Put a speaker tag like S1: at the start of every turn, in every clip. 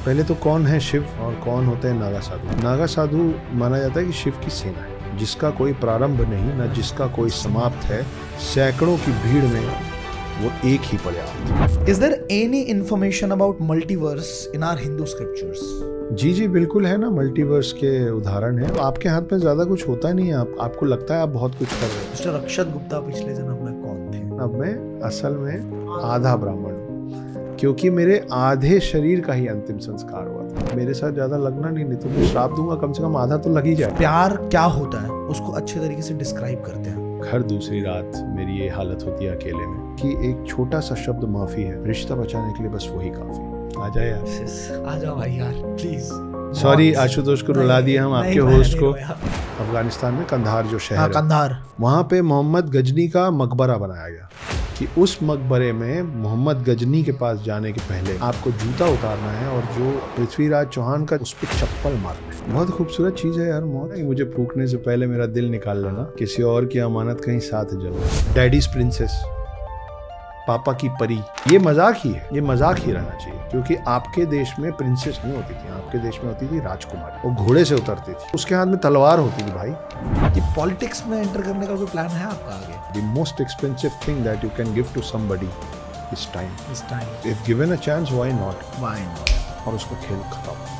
S1: पहले तो कौन है शिव और कौन होते हैं नागा साधु। नागा साधु माना जाता है कि शिव की सेना है, जिसका कोई प्रारंभ नहीं न जिसका कोई समाप्त है, सैकड़ों की भीड़ में वो एक ही पर्याप्त।
S2: Is there any information about multiverse in our Hindu scriptures?
S1: जी बिल्कुल है ना, मल्टीवर्स के उदाहरण है। आपके हाथ में ज्यादा कुछ होता नहीं है, आपको लगता है आप बहुत कुछ कर रहे हो।
S2: मिस्टर अक्षत गुप्ता पिछले जन्म में कौन थे?
S1: अब मैं असल में आधा ब्राह्मण हूँ, क्योंकि मेरे आधे शरीर का ही अंतिम संस्कार हुआ था। मेरे साथ ज्यादा लगना नहीं तो मैं श्राप दूंगा, कम से कम आधा तो लग ही जाए।
S2: प्यार क्या होता है उसको अच्छे तरीके से डिस्क्राइब करते हैं।
S1: हर दूसरी रात मेरी ये हालत होती है अकेले में कि एक छोटा सा शब्द माफी है, रिश्ता बचाने के लिए बस वही काफी। आ जाए यार,
S2: आ जाओ भाई यार प्लीज।
S1: सॉरी आशुतोष को रुला दिया हम, आपके होस्ट को। अफगानिस्तान में कंधार जो शहर है,
S2: कंधार, वहाँ
S1: पे मोहम्मद गजनी का मकबरा बनाया गया कि उस मकबरे में मोहम्मद गजनी के पास जाने के पहले आपको जूता उतारना है और जो पृथ्वीराज चौहान का उस पर चप्पल मारना है। बहुत खूबसूरत चीज है यार मौत। मुझे फूकने से पहले मेरा दिल निकाल लेना, किसी और की अमानत कहीं साथ जलो। डैडीज प्रिंसेस, पापा की परी, ये मजाक ही है, ये मजाक ही रहना चाहिए, क्योंकि आपके देश में प्रिंसेस नहीं होती थी, आपके देश में होती थी राजकुमारी। वो घोड़े से उतरती थी, उसके हाथ में तलवार होती थी भाई।
S2: कि पॉलिटिक्स में एंटर करने का कोई प्लान है आपका आगे?
S1: The most expensive thing that you can give to somebody is time.
S2: Is time.
S1: If given a chance, why not?
S2: Why not?
S1: और उसको खेल खत्म।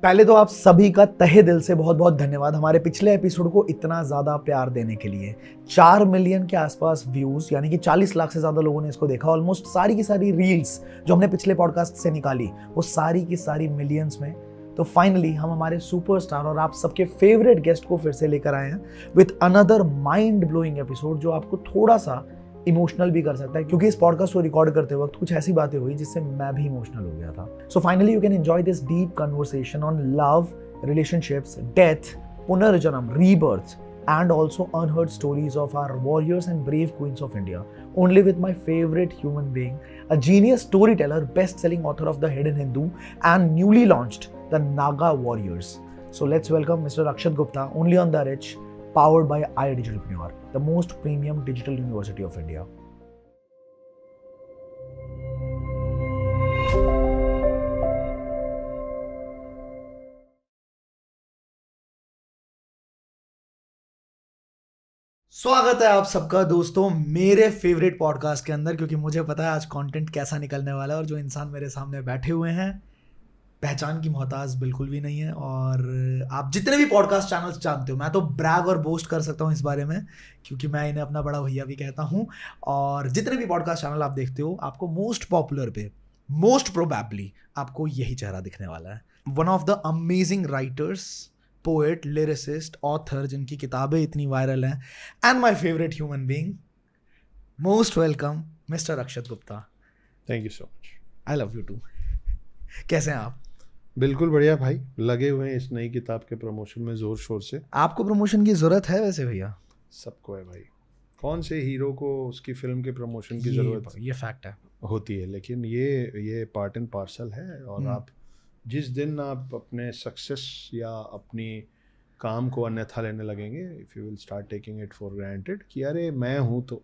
S2: पहले तो आप सभी का तहे दिल से बहुत बहुत धन्यवाद हमारे पिछले एपिसोड को इतना ज़्यादा प्यार देने के लिए। 4 मिलियन के आसपास व्यूज़, यानी कि 40 लाख से ज़्यादा लोगों ने इसको देखा। ऑलमोस्ट सारी की सारी रील्स जो हमने पिछले पॉडकास्ट से निकाली वो सारी की सारी मिलियंस में। तो फाइनली हम हमारे सुपरस्टार और आप सबके फेवरेट गेस्ट को फिर से लेकर आए हैं with another mind blowing episode, जो आपको थोड़ा सा इमोशनल भी कर सकता है, क्योंकि इस पॉडकास्ट को रिकॉर्ड करते वक्त कुछ ऐसी बातें हुई जिससे मैं भी इमोशनल हो गया था। So finally you can enjoy this deep conversation on love, relationships, death, पुनर्जन्म, rebirth and also unheard stories of our warriors and brave queens of India, only with my favorite human being, a genius storyteller, best-selling author of The Hidden Hindu and newly launched The Naga Warriors. So let's welcome Mr. Akshat Gupta, only on The Rich, powered by iDigitalpreneur, the most premium digital university of India. स्वागत है आप सबका दोस्तों मेरे favourite podcast के अंदर, क्योंकि मुझे पता है आज कंटेंट कैसा निकलने वाला है। और जो इंसान मेरे सामने बैठे हुए हैं पहचान की मोहताज बिल्कुल भी नहीं है। और आप जितने भी पॉडकास्ट चैनल्स जानते हो, मैं तो ब्रैग और बोस्ट कर सकता हूँ इस बारे में, क्योंकि मैं इन्हें अपना बड़ा भैया भी कहता हूँ। और जितने भी पॉडकास्ट चैनल आप देखते हो, आपको मोस्ट पॉपुलर पे मोस्ट प्रोबेबली आपको यही चेहरा दिखने वाला है। One of the amazing writers, poet, lyricist, author, जिनकी किताबें इतनी वायरल हैं, and my favourite human being, most welcome mister Akshat Gupta.
S1: Thank you so much.
S2: I love you too. कैसे हैं आप?
S1: बिल्कुल बढ़िया भाई, लगे हुए हैं इस नई किताब के प्रमोशन में जोर शोर से।
S2: आपको प्रमोशन की जरूरत है वैसे भैया?
S1: सबको है भाई, कौन से हीरो को उसकी फिल्म के प्रमोशन की जरूरत
S2: ये फैक्ट है
S1: होती है, लेकिन ये पार्ट एंड पार्सल है। और आप जिस दिन आप अपने सक्सेस या अपनी काम को अन्यथा लेने लगेंगे, if you will start taking it for granted कि अरे मैं हूँ, तो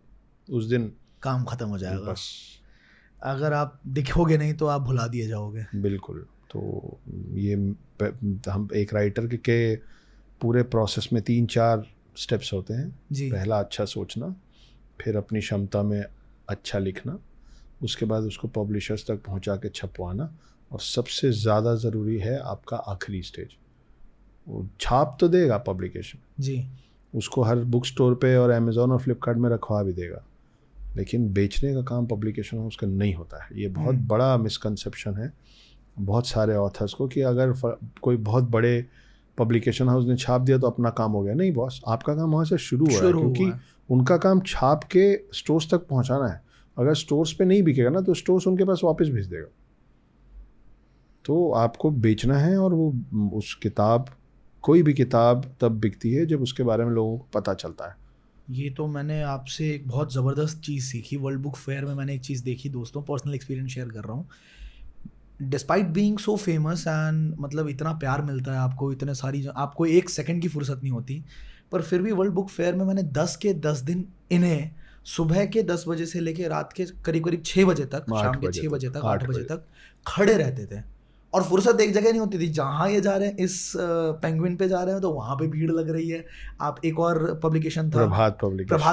S1: उस दिन
S2: काम खत्म हो जाएगा।
S1: बस
S2: अगर आप दिखोगे नहीं तो आप भुला दिए जाओगे।
S1: बिल्कुल। तो ये हम एक राइटर के पूरे प्रोसेस में 3-4 स्टेप्स होते हैं जी। पहला अच्छा सोचना, फिर अपनी क्षमता में अच्छा लिखना, उसके बाद उसको पब्लिशर्स तक पहुंचा के छपवाना, और सबसे ज़्यादा ज़रूरी है आपका आखिरी स्टेज। वो छाप तो देगा पब्लिकेशन जी, उसको हर बुक स्टोर पे और अमेज़ॉन और फ्लिपकार्ट में रखवा भी देगा, लेकिन बेचने का काम पब्लिकेशन हाउस का नहीं होता है। ये बहुत बड़ा मिसकंसेप्शन है बहुत सारे ऑथर्स को कि अगर कोई बहुत बड़े पब्लिकेशन हाउस ने छाप दिया तो अपना काम हो गया। नहीं बॉस, आपका काम वहाँ से शुरू हुआ है, क्योंकि उनका काम छाप के स्टोर्स तक पहुँचाना है। अगर स्टोर्स पे नहीं बिकेगा ना, तो स्टोर्स उनके पास वापस भेज देगा। तो आपको बेचना है, और वो उस किताब, कोई भी किताब तब बिकती है जब उसके बारे में लोगों को पता चलता है।
S2: ये तो मैंने आपसे एक बहुत ज़बरदस्त चीज़ सीखी। वर्ल्ड बुक फेयर में मैंने एक चीज़ देखी दोस्तों, पर्सनल एक्सपीरियंस शेयर कर रहा हूँ। Despite being so famous and मतलब इतना प्यार मिलता है आपको, इतने सारी, आपको 1 सेकंड की फुर्सत नहीं होती, पर फिर भी वर्ल्ड बुक फेयर में मैंने 10 के 10 दिन इन्हें सुबह के 10 बजे से लेके रात के करीब करीब 6 बजे तक, शाम के 6 बजे तक, 8 बजे तक खड़े रहते थे और फुर्सत एक जगह नहीं होती थी। जहाँ ये जा रहे हैं इस पेंगुइन पे जा रहे हैं तो वहाँ पे भीड़ लग रही है। आप एक और पब्लिकेशन था प्रभात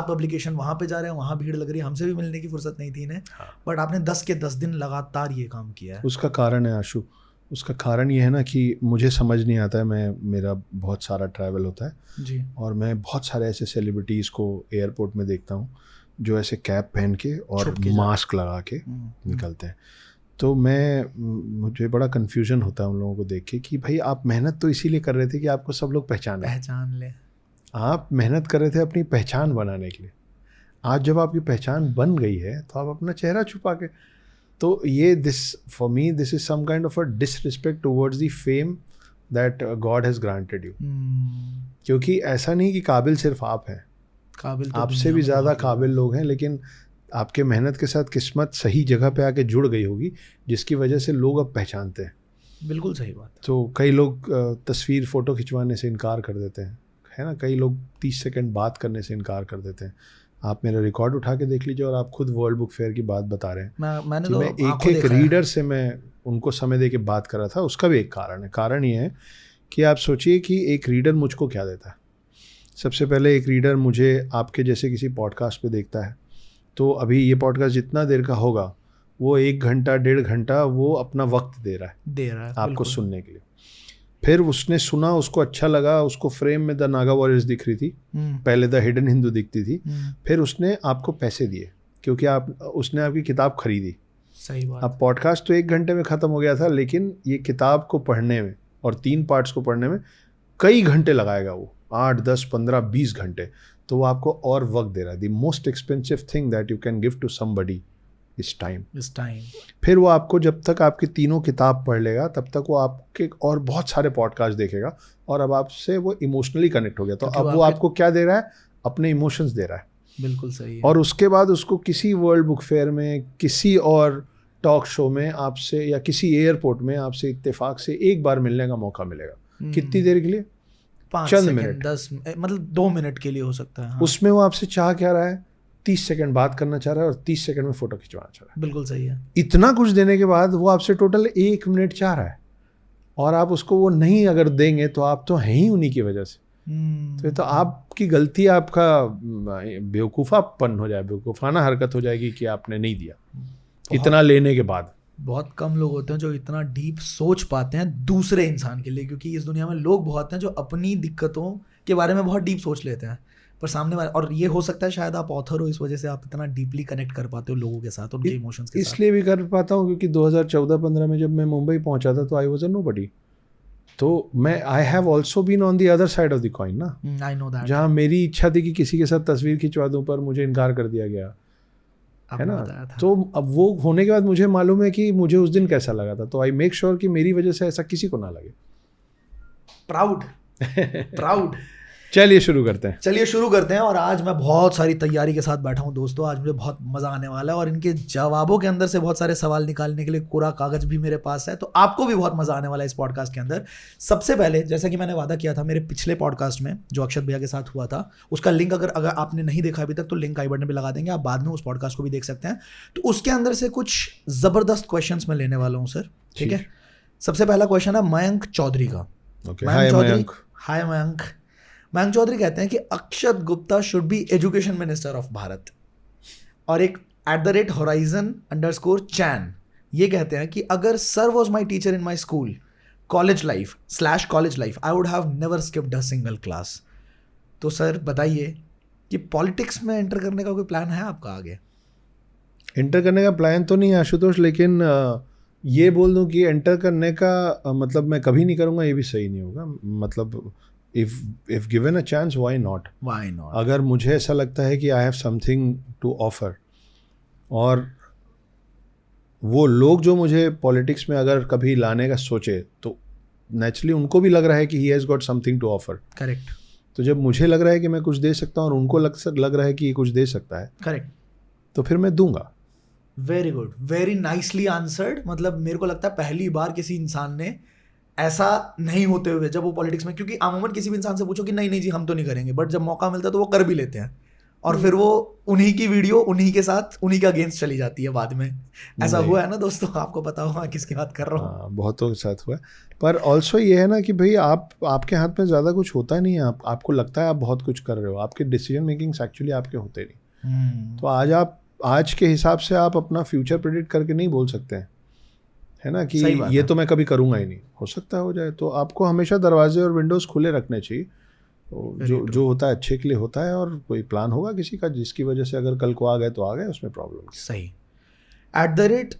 S2: पब्लिकेशन, वहाँ पे जा रहे हैं, वहाँ भीड़ लग रही है। हमसे भी मिलने की फुर्सत नहीं थी इन्हें। बट आपने 10 के 10 दिन लगातार ये काम किया है।
S1: उसका कारण है आशु, उसका कारण ये है ना कि मुझे समझ नहीं आता है, मेरा बहुत सारा ट्रैवल होता है
S2: जी, और
S1: मैं बहुत सारे ऐसे सेलिब्रिटीज़ को एयरपोर्ट में देखता हूँ जो ऐसे कैप पहन के और मास्क लगा के निकलते हैं। तो मुझे बड़ा कन्फ्यूजन होता है उन लोगों को देख के कि भाई आप मेहनत तो इसीलिए कर रहे थे कि आपको सब लोग पहचान
S2: ले।
S1: आप मेहनत कर रहे थे अपनी पहचान बनाने के लिए। आज जब आपकी पहचान बन गई है तो आप अपना चेहरा छुपा के, तो ये for me this is some kind of a disrespect towards the fame that God has granted you. क्योंकि ऐसा नहीं कि काबिल सिर्फ आप हैं,
S2: काबिल तो
S1: आपसे भी ज़्यादा काबिल लोग हैं, लेकिन आपके मेहनत के साथ किस्मत सही जगह पे आके जुड़ गई होगी जिसकी वजह से लोग अब पहचानते हैं।
S2: बिल्कुल सही बात।
S1: तो कई लोग तस्वीर फ़ोटो खिंचवाने से इनकार कर देते हैं, है ना, कई लोग 30 सेकंड बात करने से इनकार कर देते हैं। आप मेरा रिकॉर्ड उठा के देख लीजिए और आप खुद वर्ल्ड बुक फेयर की बात बता रहे हैं।
S2: मैंने
S1: तो मैं एक रीडर से मैं उनको समय दे के बात कर रहा था। उसका भी एक कारण है। कारण ये है कि आप सोचिए कि एक रीडर मुझको क्या देता है। सबसे पहले एक रीडर मुझे आपके जैसे किसी पॉडकास्ट पे देखता है, तो अभी ये पॉडकास्ट जितना देर का होगा वो 1 घंटा 1.5 घंटा वो अपना वक्त दे रहा है आपको सुनने के लिए। फिर उसने सुना, उसको अच्छा लगा, उसको फ्रेम में द नागा वॉरियर्स दिख रही थी, पहले द हिडन हिंदू दिखती थी, फिर उसने आपको पैसे दिए क्योंकि उसने आपकी किताब खरीदी।
S2: सही बात।
S1: अब पॉडकास्ट तो 1 घंटे में ख़त्म हो गया था, लेकिन ये किताब को पढ़ने में और 3 पार्ट्स को पढ़ने में कई घंटे लगाएगा वो, 8, 10, 15, 20 घंटे। तो वो आपको और वक्त दे रहा है। The most expensive thing that you can give to somebody is time. फिर वो आपको जब तक आपकी तीनों किताब पढ़ लेगा तब तक वो आपके और बहुत सारे पॉडकास्ट देखेगा और अब आपसे वो इमोशनली कनेक्ट हो गया। तो अब वो आपको क्या दे रहा है? अपने इमोशंस दे रहा है।
S2: बिल्कुल सही है।
S1: और उसके बाद उसको किसी वर्ल्ड बुक फेयर में, किसी और टॉक शो में आपसे या किसी एयरपोर्ट में आपसे इत्तेफाक से एक बार मिलने का मौका मिलेगा। कितनी देर के लिए?
S2: 5
S1: चंद
S2: सेकंड,
S1: मिनट,
S2: 10 मतलब 2 मिनट के लिए हो सकता है। हाँ।
S1: उसमें वो आपसे चाह क्या रहा है? 30 सेकंड बात करना चाह रहा है और 30 सेकंड में फोटो खिंचवाना चाह रहा है।
S2: बिल्कुल सही है।
S1: इतना कुछ देने के बाद वो आपसे टोटल 1 मिनट चाह रहा है और आप उसको वो नहीं अगर देंगे तो आप तो हैं ही उन्हीं की वजह से। तो ये तो आपकी गलती, आपका बेवकूफ़ापन हो जाए, बेवकूफ़ाना हरकत हो जाएगी कि आपने नहीं दिया इतना लेने के बाद।
S2: बहुत कम लोग होते हैं जो इतना डीप सोच पाते हैं दूसरे इंसान के लिए, क्योंकि इस दुनिया में लोग बहुत हैं जो अपनी दिक्कतों के बारे में बहुत डीप सोच लेते हैं, पर सामने वाले, और ये हो सकता है शायद आप ऑथर हो, इस वजह से आप इतना डीपली कनेक्ट कर पाते हो लोगों के साथ, उनके इमोशंस के साथ।
S1: इसलिए भी कर पाता हूँ क्योंकि 2014-15 में जब मैं मुंबई पहुंचा था तो आई वाज अ नोबडी। तो मैं I have also been on the other side of the coin ना।
S2: I know that.
S1: जहाँ मेरी इच्छा थी कि किसी के साथ तस्वीर खिंचवा दूं पर मुझे इनकार कर दिया गया, है ना। तो अब वो होने के बाद मुझे मालूम है कि मुझे उस दिन कैसा लगा था। तो आई मेक श्योर कि मेरी वजह से ऐसा किसी को ना लगे।
S2: प्राउड।
S1: चलिए शुरू करते हैं।
S2: और आज मैं बहुत सारी तैयारी के साथ बैठा हूँ दोस्तों। आज मुझे बहुत मज़ा आने वाला है और इनके जवाबों के अंदर से बहुत सारे सवाल निकालने के लिए कोरा कागज भी मेरे पास है, तो आपको भी बहुत मज़ा आने वाला है इस पॉडकास्ट के अंदर। सबसे पहले, जैसा कि मैंने वादा किया था मेरे पिछले पॉडकास्ट में जो अक्षत भैया के साथ हुआ था, उसका लिंक अगर आपने नहीं देखा अभी तक तो लिंक आई बटन पर लगा देंगे, आप बाद में उस पॉडकास्ट को भी देख सकते हैं। तो उसके अंदर से कुछ ज़बरदस्त क्वेश्चन मैं लेने वाला हूँ सर, ठीक है। सबसे पहला क्वेश्चन है मयंक चौधरी का। हाय मयंक चौधरी कहते हैं कि Akshat Gupta should be education minister of Bharat, और एक @horizon_chan ये कहते हैं कि अगर sir was my teacher in my school college life I would have never skipped a single class. तो सर बताइए कि पॉलिटिक्स में एंटर करने का कोई प्लान है आपका आगे?
S1: एंटर करने का प्लान तो नहीं है आशुतोष, लेकिन ये बोल दूं कि एंटर करने का मतलब मैं कभी नहीं करूँगा, ये भी सही नहीं होगा। मतलब if given a chance, why not? अगर मुझे ऐसा लगता है कि I have something to offer, और वो लोग जो मुझे पॉलिटिक्स में अगर कभी लाने का सोचे तो नेचुरली उनको भी लग रहा है कि he has got something to offer.
S2: Correct.
S1: तो जब मुझे लग रहा है कि मैं कुछ दे सकता हूँ और उनको लग रहा है कि ये कुछ दे सकता है,
S2: करेक्ट,
S1: तो फिर मैं दूंगा।
S2: Very good, very nicely answered. मतलब मेरे को लगता है पहली बार किसी इंसान ने ऐसा नहीं होते हुए जब वो पॉलिटिक्स में, क्योंकि आमूमन किसी भी इंसान से पूछो कि नहीं जी हम तो नहीं करेंगे, बट जब मौका मिलता है तो वो कर भी लेते हैं। और फिर वो उन्हीं की वीडियो उन्हीं के साथ उन्हीं के अगेंस्ट चली जाती है बाद में। ऐसा हुआ है ना दोस्तों, आपको पता होगा किसकी बात कर रहा हूँ।
S1: बहुतों के साथ हुआ है। पर ऑल्सो ये है ना कि भाई आपके हाथ में ज़्यादा कुछ होता नहीं है। आपको लगता है आप बहुत कुछ कर रहे हो, आपके डिसीजन मेकिंग्स एक्चुअली आपके होते नहीं। तो आज के हिसाब से आप अपना फ्यूचर प्रेडिक्ट करके नहीं बोल सकते हैं, है ना, कि ये तो मैं कभी करूँगा ही नहीं, हो सकता है हो जाए। तो आपको हमेशा दरवाजे और विंडोज़ खुले रखने चाहिए। जो होता है अच्छे के लिए होता है, और कोई प्लान होगा किसी का जिसकी वजह से अगर कल को आ गए तो आ गए, उसमें प्रॉब्लम।
S2: सही।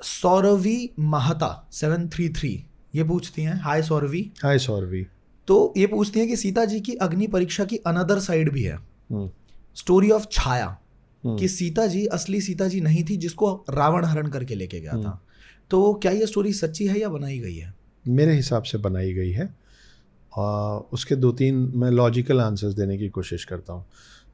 S2: @सौरवी महता 733 ये पूछती हैं, हाय सौरवी।
S1: हाय सौरवी।
S2: तो ये पूछती हैं कि सीता जी की अग्नि परीक्षा की अनदर साइड भी है, स्टोरी ऑफ छाया, कि सीता जी असली सीता जी नहीं थी जिसको रावण हरण करके लेके गया था। तो क्या ये स्टोरी सच्ची है या बनाई गई है?
S1: मेरे हिसाब से बनाई गई है। उसके 2-3 मैं लॉजिकल आंसर्स देने की कोशिश करता हूँ।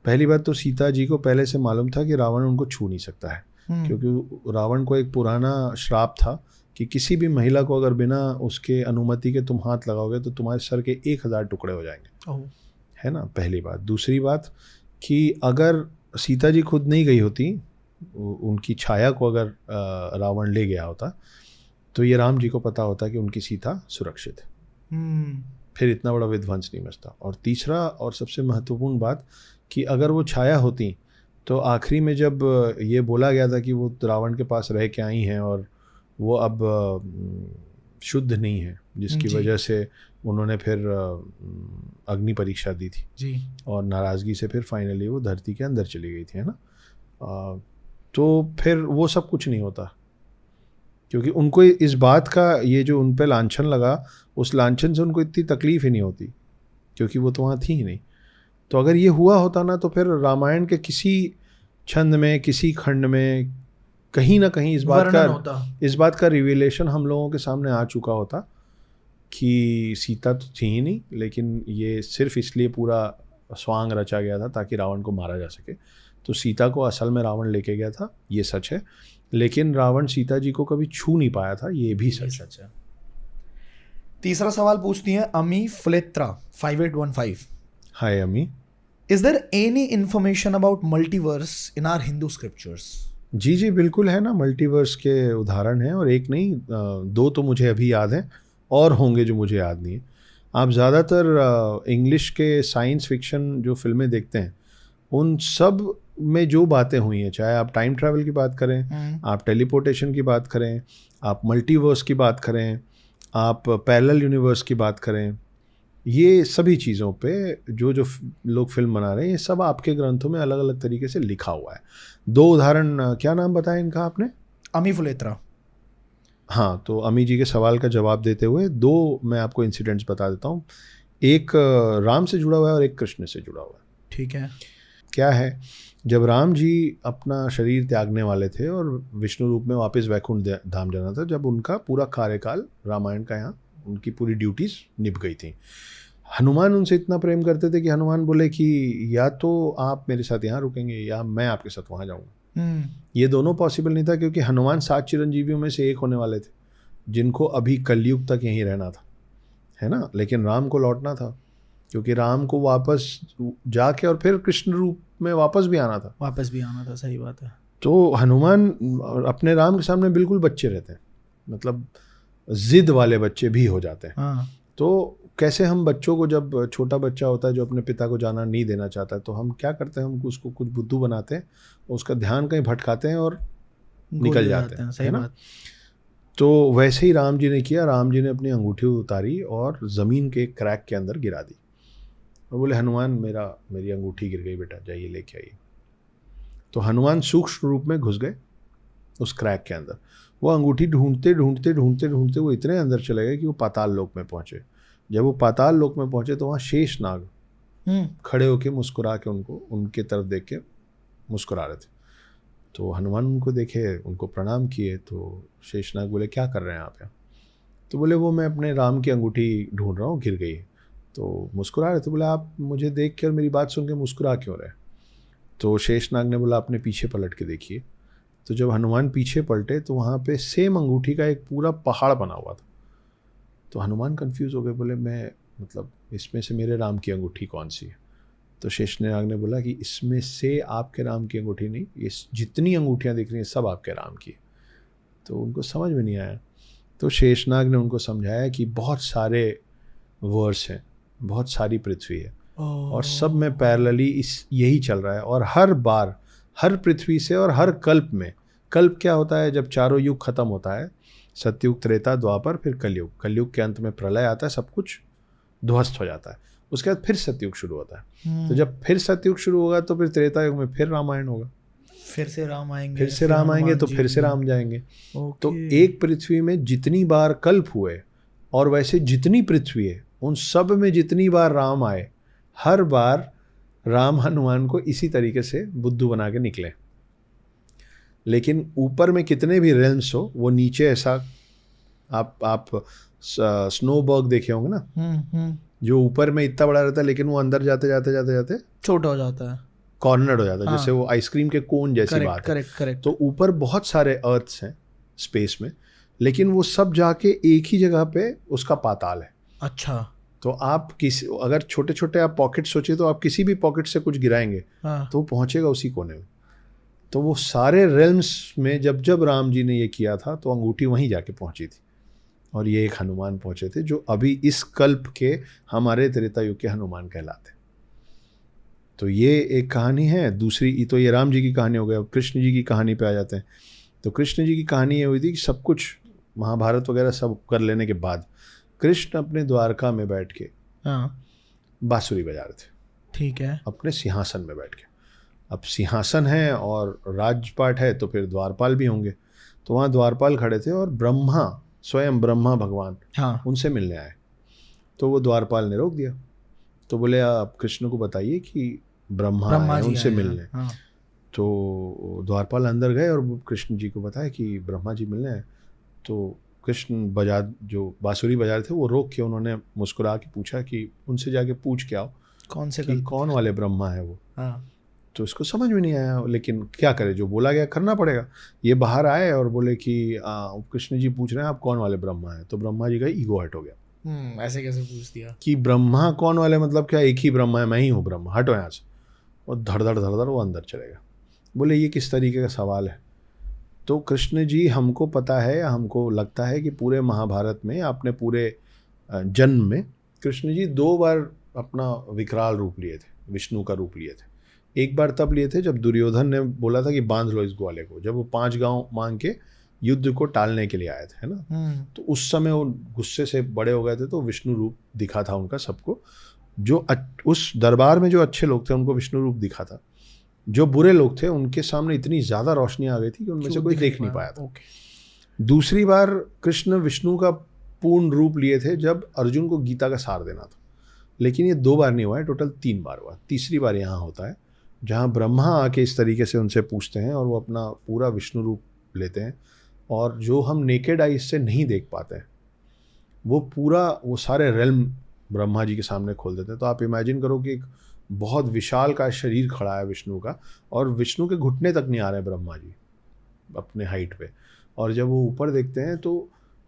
S1: पहली बात तो सीता जी को पहले से मालूम था कि रावण उनको छू नहीं सकता है, क्योंकि रावण को एक पुराना श्राप था कि किसी भी महिला को अगर बिना उसके अनुमति के तुम हाथ लगाओगे तो तुम्हारे सर के 1000 टुकड़े हो जाएंगे, है ना, पहली बात। दूसरी बात कि अगर सीता जी खुद नहीं गई होती, उनकी छाया को अगर रावण ले गया होता, तो ये राम जी को पता होता कि उनकी सीता सुरक्षित है, फिर इतना बड़ा विध्वंस नहीं मचता। और तीसरा और सबसे महत्वपूर्ण बात कि अगर वो छाया होती तो आखिरी में जब ये बोला गया था कि वो रावण के पास रह के आई हैं और वो अब शुद्ध नहीं है, जिसकी वजह से उन्होंने फिर अग्नि परीक्षा दी थी
S2: जी, और
S1: नाराज़गी से फिर फाइनली वो धरती के अंदर चली गई थी, है ना। तो फिर वो सब कुछ नहीं होता, क्योंकि उनको इस बात का, ये जो उन पे लांछन लगा, उस लांछन से उनको इतनी तकलीफ ही नहीं होती, क्योंकि वो तो वहाँ थी ही नहीं। तो अगर ये हुआ होता ना, तो फिर रामायण के किसी छंद में, किसी खंड में कहीं ना कहीं इस बात का रिवीलेशन हम लोगों के सामने आ चुका होता कि सीता तो थी ही नहीं, लेकिन ये सिर्फ इसलिए पूरा स्वांग रचा गया था ताकि रावण को मारा जा सके। तो सीता को असल में रावण लेके गया था, ये सच है, लेकिन रावण सीता जी को कभी छू नहीं पाया था, ये भी सच है।
S2: तीसरा सवाल पूछती हैं अमी फुलेत्रा 5815।
S1: Hi Ami.
S2: Is there any information about multiverse in our Hindu scriptures?
S1: जी बिल्कुल है ना, मल्टीवर्स के उदाहरण हैं, और एक नहीं 2 तो मुझे अभी याद हैं, और होंगे जो मुझे याद नहीं है। आप ज़्यादातर इंग्लिश के साइंस फिक्शन जो फिल्में देखते हैं, उन सब में जो बातें हुई हैं, चाहे आप टाइम ट्रैवल की बात करें, आप टेलीपोर्टेशन की बात करें, आप मल्टीवर्स की बात करें, आप पैरेलल यूनिवर्स की बात करें, ये सभी चीज़ों पे जो लोग फिल्म बना रहे हैं, ये सब आपके ग्रंथों में अलग अलग तरीके से लिखा हुआ है। 2 उदाहरण, क्या नाम बताया इनका आपने?
S2: अमी फुलेत्रा।
S1: हाँ, तो अमी जी के सवाल का जवाब देते हुए 2 मैं आपको इंसिडेंट्स बता देता हूँ। एक राम से जुड़ा हुआ है और एक कृष्ण से जुड़ा हुआ है।
S2: ठीक है।
S1: क्या है, जब राम जी अपना शरीर त्यागने वाले थे और विष्णु रूप में वापस वैकुंठ धाम जाना था, जब उनका पूरा कार्यकाल रामायण का, यहाँ उनकी पूरी ड्यूटीज़ निभ गई थी, हनुमान उनसे इतना प्रेम करते थे कि हनुमान बोले कि या तो आप मेरे साथ यहाँ रुकेंगे या मैं आपके साथ वहाँ जाऊँगा। ये दोनों पॉसिबल नहीं था, क्योंकि हनुमान 7 चिरंजीवियों में से एक होने वाले थे जिनको अभी कलयुग तक यहीं रहना था, है ना। लेकिन राम को लौटना था, क्योंकि राम को वापस जाके और फिर कृष्ण रूप में वापस भी आना था।
S2: सही बात है।
S1: तो हनुमान अपने राम के सामने बिल्कुल बच्चे रहते हैं, मतलब जिद वाले बच्चे भी हो जाते हैं।
S2: हाँ।
S1: तो कैसे हम बच्चों को, जब छोटा बच्चा होता है जो अपने पिता को जाना नहीं देना चाहता है, तो हम क्या करते हैं, हम उसको कुछ बुद्धू बनाते हैं, उसका ध्यान कहीं भटकाते हैं और निकल जाते हैं, है ना। तो वैसे ही राम जी ने किया। राम जी ने अपनी अंगूठी उतारी और ज़मीन के क्रैक के अंदर गिरा दी और बोले, हनुमान मेरी अंगूठी गिर गई बेटा, जाइए लेके आइए। तो हनुमान सूक्ष्म रूप में घुस गए उस क्रैक के अंदर। वो अंगूठी ढूंढते ढूंढते ढूंढते ढूंढते वो इतने अंदर चले गए कि वो पाताल लोक में पहुंचे। जब वो पाताल लोक में पहुंचे तो वहाँ शेष नाग खड़े होके मुस्कुरा के उनके तरफ देख के मुस्कुरा रहे थे। तो हनुमान उनको देखे, उनको प्रणाम किए। तो शेषनाग बोले, क्या कर रहे हैं आप यहाँ? तो बोले, वो मैं अपने राम की अंगूठी ढूंढ रहा हूँ, गिर गई। तो मुस्कुरा रहे थे। बोले, आप मुझे देख के और मेरी बात सुन के मुस्कुरा क्यों रहे? तो शेषनाग ने बोला, अपने पीछे पलट के देखिए। तो जब हनुमान पीछे पलटे तो वहाँ पे सेम अंगूठी का एक पूरा पहाड़ बना हुआ था। तो हनुमान कंफ्यूज हो गए, बोले, मैं मतलब इसमें से मेरे राम की अंगूठी कौन सी है? तो शेषनाग ने बोला कि इसमें से आपके राम की अंगूठी नहीं, ये जितनी अंगूठियाँ दिख रही हैं सब आपके राम की। तो उनको समझ में नहीं आया। तो शेषनाग ने उनको समझाया कि बहुत सारे वर्स हैं, बहुत सारी पृथ्वी है, और सब में पैरेलली यही चल रहा है। और हर बार हर पृथ्वी से और हर कल्प में, कल्प क्या होता है, जब चारों युग खत्म होता है, सतयुग, त्रेता, द्वापर, फिर कलयुग। कलयुग के अंत में प्रलय आता है, सब कुछ ध्वस्त हो जाता है, उसके बाद फिर सतयुग शुरू होता है। तो जब फिर सतयुग शुरू होगा तो फिर त्रेता युग में फिर रामायण होगा,
S2: फिर से राम आएंगे,
S1: फिर से राम आएंगे, तो फिर से राम जाएंगे। तो एक पृथ्वी में जितनी बार कल्प हुए और वैसे जितनी पृथ्वी है उन सब में जितनी बार राम आए, हर बार राम हनुमान को इसी तरीके से बुद्धू बना के निकले। लेकिन ऊपर में कितने भी रेल्म्स हो, वो नीचे ऐसा, आप स्नोबर्ग देखे होंगे ना, जो ऊपर में इतना बड़ा रहता है लेकिन वो अंदर जाते जाते जाते जाते
S2: छोटा हो जाता है,
S1: कॉर्नर हो जाता है।
S2: हाँ।
S1: जैसे वो आइसक्रीम के कोन जैसी बात है।
S2: करेक्ट।
S1: तो ऊपर बहुत सारे अर्थ्स हैं स्पेस में, लेकिन वो सब जाके एक ही जगह पे उसका पाताल है।
S2: अच्छा।
S1: तो आप किसी, अगर छोटे छोटे आप पॉकेट सोचिए, तो आप किसी भी पॉकेट से कुछ गिराएंगे तो वो पहुंचेगा उसी कोने में। तो वो सारे रेल्म्स में जब जब राम जी ने ये किया था तो अंगूठी वहीं जाके पहुंची थी, और ये एक हनुमान पहुंचे थे जो अभी इस कल्प के हमारे त्रेता युग के हनुमान कहलाते। तो ये एक कहानी है। दूसरी तो ये राम जी की कहानी हो गई। अब कृष्ण जी की कहानी पे आ जाते हैं। तो कृष्ण जी की कहानी ये हुई थी कि सब कुछ महाभारत वगैरह सब कर लेने के बाद कृष्ण अपने द्वारका में बैठ के बांसुरी बजा रहे थे।
S2: ठीक है।
S1: अपने सिंहासन में बैठ के। अब सिंहासन है और राजपाट है तो फिर द्वारपाल भी होंगे। तो वहाँ द्वारपाल खड़े थे और ब्रह्मा, स्वयं ब्रह्मा भगवान, उनसे मिलने आए। तो वो द्वारपाल ने रोक दिया। तो बोले आप कृष्ण को बताइए कि ब्रह्मा आए उनसे मिलने। तो द्वारपाल अंदर गए और कृष्ण जी को बताया कि ब्रह्मा जी मिलने आए। तो कृष्ण जो बांसुरी बजा रहे थे वो रोक के उन्होंने मुस्कुरा के पूछा कि उनसे जाके पूछ के आओ कौन वाले ब्रह्मा है वो। तो इसको समझ में नहीं आया, लेकिन क्या करे, जो बोला गया करना पड़ेगा। ये बाहर आए और बोले कि कृष्ण जी पूछ रहे हैं आप कौन वाले ब्रह्मा हैं। तो ब्रह्मा जी का ईगो हट हो गया।
S2: ऐसे कैसे पूछ दिया
S1: कि ब्रह्मा कौन वाले, मतलब क्या एक ही ब्रह्मा है, मैं ही हूँ ब्रह्मा, हटो यहाँ से। और धड़ धड़ वो अंदर चलेगा। बोले ये किस तरीके का सवाल है। तो कृष्ण जी, हमको पता है, हमको लगता है कि पूरे महाभारत में, आपने पूरे जन्म में कृष्ण जी 2 बार अपना विकराल रूप लिए थे, विष्णु का रूप लिए थे। एक बार तब लिए थे जब दुर्योधन ने बोला था कि बांध लो इस ग्वाले को, जब वो 5 गांव मांग के युद्ध को टालने के लिए आए थे, है ना। तो उस समय वो गुस्से से बड़े हो गए थे, तो विष्णु रूप दिखा था उनका सबको। जो उस दरबार में जो अच्छे लोग थे उनको विष्णु रूप दिखा था। जो बुरे लोग थे उनके सामने इतनी ज़्यादा रोशनी आ गई थी कि उनमें से कोई देख नहीं पाया था। दूसरी बार कृष्ण विष्णु का पूर्ण रूप लिए थे जब अर्जुन को गीता का सार देना था। लेकिन ये 2 बार नहीं हुआ है, टोटल 3 बार हुआ। तीसरी बार यहाँ होता है जहाँ ब्रह्मा आके इस तरीके से उनसे पूछते हैं और वो अपना पूरा विष्णु रूप लेते हैं। और जो हम नेकेड आइज से नहीं देख पाते हैं वो सारे रेल्म ब्रह्मा जी के सामने खोल देते हैं। तो आप इमेजिन करो कि एक बहुत विशाल का शरीर खड़ा है विष्णु का, और विष्णु के घुटने तक नहीं आ रहे हैं ब्रह्मा जी अपने हाइट पे। और जब वो ऊपर देखते हैं तो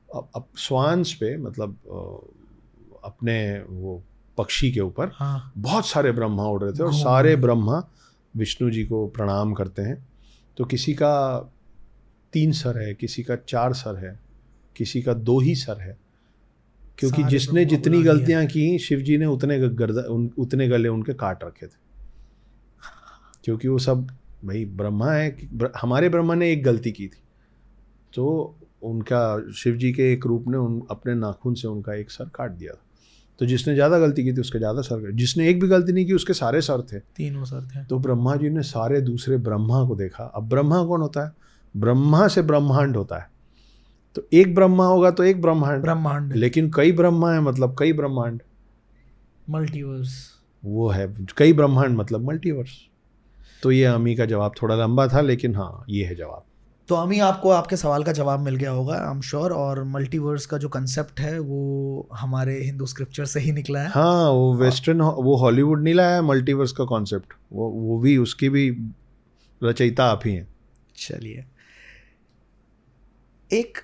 S1: अब स्वांस पे, मतलब अपने वो पक्षी के ऊपर बहुत सारे ब्रह्मा उड़ रहे थे, और सारे ब्रह्मा विष्णु जी को प्रणाम करते हैं। तो किसी का 3 सर है, किसी का 4 सर है, किसी का 2 ही सर है, क्योंकि जिसने जितनी गलतियां की शिव जी ने उतने गले उनके काट रखे थे। क्योंकि वो सब भाई ब्रह्मा है। हमारे ब्रह्मा ने एक गलती की थी तो उनका शिव जी के एक रूप ने अपने नाखून से उनका एक सर काट दिया था। तो जिसने ज़्यादा गलती की थी उसके ज़्यादा सर, जिसने एक भी गलती नहीं की उसके सारे सर थे,
S2: 3 सर थे।
S1: तो ब्रह्मा जी ने सारे दूसरे ब्रह्मा को देखा। अब ब्रह्मा कौन होता है? ब्रह्मा से ब्रह्मांड होता है। तो एक ब्रह्मा होगा तो एक ब्रह्मांड, लेकिन कई ब्रह्मा है मतलब कई ब्रह्मांड,
S2: मल्टीवर्स वो
S1: है। कई ब्रह्मांड मतलब मल्टीवर्स। तो ये अमी का जवाब थोड़ा लंबा था, लेकिन हाँ ये है जवाब।
S2: तो अमी, आपको आपके सवाल का जवाब मिल गया होगा आई एम श्योर। और मल्टीवर्स का जो कंसेप्ट है वो हमारे हिंदू स्क्रिप्चर से ही निकला है।
S1: हाँ, वो वेस्टर्न, वो हॉलीवुड नहीं लाया मल्टीवर्स का कॉन्सेप्ट, वो भी उसकी भी रचयिता आप ही हैं।
S2: चलिए, एक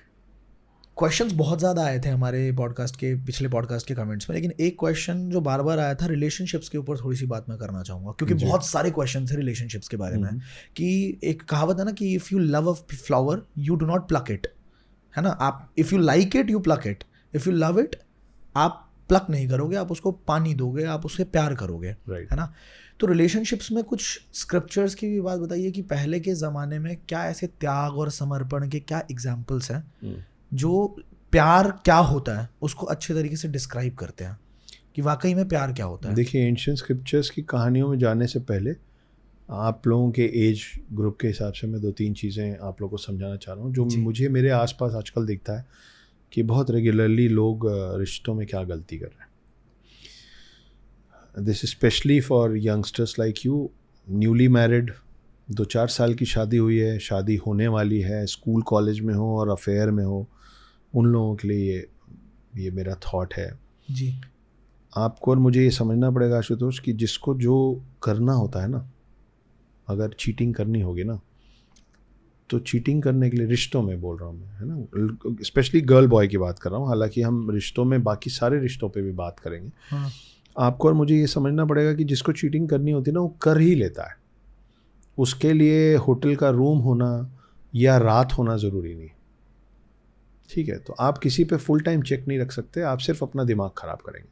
S2: क्वेश्चंस बहुत ज़्यादा आए थे हमारे पॉडकास्ट के पिछले पॉडकास्ट के कमेंट्स में, लेकिन एक क्वेश्चन जो बार बार आया था रिलेशनशिप्स के ऊपर थोड़ी सी बात मैं करना चाहूँगा, क्योंकि बहुत सारे क्वेश्चन थे रिलेशनशिप्स के बारे में। कि एक कहावत है ना कि if you love a flower you do not plug it, है ना। आप if you like it you plug it, if you love it आप प्लक नहीं करोगे, आप उसको पानी दोगे, आप उससे प्यार करोगे, है ना। तो रिलेशनशिप्स में कुछ स्क्रिप्चर्स की भी बात बताइए कि पहले के ज़माने में क्या ऐसे त्याग और समर्पण के क्या एग्जाम्पल्स हैं जो प्यार क्या होता है उसको अच्छे तरीके से डिस्क्राइब करते हैं कि वाकई में प्यार क्या होता है।
S1: देखिए, एंशिएंट स्क्रिप्चर्स की कहानियों में जाने से पहले आप लोगों के एज ग्रुप के हिसाब से मैं 2-3 चीज़ें आप लोगों को समझाना चाह रहा हूँ जो मुझे मेरे आसपास आजकल दिखता है कि बहुत रेगुलरली लोग रिश्तों में क्या गलती कर रहे हैं। This specially for youngsters like you, newly married, 2-4 साल की शादी हुई है, शादी होने वाली है, स्कूल कॉलेज में हो और अफेयर में हो, उन लोगों के लिए ये मेरा थॉट है
S2: जी।
S1: आपको और मुझे ये समझना पड़ेगा आशुतोष कि जिसको जो करना होता है ना, अगर चीटिंग करनी होगी ना तो चीटिंग करने के लिए, रिश्तों में बोल रहा हूँ मैं, है ना, स्पेशली गर्ल बॉय की बात कर रहा हूँ, हालांकि हम रिश्तों में बाकी सारे रिश्तों पे भी बात करेंगे।
S2: हाँ।
S1: आपको और मुझे ये समझना पड़ेगा कि जिसको चीटिंग करनी होती है ना वो कर ही लेता है। उसके लिए होटल का रूम होना या रात होना ज़रूरी नहीं, ठीक है। तो आप किसी पे फुल टाइम चेक नहीं रख सकते, आप सिर्फ अपना दिमाग ख़राब करेंगे।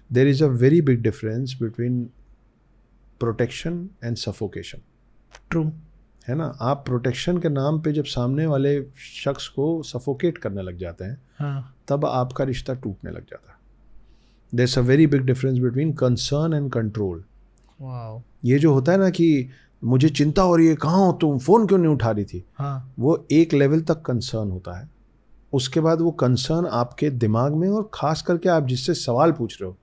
S1: There is a very big difference between protection and suffocation.
S2: True,
S1: है ना। आप प्रोटेक्शन के नाम पे जब सामने वाले शख्स को सफोकेट करने लग जाते हैं,
S2: हाँ।
S1: तब आपका रिश्ता टूटने लग जाता है। There is a very big difference between concern and control.
S2: Wow.
S1: ये जो होता है ना कि मुझे चिंता हो रही है, कहाँ हो तुम, फ़ोन क्यों नहीं उठा रही थी,
S2: हाँ।
S1: वो एक लेवल तक कंसर्न होता है। उसके बाद वो कंसर्न आपके दिमाग में, और ख़ास करके आप जिससे सवाल पूछ रहे हो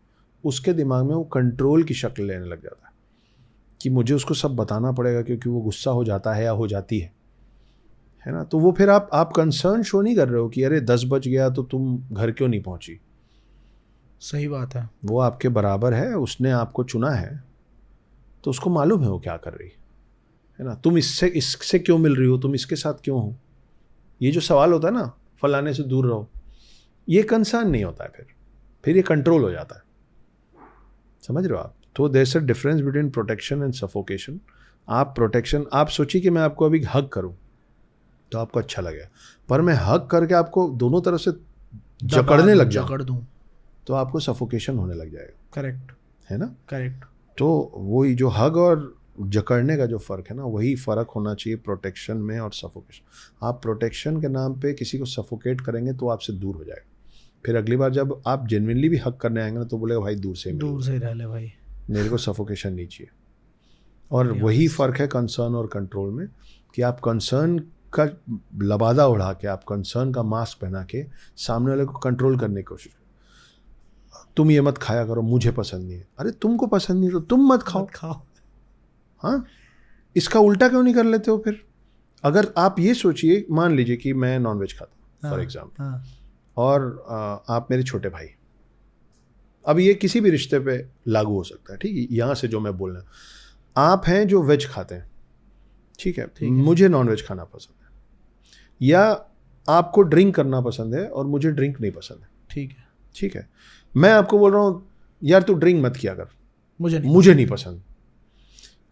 S1: उसके दिमाग में वो कंट्रोल की शक्ल लेने लग जाता है कि मुझे उसको सब बताना पड़ेगा क्योंकि वो गुस्सा हो जाता है या हो जाती है ना। तो वो फिर आप कंसर्न शो नहीं कर रहे हो कि अरे 10 बज गया तो तुम घर क्यों नहीं पहुंची।
S2: सही बात है।
S1: वो आपके बराबर है, उसने आपको चुना है तो उसको मालूम है वो क्या कर रही है ना। तुम इससे क्यों मिल रही हो, तुम इसके साथ क्यों हो, ये जो सवाल होता है ना, फलाने से दूर रहो, ये कंसर्न नहीं होता है, फिर ये कंट्रोल हो जाता है। समझ रहे हो आप। तो there is a difference between protection and suffocation. आप प्रोटेक्शन, आप सोचिए कि मैं आपको अभी हग करूं तो आपको अच्छा लगेगा, पर मैं हग करके आपको दोनों तरफ से जकड़ने लग जाऊं
S2: जकड़ दूं
S1: तो आपको सफोकेशन होने लग जाएगा।
S2: करेक्ट
S1: है ना।
S2: करेक्ट।
S1: तो वही जो हग और जकड़ने का जो फ़र्क है ना, वही फ़र्क होना चाहिए प्रोटेक्शन में और सफोकेशन। आप प्रोटेक्शन के नाम पे किसी को सफोकेट करेंगे तो आपसे दूर हो जाएगा। फिर अगली बार जब आप जेन्युइनली भी हक करने आएंगे ना तो बोलेगा भाई दूर से
S2: रह ले भाई, मेरे
S1: को सफोकेशन नहीं चाहिए। और वही फ़र्क है कंसर्न और कंट्रोल में कि आप कंसर्न का लबादा उड़ा के, आप कंसर्न का मास्क पहना के सामने वाले को कंट्रोल करने की कोशिश करो। तुम ये मत खाया करो, मुझे पसंद नहीं है। अरे तुमको पसंद नहीं तो तुम मत खाओ। हाँ, इसका उल्टा क्यों नहीं कर लेते हो फिर। अगर आप ये सोचिए, मान लीजिए कि मैं नॉनवेज खाता फॉर एग्जाम्पल, और आप मेरे छोटे भाई, अब ये किसी भी रिश्ते पे लागू हो सकता है, ठीक है। यहाँ से जो मैं बोल रहा हूँ, आप हैं जो वेज खाते हैं, ठीक है, मुझे नॉनवेज खाना पसंद है, या आपको ड्रिंक करना पसंद है और मुझे ड्रिंक नहीं पसंद है, ठीक है। मैं आपको बोल रहा हूँ यार तू ड्रिंक मत किया कर, मुझे नहीं पसंद।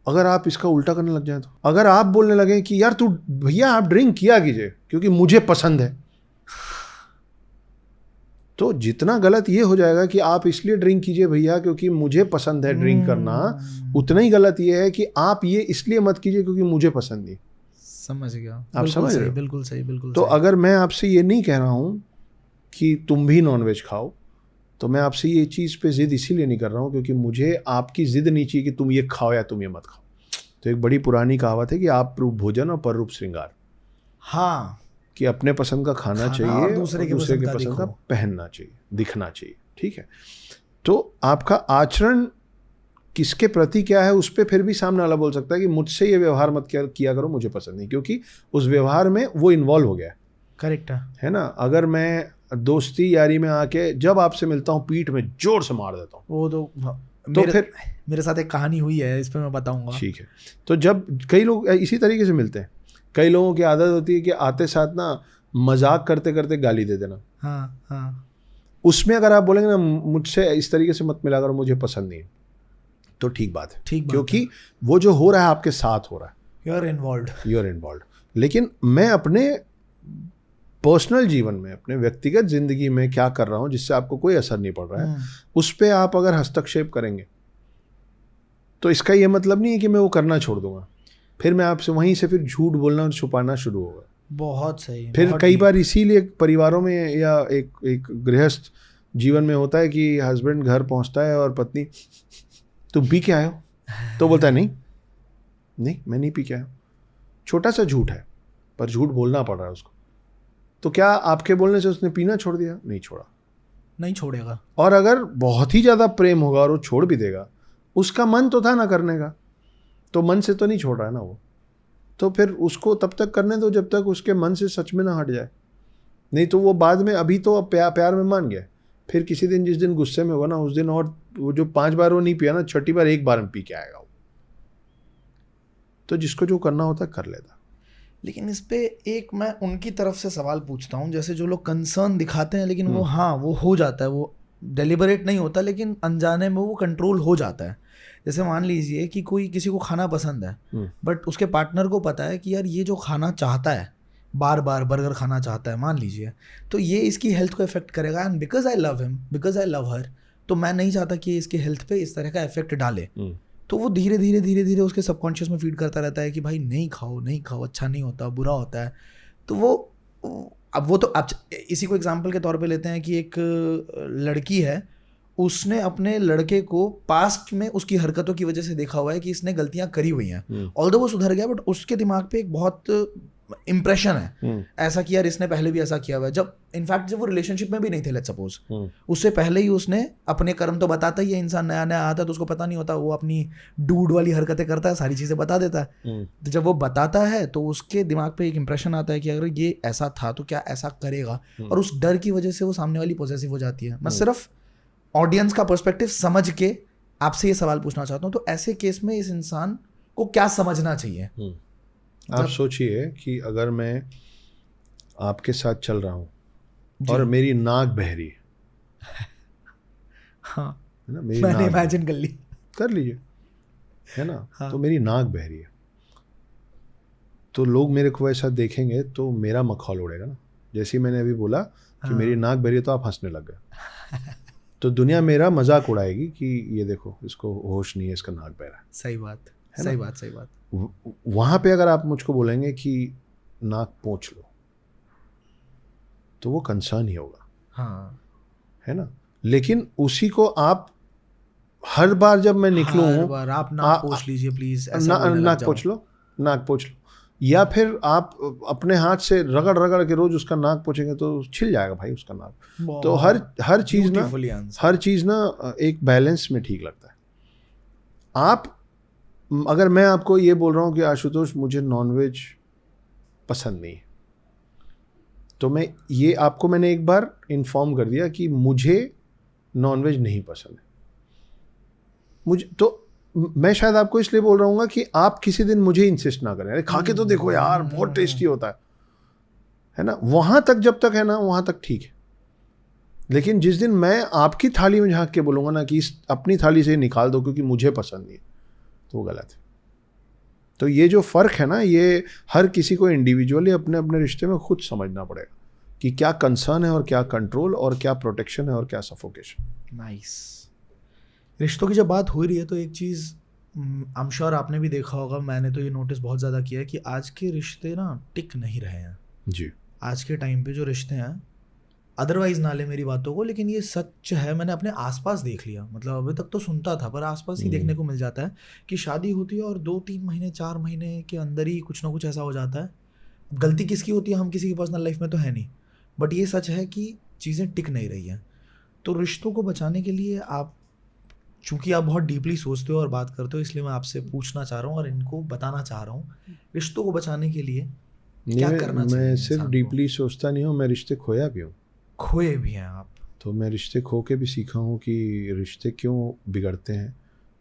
S1: अगर आप इसका उल्टा करने लग जाए, तो अगर आप बोलने लगे कि यार तू भैया आप ड्रिंक किया कीजिए क्योंकि मुझे पसंद है, तो जितना गलत ये हो जाएगा कि आप इसलिए ड्रिंक कीजिए भैया क्योंकि मुझे पसंद है ड्रिंक करना, उतना ही गलत ये है कि आप ये इसलिए मत कीजिए क्योंकि मुझे पसंद नहीं।
S2: समझ गया,
S1: आप समझ रहे हो।
S2: बिल्कुल सही, बिल्कुल
S1: तो
S2: सही।
S1: अगर मैं आपसे ये नहीं कह रहा हूँ कि तुम भी नॉनवेज खाओ, तो मैं आपसे ये चीज़ पे जिद इसीलिए नहीं कर रहा हूँ क्योंकि मुझे आपकी जिद नहीं चाहिए कि तुम ये खाओ या तुम ये मत खाओ। तो एक बड़ी पुरानी कहावत है कि आप रूप भोजन और पर रूप श्रृंगार।
S2: हाँ, कि
S1: अपने पसंद का खाना चाहिए
S2: और दूसरे के पसंद का
S1: पहनना चाहिए, दिखना चाहिए, ठीक है। तो आपका आचरण किसके प्रति क्या है उस पर फिर भी सामने वाला बोल सकता है कि मुझसे ये व्यवहार मत किया करो, मुझे पसंद नहीं, क्योंकि उस व्यवहार में वो इन्वॉल्व हो गया।
S2: करेक्ट
S1: है ना। अगर मैं दोस्ती यारी में आके जब आपसे मिलता हूँ पीठ में जोर से मार देता हूँ,
S2: वो तो फिर मेरे साथ एक कहानी हुई है, इस पर मैं बताऊंगा,
S1: ठीक है। तो जब कई लोग इसी तरीके से मिलते हैं, कई लोगों की आदत होती है कि आते साथ ना मजाक करते करते गाली दे देना।
S2: हाँ हाँ।
S1: उसमें अगर आप बोलेंगे ना मुझसे इस तरीके से मत मिला करो, मुझे पसंद नहीं, तो ठीक बात है,
S2: ठीक बात
S1: क्योंकि
S2: है।
S1: वो जो हो रहा है आपके साथ हो रहा है,
S2: यू आर इन्वॉल्व।
S1: लेकिन मैं अपने पर्सनल जीवन में, अपने व्यक्तिगत जिंदगी में क्या कर रहा हूँ जिससे आपको कोई असर नहीं पड़ रहा है, उस पर आप अगर हस्तक्षेप करेंगे तो इसका ये मतलब नहीं है कि मैं वो करना छोड़ दूंगा, फिर मैं आपसे वहीं से फिर झूठ बोलना और छुपाना शुरू होगा।
S2: बहुत सही।
S1: फिर कई बार इसीलिए परिवारों में या एक गृहस्थ जीवन में होता है कि हस्बैंड घर पहुंचता है और पत्नी तुम पी के आए हो, तो बोलता है नहीं मैं नहीं पी के आया। छोटा सा झूठ है पर झूठ बोलना पड़ रहा है उसको, तो क्या आपके बोलने से उसने पीना छोड़ दिया? नहीं छोड़ा,
S2: नहीं छोड़ेगा।
S1: और अगर बहुत ही ज़्यादा प्रेम होगा और वो छोड़ भी देगा, उसका मन तो था ना करने का, तो मन से तो नहीं छोड़ रहा है ना वो, तो फिर उसको तब तक करने दो जब तक उसके मन से सच में ना हट जाए। नहीं तो वो बाद में, अभी तो प्यार में मान गया, फिर किसी दिन जिस दिन गुस्से में होगा ना उस दिन, और वो जो 5 बार वो नहीं पिया ना, 6ठी बार एक बार में पी के आएगा वो। तो जिसको जो करना होता है कर लेता।
S2: लेकिन इस पे एक मैं उनकी तरफ से सवाल पूछता हूँ, जैसे जो लोग कंसर्न दिखाते हैं लेकिन वो, हाँ वो हो जाता है, वो डेलिबरेट नहीं होता लेकिन अनजाने में वो कंट्रोल हो जाता है। जैसे मान लीजिए कि कोई किसी को खाना पसंद है बट उसके पार्टनर को पता है कि यार ये जो खाना चाहता है, बार बार बर्गर खाना चाहता है मान लीजिए, तो ये इसकी हेल्थ को इफेक्ट करेगा, and because I love him, because I love हर, तो मैं नहीं चाहता कि इसकी हेल्थ पे इस तरह का इफेक्ट डाले। तो वो धीरे धीरे उसके सबकॉन्शियस में फीड करता रहता है कि भाई नहीं खाओ, अच्छा नहीं होता, बुरा होता है। तो वो, अब वो तो आप इसी को एग्जांपल के तौर पे लेते हैं कि एक लड़की है, उसने अपने लड़के को पास्ट में उसकी हरकतों की वजह से देखा हुआ है कि इसने गलतियां करी हुई हैं, ऑल्दो वो सुधर गया बट उसके दिमाग पे एक बहुत इम्प्रेशन है ऐसा कि यार इसने पहले भी ऐसा किया हुआ है। जब इनफैक्ट जब वो रिलेशनशिप में भी नहीं थे, लेट्स सपोज, उससे पहले ही उसने अपने कर्म तो बताता ही है, इंसान नया नया आता है तो उसको पता नहीं होता, वो अपनी डूड वाली हरकतें करता है, सारी चीज़ें बता देता है। तो जब वो बताता है तो उसके दिमाग पे एक इंप्रेशन आता है कि अगर ये ऐसा था तो क्या ऐसा करेगा, और उस डर की वजह से वो सामने वाली पॉसेसिव हो जाती है। मैं सिर्फ ऑडियंस का पर्सपेक्टिव समझ के आपसे ये सवाल पूछना चाहता हूँ, तो ऐसे केस में इस इंसान को क्या समझना चाहिए?
S1: आप सोचिए कि अगर मैं आपके साथ चल रहा हूँ और मेरी नाक बह रही है,
S2: हाँ
S1: है ना, मेरी
S2: मैंने
S1: नाक
S2: इमेजिन कर
S1: लीजिए, है ना,
S2: हाँ।
S1: तो मेरी नाक बह रही है, तो लोग मेरे को ऐसा देखेंगे तो मेरा मखौल उड़ेगा ना। जैसे ही मैंने अभी बोला कि मेरी नाक बह रही है तो आप हंसने लग गए, तो दुनिया मेरा मजाक उड़ाएगी कि ये देखो इसको होश नहीं है, इसका नाक बह रहा है।
S2: सही बात, सही बात।
S1: वहां पे अगर आप मुझको बोलेंगे कि नाक पोंछ लो तो वो कंसर्न ही होगा,
S2: हाँ,
S1: है ना। लेकिन उसी को आप हर बार जब मैं निकलूं,
S2: आप नाक पोंछ लीजिए प्लीज,
S1: नाक पोंछ लो, या फिर आप अपने हाथ से रगड़ रगड़ के रोज उसका नाक पोंछेंगे तो छिल जाएगा भाई उसका नाक। तो हर चीज ना एक बैलेंस में ठीक लगता है। आप, अगर मैं आपको ये बोल रहा हूँ कि आशुतोष मुझे नॉनवेज पसंद नहीं है, तो मैंने एक बार इन्फॉर्म कर दिया कि मुझे नॉनवेज नहीं पसंद है। मैं शायद आपको इसलिए बोल रहा हूँ कि आप किसी दिन मुझे इंसिस्ट ना करें, अरे खा के तो देखो यार बहुत टेस्टी होता है ना। वहां तक जब तक है ना, वहां तक ठीक है। लेकिन जिस दिन मैं आपकी थाली में झांक के बोलूंगा ना कि इस अपनी थाली से निकाल दो क्योंकि मुझे पसंद नहीं है, तो वो गलत है। तो ये जो फ़र्क है ना, ये हर किसी को इंडिविजुअली अपने अपने रिश्ते में खुद समझना पड़ेगा कि क्या कंसर्न है और क्या कंट्रोल, और क्या प्रोटेक्शन है और क्या सफोकेशन।
S2: नाइस। रिश्तों की जब बात हो रही है तो एक चीज़ आई एम श्योर आपने भी देखा होगा, मैंने तो ये नोटिस बहुत ज़्यादा किया है कि आज के रिश्ते ना टिक नहीं रहे हैं
S1: जी।
S2: आज के टाइम पे जो रिश्ते हैं, अदरवाइज ना ले मेरी बातों को, लेकिन ये सच है, मैंने अपने आसपास देख लिया। मतलब अभी तक तो सुनता था पर आसपास ही देखने को मिल जाता है कि शादी होती है और 2-3 महीने 4 महीने के अंदर ही कुछ ना कुछ ऐसा हो जाता है। गलती किसकी होती है, हम किसी की पर्सनल लाइफ में तो है नहीं, बट ये सच है कि चीज़ें टिक नहीं रही हैं। तो रिश्तों को बचाने के लिए आप, चूँकि आप बहुत डीपली सोचते हो और बात करते हो, इसलिए मैं आपसे पूछना चाह रहा हूँ और इनको बताना चाह रहा हूँ, रिश्तों को बचाने के लिए क्या करना चाहिए?
S1: मैं सिर्फ डीपली सोचता नहीं हूँ, मैं रिश्ते खोया भी हूँ।
S2: खोए भी हैं आप?
S1: तो मैं रिश्ते खो के भी सीखा हूँ कि रिश्ते क्यों बिगड़ते हैं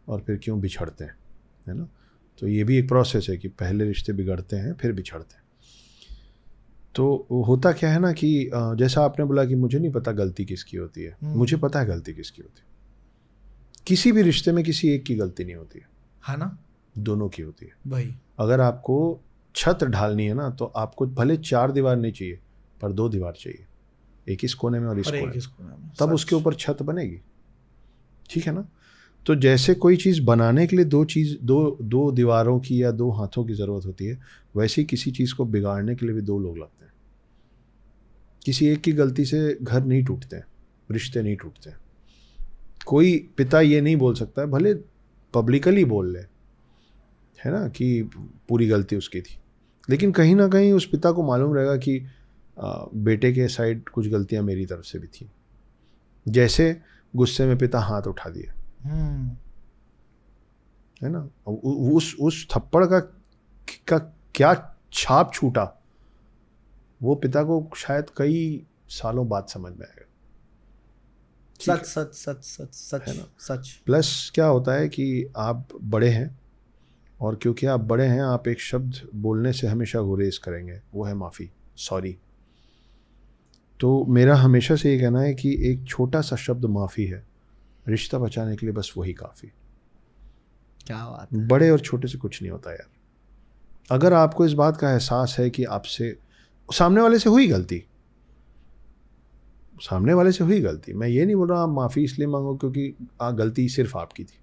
S1: और फिर क्यों बिछड़ते हैं, है ना। तो ये भी एक प्रोसेस है कि पहले रिश्ते बिगड़ते हैं फिर बिछड़ते हैं। तो होता क्या है ना कि जैसा आपने बोला कि मुझे नहीं पता गलती किसकी होती है, मुझे पता है गलती किसकी होती है। किसी भी रिश्ते में किसी एक की गलती नहीं होती
S2: है ना,
S1: दोनों की होती है
S2: भाई।
S1: अगर आपको छत ढालनी है ना, तो आपको भले 4 दीवार नहीं चाहिए पर 2 दीवार चाहिए, एक इस कोने में और इस कोने में, तब उसके ऊपर छत बनेगी। ठीक है ना। तो जैसे कोई चीज़ बनाने के लिए दो दीवारों की या 2 हाथों की ज़रूरत होती है, वैसे ही किसी चीज़ को बिगाड़ने के लिए भी 2 लोग लगते हैं। किसी एक की गलती से घर नहीं टूटते हैं, रिश्ते नहीं टूटते हैं। कोई पिता ये नहीं बोल सकता है, भले पब्लिकली बोल ले, है ना, कि पूरी गलती उसकी थी, लेकिन कहीं ना कहीं उस पिता को मालूम रहेगा कि बेटे के साइड कुछ गलतियां मेरी तरफ से भी थी। जैसे गुस्से में पिता हाथ उठा दिया, है ना, उस थप्पड़ का क्या छाप छूटा, वो पिता को शायद कई सालों बाद समझ में आएगा।
S2: सच सच सच सच सच है ना, सच।
S1: प्लस क्या होता है कि आप बड़े हैं, और क्योंकि आप बड़े हैं, आप एक शब्द बोलने से हमेशा गुरेज करेंगे, वो है माफ़ी, सॉरी। तो मेरा हमेशा से ये कहना है कि एक छोटा सा शब्द माफ़ी है, रिश्ता बचाने के लिए बस वही काफ़ी।
S2: क्या बात है।
S1: बड़े और छोटे से कुछ नहीं होता यार। अगर आपको इस बात का एहसास है कि आपसे सामने वाले से हुई गलती, सामने वाले से हुई गलती, मैं ये नहीं बोल रहा आप माफ़ी इसलिए मांगो क्योंकि गलती सिर्फ आपकी थी।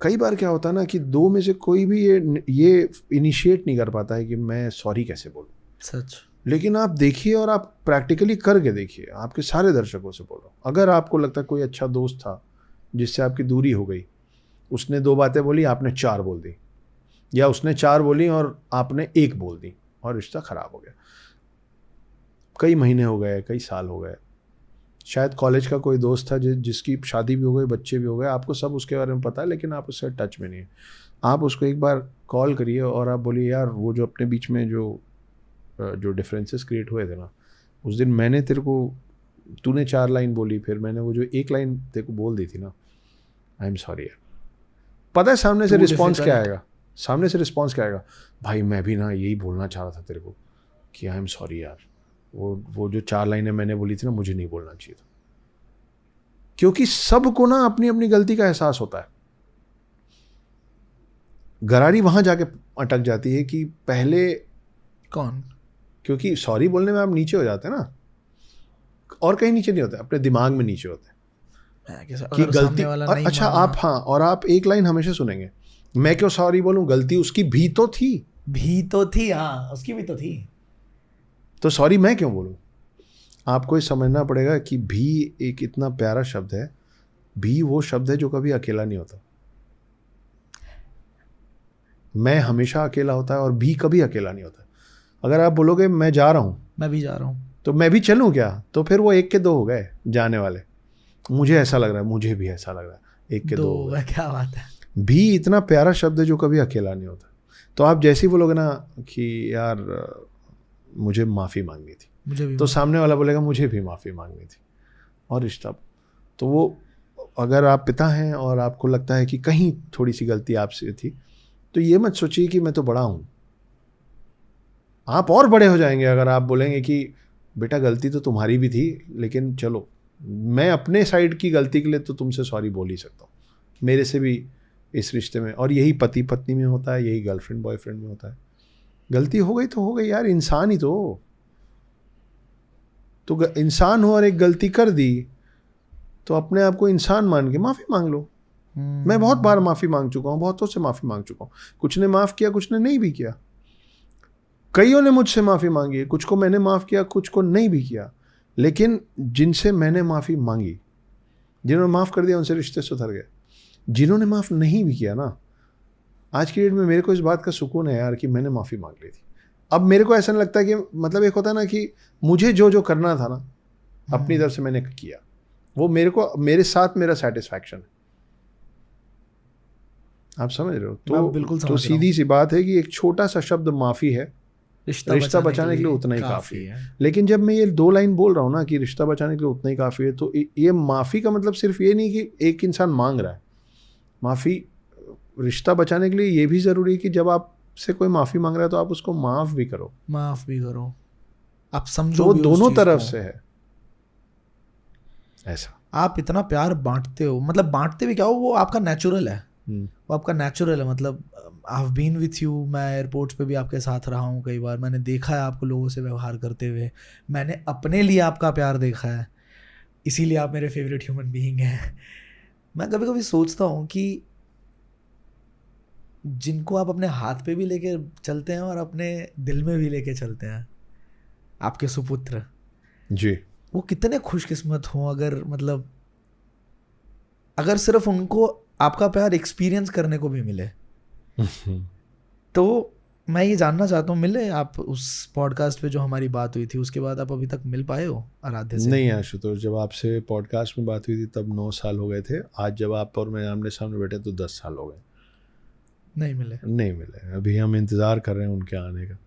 S1: कई बार क्या होता है ना कि 2 में से कोई भी ये इनिशिएट नहीं कर पाता है कि मैं सॉरी कैसे बोलूं।
S2: सच।
S1: लेकिन आप देखिए और आप प्रैक्टिकली करके देखिए, आपके सारे दर्शकों से बोलो, अगर आपको लगता है कोई अच्छा दोस्त था जिससे आपकी दूरी हो गई, उसने 2 बातें बोली, आपने 4 बोल दी, या उसने 4 बोली और आपने 1 बोल दी, और रिश्ता ख़राब हो गया। कई महीने हो गए, कई साल हो गए, शायद कॉलेज का कोई दोस्त था जिसकी शादी भी हो गई, बच्चे भी हो गए, आपको सब उसके बारे में पता है, लेकिन आप उससे टच में नहीं है। आप उसको एक बार कॉल करिए और आप बोलिए, यार वो जो अपने बीच में जो डिफरेंसेस क्रिएट हुए थे ना, उस दिन मैंने तेरे को, तूने 4 लाइन बोली, फिर मैंने वो जो 1 लाइन तेरे को बोल दी थी ना, आई एम सॉरी यार। पता है सामने से रिस्पॉन्स क्या आएगा? सामने से रिस्पॉन्स क्या आएगा? भाई मैं भी ना यही बोलना चाह रहा था तेरे को कि आई एम सॉरी यार, वो जो 4 लाइनें मैंने बोली थी ना, मुझे नहीं बोलना चाहिए था। क्योंकि सबको ना अपनी अपनी गलती का एहसास होता है। गरारी वहां जाके अटक जाती है कि पहले
S2: कौन,
S1: क्योंकि सॉरी बोलने में आप नीचे हो जाते हैं ना, और कहीं नीचे नहीं होते, अपने दिमाग में नीचे होते हैं कि गलती वाला नहीं। अच्छा आप, हाँ, और आप 1 लाइन हमेशा सुनेंगे, मैं क्यों सॉरी बोलूं, गलती उसकी भी तो थी,
S2: हाँ उसकी भी तो थी,
S1: तो सॉरी मैं क्यों बोलूं। आपको ये समझना पड़ेगा कि भी एक इतना प्यारा शब्द है, भी वो शब्द है जो कभी अकेला नहीं होता। मैं हमेशा अकेला होता है और भी कभी अकेला नहीं होता। अगर आप बोलोगे मैं जा रहा हूं,
S2: मैं भी जा रहा हूं,
S1: तो मैं भी चलूं क्या, तो फिर वो 1 के 2 हो गए जाने वाले। मुझे ऐसा लग रहा है, मुझे भी ऐसा लग रहा है, 1 के 2 हो गए।
S2: क्या बात है।
S1: भी इतना प्यारा शब्द है जो कभी अकेला नहीं होता। तो आप जैसे ही बोलोगे ना कि यार मुझे माफ़ी मांगनी थी,
S2: मुझे भी,
S1: तो सामने वाला बोलेगा मुझे भी माफ़ी मांगनी थी, और रिश्ता। तो वो, अगर आप पिता हैं और आपको लगता है कि कहीं थोड़ी सी गलती आपसे थी, तो ये मत सोचिए कि मैं तो बड़ा हूँ। आप और बड़े हो जाएंगे अगर आप बोलेंगे कि बेटा गलती तो तुम्हारी भी थी, लेकिन चलो मैं अपने साइड की गलती के लिए तो तुमसे सॉरी बोल ही सकता हूँ, मेरे से भी इस रिश्ते में। और यही पति पत्नी में होता है, यही गर्लफ्रेंड बॉयफ्रेंड में होता है। गलती हो गई तो हो गई यार, इंसान ही तो इंसान हो और एक गलती कर दी, तो अपने आप को इंसान मान के माफ़ी मांग लो। मैं बहुत बार माफ़ी मांग चुका हूँ, बहुतों से माफ़ी मांग चुका हूँ। कुछ ने माफ़ किया, कुछ ने नहीं भी किया। कईयों ने मुझसे माफ़ी मांगी है, कुछ को मैंने माफ़ किया, कुछ को नहीं भी किया। लेकिन जिनसे मैंने माफ़ी मांगी, जिन्होंने माफ़ कर दिया, उनसे रिश्ते सुधर गए। जिन्होंने माफ़ नहीं भी किया ना, आज की डेट में मेरे को इस बात का सुकून है यार कि मैंने माफ़ी मांग ली थी। अब मेरे को ऐसा नहीं लगता कि, मतलब एक होता है ना कि मुझे जो करना था ना अपनी तरफ से मैंने किया, वो मेरे साथ मेरा सेटिस्फैक्शन है। आप समझ रहे हो? तो
S2: बिल्कुल
S1: तो सीधी सी बात है कि एक छोटा सा शब्द माफ़ी है, रिश्ता बचाने के लिए उतना ही काफ़ी है। लेकिन जब मैं ये 2 लाइन बोल रहा हूँ ना कि रिश्ता बचाने के लिए उतना ही काफ़ी है, तो ये माफ़ी का मतलब सिर्फ ये नहीं कि एक इंसान मांग रहा है माफ़ी। रिश्ता बचाने के लिए ये भी ज़रूरी है कि जब आपसे कोई माफ़ी मांग रहा है तो आप उसको माफ़ भी करो।
S2: आप समझो
S1: वो
S2: भी उस
S1: दोनों
S2: चीज़
S1: तरफ
S2: को।
S1: से है ऐसा।
S2: आप इतना प्यार बांटते हो, मतलब बांटते भी क्या हो, वो आपका नेचुरल है, वो आपका नेचुरल है। मतलब I have been with you, मैं एयरपोर्ट्स पे भी आपके साथ रहा हूँ कई बार, मैंने देखा है आपको लोगों से व्यवहार करते हुए, मैंने अपने लिए आपका प्यार देखा है, इसीलिए आप मेरे फेवरेट ह्यूमन बीइंग हैं। मैं कभी कभी सोचता हूँ कि जिनको आप अपने हाथ पे भी लेके चलते हैं और अपने दिल में भी लेके चलते हैं, आपके सुपुत्र,
S1: जी।
S2: वो कितने खुशकिस्मत हों अगर, मतलब अगर सिर्फ उनको आपका प्यार एक्सपीरियंस करने को भी मिले। तो मैं ये जानना चाहता हूँ, मिले आप उस पॉडकास्ट पे जो हमारी बात हुई थी, उसके बाद आप अभी तक मिल पाए हो आराध्य से?
S1: नहीं आशुतोष, जब आपसे पॉडकास्ट में बात हुई थी तब 9 साल हो गए थे। आज जब आप और मैं आमने सामने बैठे तो 10 साल हो गए।
S2: नहीं मिले?
S1: नहीं मिले, अभी हम इंतज़ार कर रहे हैं उनके आने का।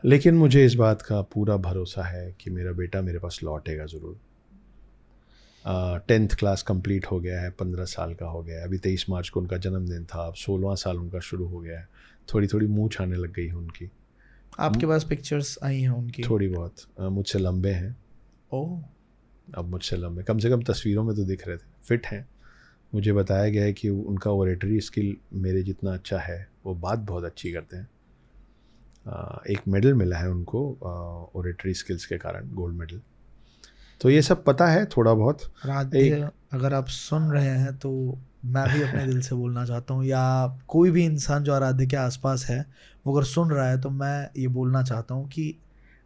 S1: लेकिन मुझे इस बात का पूरा भरोसा है कि मेरा बेटा मेरे पास लौटेगा ज़रूर। 10th क्लास कंप्लीट हो गया है, 15 साल का हो गया है, अभी 23 मार्च को उनका जन्मदिन था, अब 16वां साल उनका शुरू हो गया है। थोड़ी थोड़ी मूंछ आने लग गई है उनकी।
S2: आपके पास पिक्चर्स आई हैं उनकी?
S1: थोड़ी बहुत। मुझसे लंबे हैं।
S2: ओह।
S1: अब मुझसे लंबे, कम से कम तस्वीरों में तो दिख रहे थे, फिट हैं। मुझे बताया गया है कि उनका ओरेटरी स्किल मेरे जितना अच्छा है, वो बात बहुत अच्छी करते हैं। एक मेडल मिला है उनको ओरेटरी स्किल्स के कारण, गोल्ड मेडल। तो ये सब पता है थोड़ा बहुत।
S2: आराध्य, अगर आप सुन रहे हैं तो मैं भी अपने दिल से बोलना चाहता हूँ, या कोई भी इंसान जो आराध्य के आसपास है वो अगर सुन रहा है, तो मैं ये बोलना चाहता हूँ कि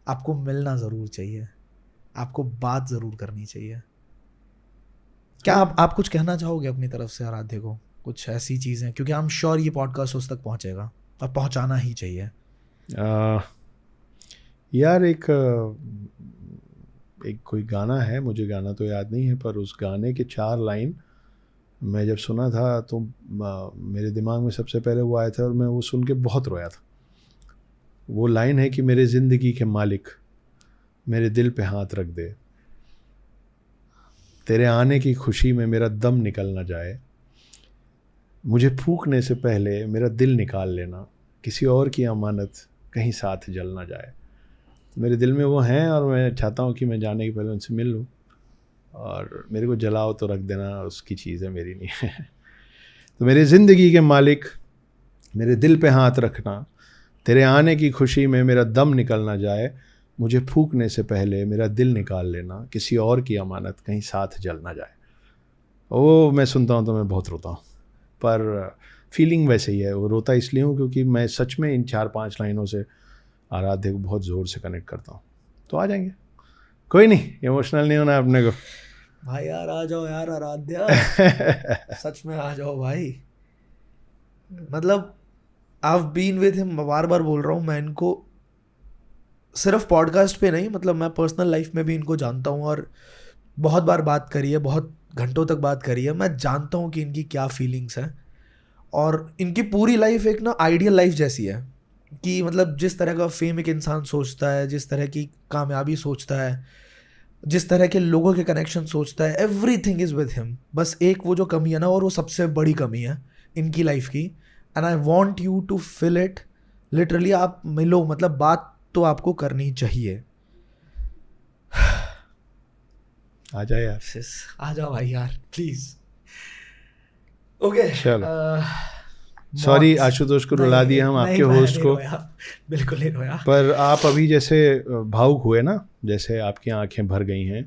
S2: आपको मिलना ज़रूर चाहिए, आपको बात ज़रूर करनी चाहिए। क्या आप कुछ कहना चाहोगे अपनी तरफ से आराध्य को, कुछ ऐसी चीज़ें, क्योंकि आई एम श्योर ये पॉडकास्ट उस तक पहुँचेगा और पहुँचाना ही चाहिए।
S1: यार एक कोई गाना है, मुझे गाना तो याद नहीं है, पर उस गाने के 4 लाइन मैं जब सुना था तो मेरे दिमाग में सबसे पहले वो आया था और मैं वो सुन के बहुत रोया था। वो लाइन है कि मेरे ज़िंदगी के मालिक मेरे दिल पे हाथ रख दे, तेरे आने की खुशी में मेरा दम निकल ना जाए, मुझे फूंकने से पहले मेरा दिल निकाल लेना, किसी और की अमानत कहीं साथ जल ना जाए। मेरे दिल में वो हैं और मैं चाहता हूँ कि मैं जाने के पहले उनसे मिल लूँ, और मेरे को जलाओ तो रख देना, उसकी चीज़ है, मेरी नहीं है। तो मेरे ज़िंदगी के मालिक मेरे दिल पे हाथ रखना, तेरे आने की खुशी में मेरा दम निकल ना जाए, मुझे फूंकने से पहले मेरा दिल निकाल लेना, किसी और की अमानत कहीं साथ जल ना जाए। वो मैं सुनता हूँ तो मैं बहुत रोता हूँ, पर फीलिंग वैसे ही है। वो रोता इसलिए हूँ क्योंकि मैं सच में इन 4-5 लाइनों से आराध्य को बहुत ज़ोर से कनेक्ट करता हूँ। तो आ जाएंगे, कोई नहीं, इमोशनल नहीं होना अपने को।
S2: भाई यार आ जाओ यार आराध्या, सच में आ जाओ भाई। मतलब I have been with him, बार बार बोल रहा हूँ, मैं इनको सिर्फ पॉडकास्ट पे नहीं, मतलब मैं पर्सनल लाइफ में भी इनको जानता हूँ, और बहुत बार बात करी है, बहुत घंटों तक बात करी है। मैं जानता हूँ कि इनकी क्या फीलिंग्स हैं, और इनकी पूरी लाइफ एक ना आइडियल लाइफ जैसी है, कि मतलब जिस तरह का फेम एक इंसान सोचता है, जिस तरह की कामयाबी सोचता है, जिस तरह के लोगों के कनेक्शन सोचता है, एवरीथिंग इज़ विद हिम। बस एक वो जो कमी है ना, और वो सबसे बड़ी कमी है इनकी लाइफ की, and I want you to fill it. Literally आप मिलो, मतलब बात तो आपको करनी चाहिए।
S1: आ जाए यार,
S2: आ जाओ भाई यार प्लीज। ओके
S1: चलो। सॉरी आशुतोष को रुला दिया हम, आपके होस्ट को।
S2: बिल्कुल नहीं रोया।
S1: पर आप अभी जैसे भावुक हुए ना, जैसे आपकी आंखें भर गई हैं,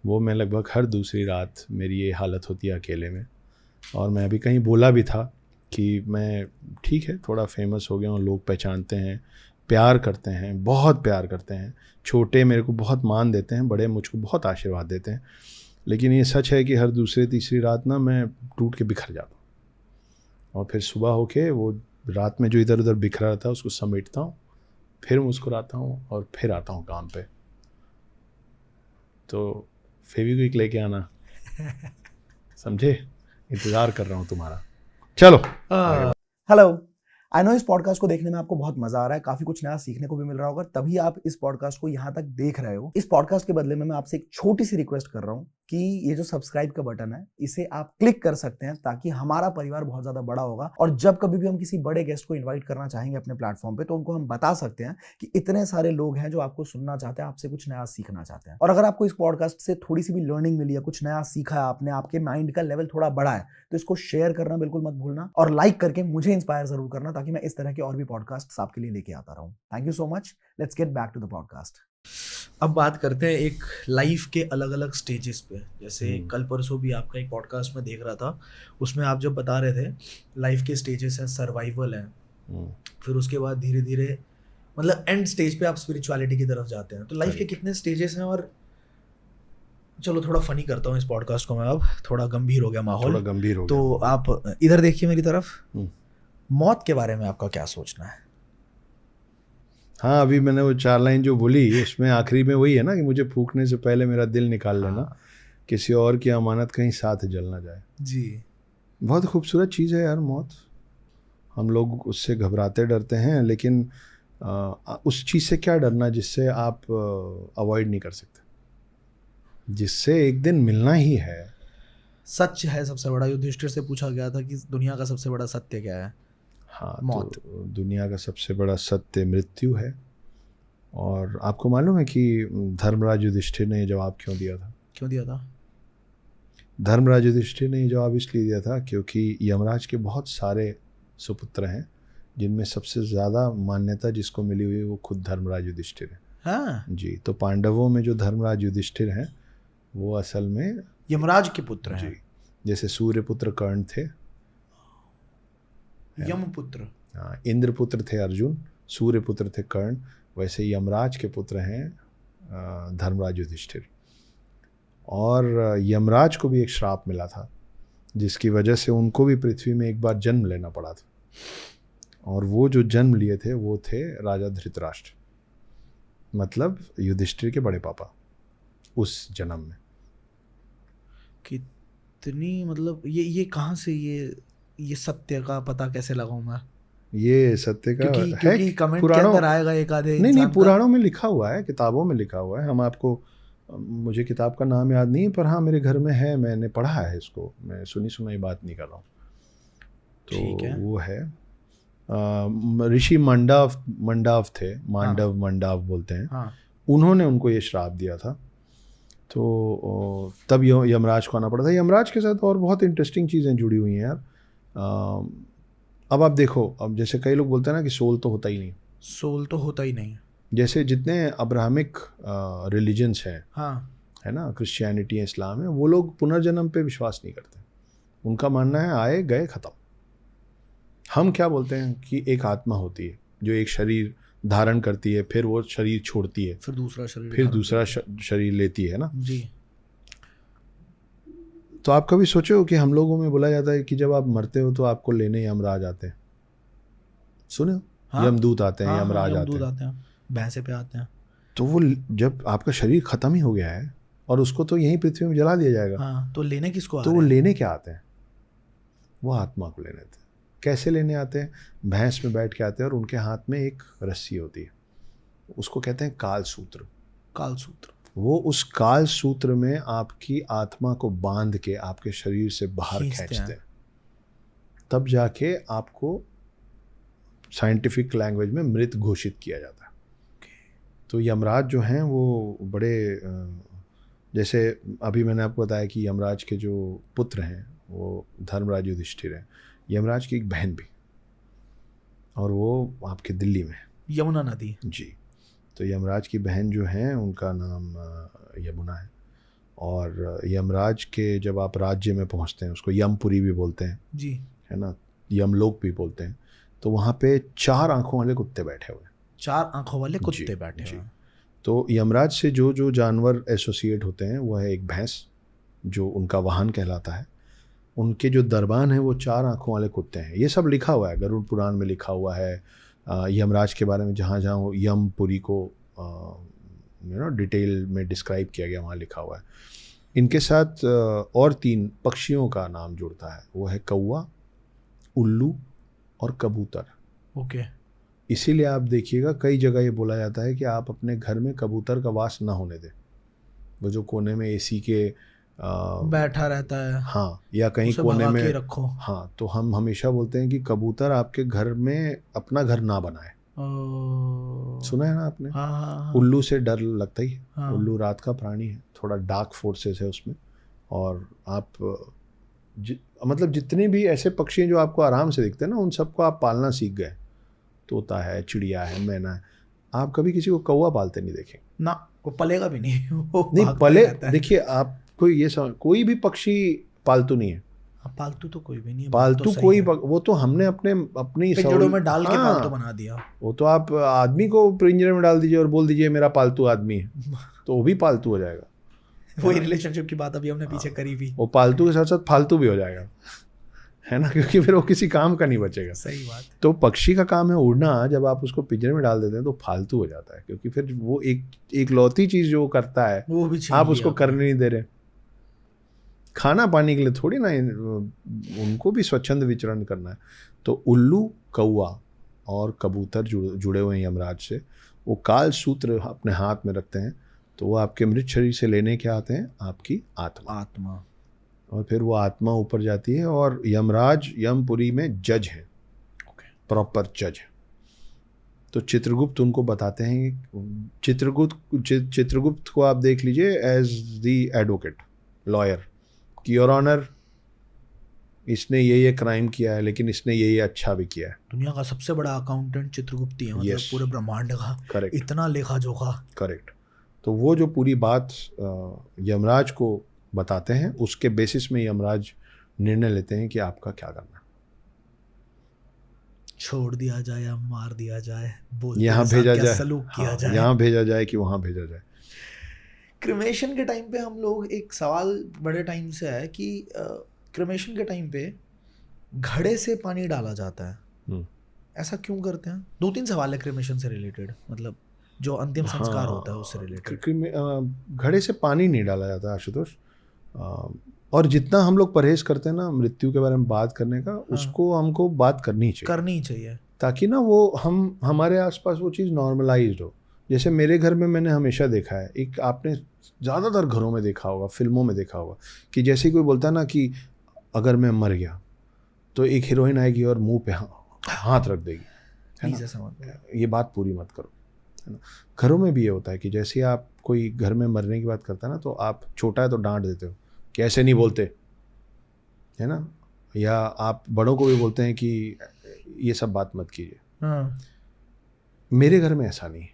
S1: वो मैं लगभग हर दूसरी रात मेरी ये हालत होती है अकेले में। और मैं अभी कहीं बोला भी था कि मैं ठीक है, थोड़ा फेमस हो गया हूँ, लोग पहचानते हैं, प्यार करते हैं, बहुत प्यार करते हैं, छोटे मेरे को बहुत मान देते हैं, बड़े मुझको बहुत आशीर्वाद देते हैं। लेकिन ये सच है कि हर दूसरे तीसरी रात ना मैं टूट के बिखर जाता हूँ, और फिर सुबह होके वो रात में जो इधर उधर बिखरा रहता है उसको समेटता हूँ, फिर मुस्कुराता हूँ और फिर आता हूँ काम पे। तो फेविक्विक लेके आना, समझे? इंतज़ार कर रहा हूँ तुम्हारा। चलो।
S2: हेलो, आई नो इस पॉडकास्ट को देखने में आपको बहुत मजा आ रहा है, काफी कुछ नया सीखने को भी मिल रहा होगा, तभी आप इस पॉडकास्ट को यहाँ तक देख रहे हो। इस पॉडकास्ट के बदले में मैं आपसे एक छोटी सी रिक्वेस्ट कर रहा हूँ कि ये जो सब्सक्राइब का बटन है इसे आप क्लिक कर सकते हैं, ताकि हमारा परिवार बहुत ज्यादा बड़ा होगा और जब कभी भी हम किसी बड़े गेस्ट को इन्वाइट करना चाहेंगे अपने प्लेटफॉर्म पे, तो उनको हम बता सकते हैं कि इतने सारे लोग हैं जो आपको सुनना चाहते हैं, आपसे कुछ नया सीखना चाहते हैं। और अगर आपको इस पॉडकास्ट से थोड़ी सी भी लर्निंग मिली है, कुछ नया सीखा है आपने, आपके माइंड का लेवल थोड़ा बढ़ा है, तो इसको शेयर करना बिल्कुल मत भूलना और लाइक करके मुझे इंस्पायर जरूर करना, ताकि मैं इस तरह के और भी पॉडकास्ट आपके लिए लेके आता रहूं। Thank you so much. Let's get back to the podcast. अब बात करते हैं एक लाइफ के अलग अलग स्टेजेस पे। जैसे कल परसों भी आपका एक पॉडकास्ट में देख रहा था, उसमें आप जब बता रहे थे लाइफ के स्टेजेस हैं, सर्वाइवल है, फिर उसके बाद धीरे धीरे मतलब एंड स्टेज पे आप स्पिरिचुअलिटी की तरफ जाते हैं। तो लाइफ के कितने स्टेजेस हैं? और चलो थोड़ा फनी करता हूँ इस पॉडकास्ट को मैं, अब थोड़ा गंभीर हो गया माहौल,
S1: थोड़ा गंभीर हो
S2: तो
S1: गया।
S2: आप इधर देखिए मेरी तरफ। मौत के बारे में आपका क्या सोचना है?
S1: हाँ, अभी मैंने वो 4 लाइन जो बोली उसमें आखिरी में वही है ना कि मुझे फूकने से पहले मेरा दिल निकाल लेना, किसी और की अमानत कहीं साथ जल ना जाए।
S2: जी,
S1: बहुत खूबसूरत चीज़ है यार मौत। हम लोग उससे घबराते डरते हैं, लेकिन उस चीज़ से क्या डरना जिससे आप अवॉइड नहीं कर सकते, जिससे एक दिन मिलना ही है।
S2: सच है सबसे बड़ा। युधिष्ठिर से पूछा गया था कि दुनिया का सबसे बड़ा सत्य क्या है?
S1: हाँ,
S2: मौत।
S1: तो दुनिया का सबसे बड़ा सत्य मृत्यु है। और आपको मालूम है कि धर्मराज युधिष्ठिर ने ये जवाब क्यों दिया था?
S2: क्यों दिया था?
S1: धर्मराज युधिष्ठिर ने ये जवाब इसलिए दिया था क्योंकि यमराज के बहुत सारे सुपुत्र हैं, जिनमें सबसे ज़्यादा मान्यता जिसको मिली हुई है वो खुद धर्मराज युधिष्ठिर है।
S2: हाँ
S1: जी, तो पांडवों में जो धर्मराज युधिष्ठिर हैं वो असल में
S2: यमराज के पुत्र हैं।
S1: जी, जैसे सूर्यपुत्र कर्ण थे,
S2: यमपुत्र।
S1: हाँ, इंद्रपुत्र थे अर्जुन, सूर्यपुत्र थे कर्ण, वैसे यमराज के पुत्र हैं धर्मराज युधिष्ठिर। और यमराज को भी एक श्राप मिला था, जिसकी वजह से उनको भी पृथ्वी में एक बार जन्म लेना पड़ा था। और वो जो जन्म लिए थे वो थे राजा धृतराष्ट्र, मतलब युधिष्ठिर के बड़े पापा उस जन्म में।
S2: कितनी मतलब ये कहाँ से ये सत्य का पता कैसे लगाऊं मैं?
S1: ये सत्य का
S2: क्योंकि कमेंट के अंदर आएगा एक आधे
S1: नहीं, पुराणों में लिखा हुआ है, किताबों में लिखा हुआ है। हम आपको, मुझे किताब का नाम याद नहीं, पर हाँ मेरे घर में है, मैंने पढ़ा है इसको, मैं सुनी सुनाई बात नहीं कर रहा हूँ। तो वो है ऋषि मंडाव थे, मंडाव बोलते हैं।
S2: हाँ।
S1: उन्होंने उनको ये श्राप दिया था, तो तब यमराज को आना पड़ा था। यमराज के साथ और बहुत इंटरेस्टिंग चीज़ें जुड़ी हुई हैं यार। अब आप देखो, अब जैसे कई लोग बोलते हैं ना कि सोल तो होता ही नहीं।
S2: सोल तो होता ही नहीं।
S1: जैसे जितने अब्राहमिक रिलीजन्स हैं,
S2: हाँ,
S1: है ना, क्रिश्चियनिटी है, इस्लाम है, वो लोग पुनर्जन्म पे विश्वास नहीं करते। उनका मानना है आए गए ख़त्म। हम क्या बोलते हैं कि एक आत्मा होती है जो एक शरीर धारण करती है, फिर वो शरीर छोड़ती है,
S2: फिर दूसरा
S1: शरीर लेती है ना।
S2: जी।
S1: तो आप कभी सोचे हो कि हम लोगों में बोला जाता है कि जब आप मरते हो तो आपको लेने यमराज आते हैं? सुने हो?
S2: हाँ?
S1: यमदूत आते हैं, यमराज
S2: आते हैं, भैंसे पे आते हैं।
S1: तो वो जब आपका शरीर खत्म ही हो गया है और उसको तो यहीं पृथ्वी में जला दिया जाएगा,
S2: हाँ, तो लेने किसको आ
S1: तो
S2: रहे
S1: वो
S2: हैं?
S1: लेने क्या आते हैं? वो आत्मा को लेने आते हैं। कैसे लेने आते हैं? भैंस में बैठ के आते हैं और उनके हाथ में एक रस्सी होती है, उसको कहते हैं काल सूत्र। वो उस काल सूत्र में आपकी आत्मा को बांध के आपके शरीर से बाहर खींचते हैं, तब जाके आपको साइंटिफिक लैंग्वेज में मृत घोषित किया जाता है। तो यमराज जो हैं वो बड़े, जैसे अभी मैंने आपको बताया कि यमराज के जो पुत्र हैं वो धर्मराज युधिष्ठिर हैं, यमराज की एक बहन भी, और वो आपके दिल्ली में,
S2: यमुना नदी।
S1: जी। तो यमराज की बहन जो हैं उनका नाम यमुना है। और यमराज के जब आप राज्य में पहुंचते हैं, उसको यमपुरी भी बोलते हैं,
S2: जी,
S1: है ना, यमलोक भी बोलते हैं। तो वहाँ पे 4 आंखों वाले कुत्ते बैठे हुए हैं।
S2: 4 आंखों वाले कुत्ते बैठे हुए हैं।
S1: तो यमराज से जो जो जानवर एसोसिएट होते हैं वो है एक भैंस, जो उनका वाहन कहलाता है। उनके जो दरबान है वो 4 आंखों वाले कुत्ते हैं। ये सब लिखा हुआ है, गरुड़ पुराण में लिखा हुआ है, यमराज के बारे में जहाँ जहाँ यमपुरी को डिटेल में डिस्क्राइब किया गया वहाँ लिखा हुआ है। इनके साथ और 3 पक्षियों का नाम जुड़ता है, वो है कौवा, उल्लू और कबूतर।
S2: ओके।
S1: इसीलिए आप देखिएगा कई जगह ये बोला जाता है कि आप अपने घर में कबूतर का वास ना होने दें। वो जो कोने में एसी के
S2: बैठा रहता है,
S1: हाँ, या कहीं
S2: उसे
S1: कोने
S2: भगा
S1: में
S2: के रखो।
S1: हाँ, तो हम हमेशा बोलते हैं कि कबूतर आपके घर में अपना घर ना बनाए। सुना है ना आपने?
S2: हाँ, हाँ,
S1: उल्लू से डर लगता ही है।
S2: हाँ।
S1: उल्लू रात का प्राणी है, थोड़ा डार्क फोर्सेस है उसमें। और आप मतलब जितने भी ऐसे पक्षी हैं जो आपको आराम से दिखते हैं ना, उन सबको आप पालना सीख गए। तोता है, चिड़िया है, मैना है। आप कभी किसी को कौवा पालते नहीं देखें
S2: ना, वो पलेगा भी नहीं। वो
S1: नहीं
S2: भागता
S1: पले,
S2: रहता है।
S1: देखिए आपको ये समझ, कोई भी पक्षी पालतू नहीं है।
S2: पालतू तो कोई भी नहीं है,
S1: पालतू
S2: तो
S1: कोई वो तो हमने अपनी
S2: पिंजड़ों में डाल के
S1: हाँ,
S2: पालतू बना दिया।
S1: वो तो आप आदमी को पिंजरे में डाल दीजिए और बोल दीजिए मेरा पालतू आदमी है, तो वो भी पालतू हो जाएगा।
S2: वही रिलेशनशिप की बात अभी हमने पीछे करी भी।
S1: वो पालतू के साथ साथ फालतू भी हो जाएगा, है ना, क्योंकि फिर वो किसी काम का नहीं बचेगा।
S2: सही बात।
S1: तो पक्षी का काम है उड़ना, जब आप उसको पिंजरे में डाल देते हैं तो फालतू हो जाता है, क्योंकि फिर वो एक लौती चीज जो वो करता है
S2: वो भी
S1: आप उसको करने नहीं दे रहे। खाना पानी के लिए थोड़ी ना, उनको भी स्वच्छंद विचरण करना है। तो उल्लू, कौवा और कबूतर जुड़े हुए हैं यमराज से। वो काल सूत्र अपने हाथ में रखते हैं, तो वो आपके मृत शरीर से लेने के आते हैं आपकी आत्मा, और फिर वो आत्मा ऊपर जाती है और यमराज यमपुरी में जज है, प्रॉपर जज है। तो चित्रगुप्त उनको बताते हैं, चित्रगुप्त को आप देख लीजिए एज द एडवोकेट, लॉयर, कि योर ऑनर इसने ये क्राइम किया है, लेकिन इसने ये अच्छा भी किया है।
S2: दुनिया का सबसे बड़ा अकाउंटेंट चित्रगुप्त ही है, मतलब पूरे ब्रह्मांड का।
S1: करेक्ट,
S2: इतना लेखा जोखा।
S1: करेक्ट। तो वो जो पूरी बात यमराज को बताते हैं, उसके बेसिस में यमराज निर्णय लेते हैं कि आपका क्या करना है।
S2: छोड़ दिया जाए या मार दिया जाए,
S1: यहाँ भेजा जाए,
S2: सलूक किया जाए,
S1: यहाँ भेजा जाए कि वहाँ भेजा जाए।
S2: क्रिमेशन के टाइम पे हम लोग, एक सवाल बड़े टाइम से है कि क्रिमेशन के टाइम पे घड़े से पानी डाला जाता है, ऐसा क्यों करते हैं? 2-3 सवाल है क्रिमेशन से रिलेटेड, मतलब जो अंतिम संस्कार होता है उससे रिलेटेड।
S1: घड़े से पानी नहीं डाला जाता आशुतोष, और जितना हम लोग परहेज करते हैं ना मृत्यु के बारे में बात करने का, उसको हमको बात करनी चाहिए, ताकि ना वो हमारे आसपास वो चीज़ नॉर्मलाइज्ड हो। जैसे मेरे घर में मैंने हमेशा देखा है, एक आपने ज़्यादातर घरों में देखा होगा, फिल्मों में देखा होगा, कि जैसे कोई बोलता है ना कि अगर मैं मर गया, तो एक हीरोइन आएगी और मुंह पे हाथ रख देगी, है ना, ये बात पूरी मत करो, है ना। घरों में भी ये होता है कि जैसे आप कोई घर में मरने की बात करता है ना, तो आप छोटा है तो डांट देते हो कि ऐसे नहीं बोलते, है ना, या आप बड़ों को भी बोलते हैं कि ये सब बात मत कीजिए। मेरे घर में ऐसा नहीं है।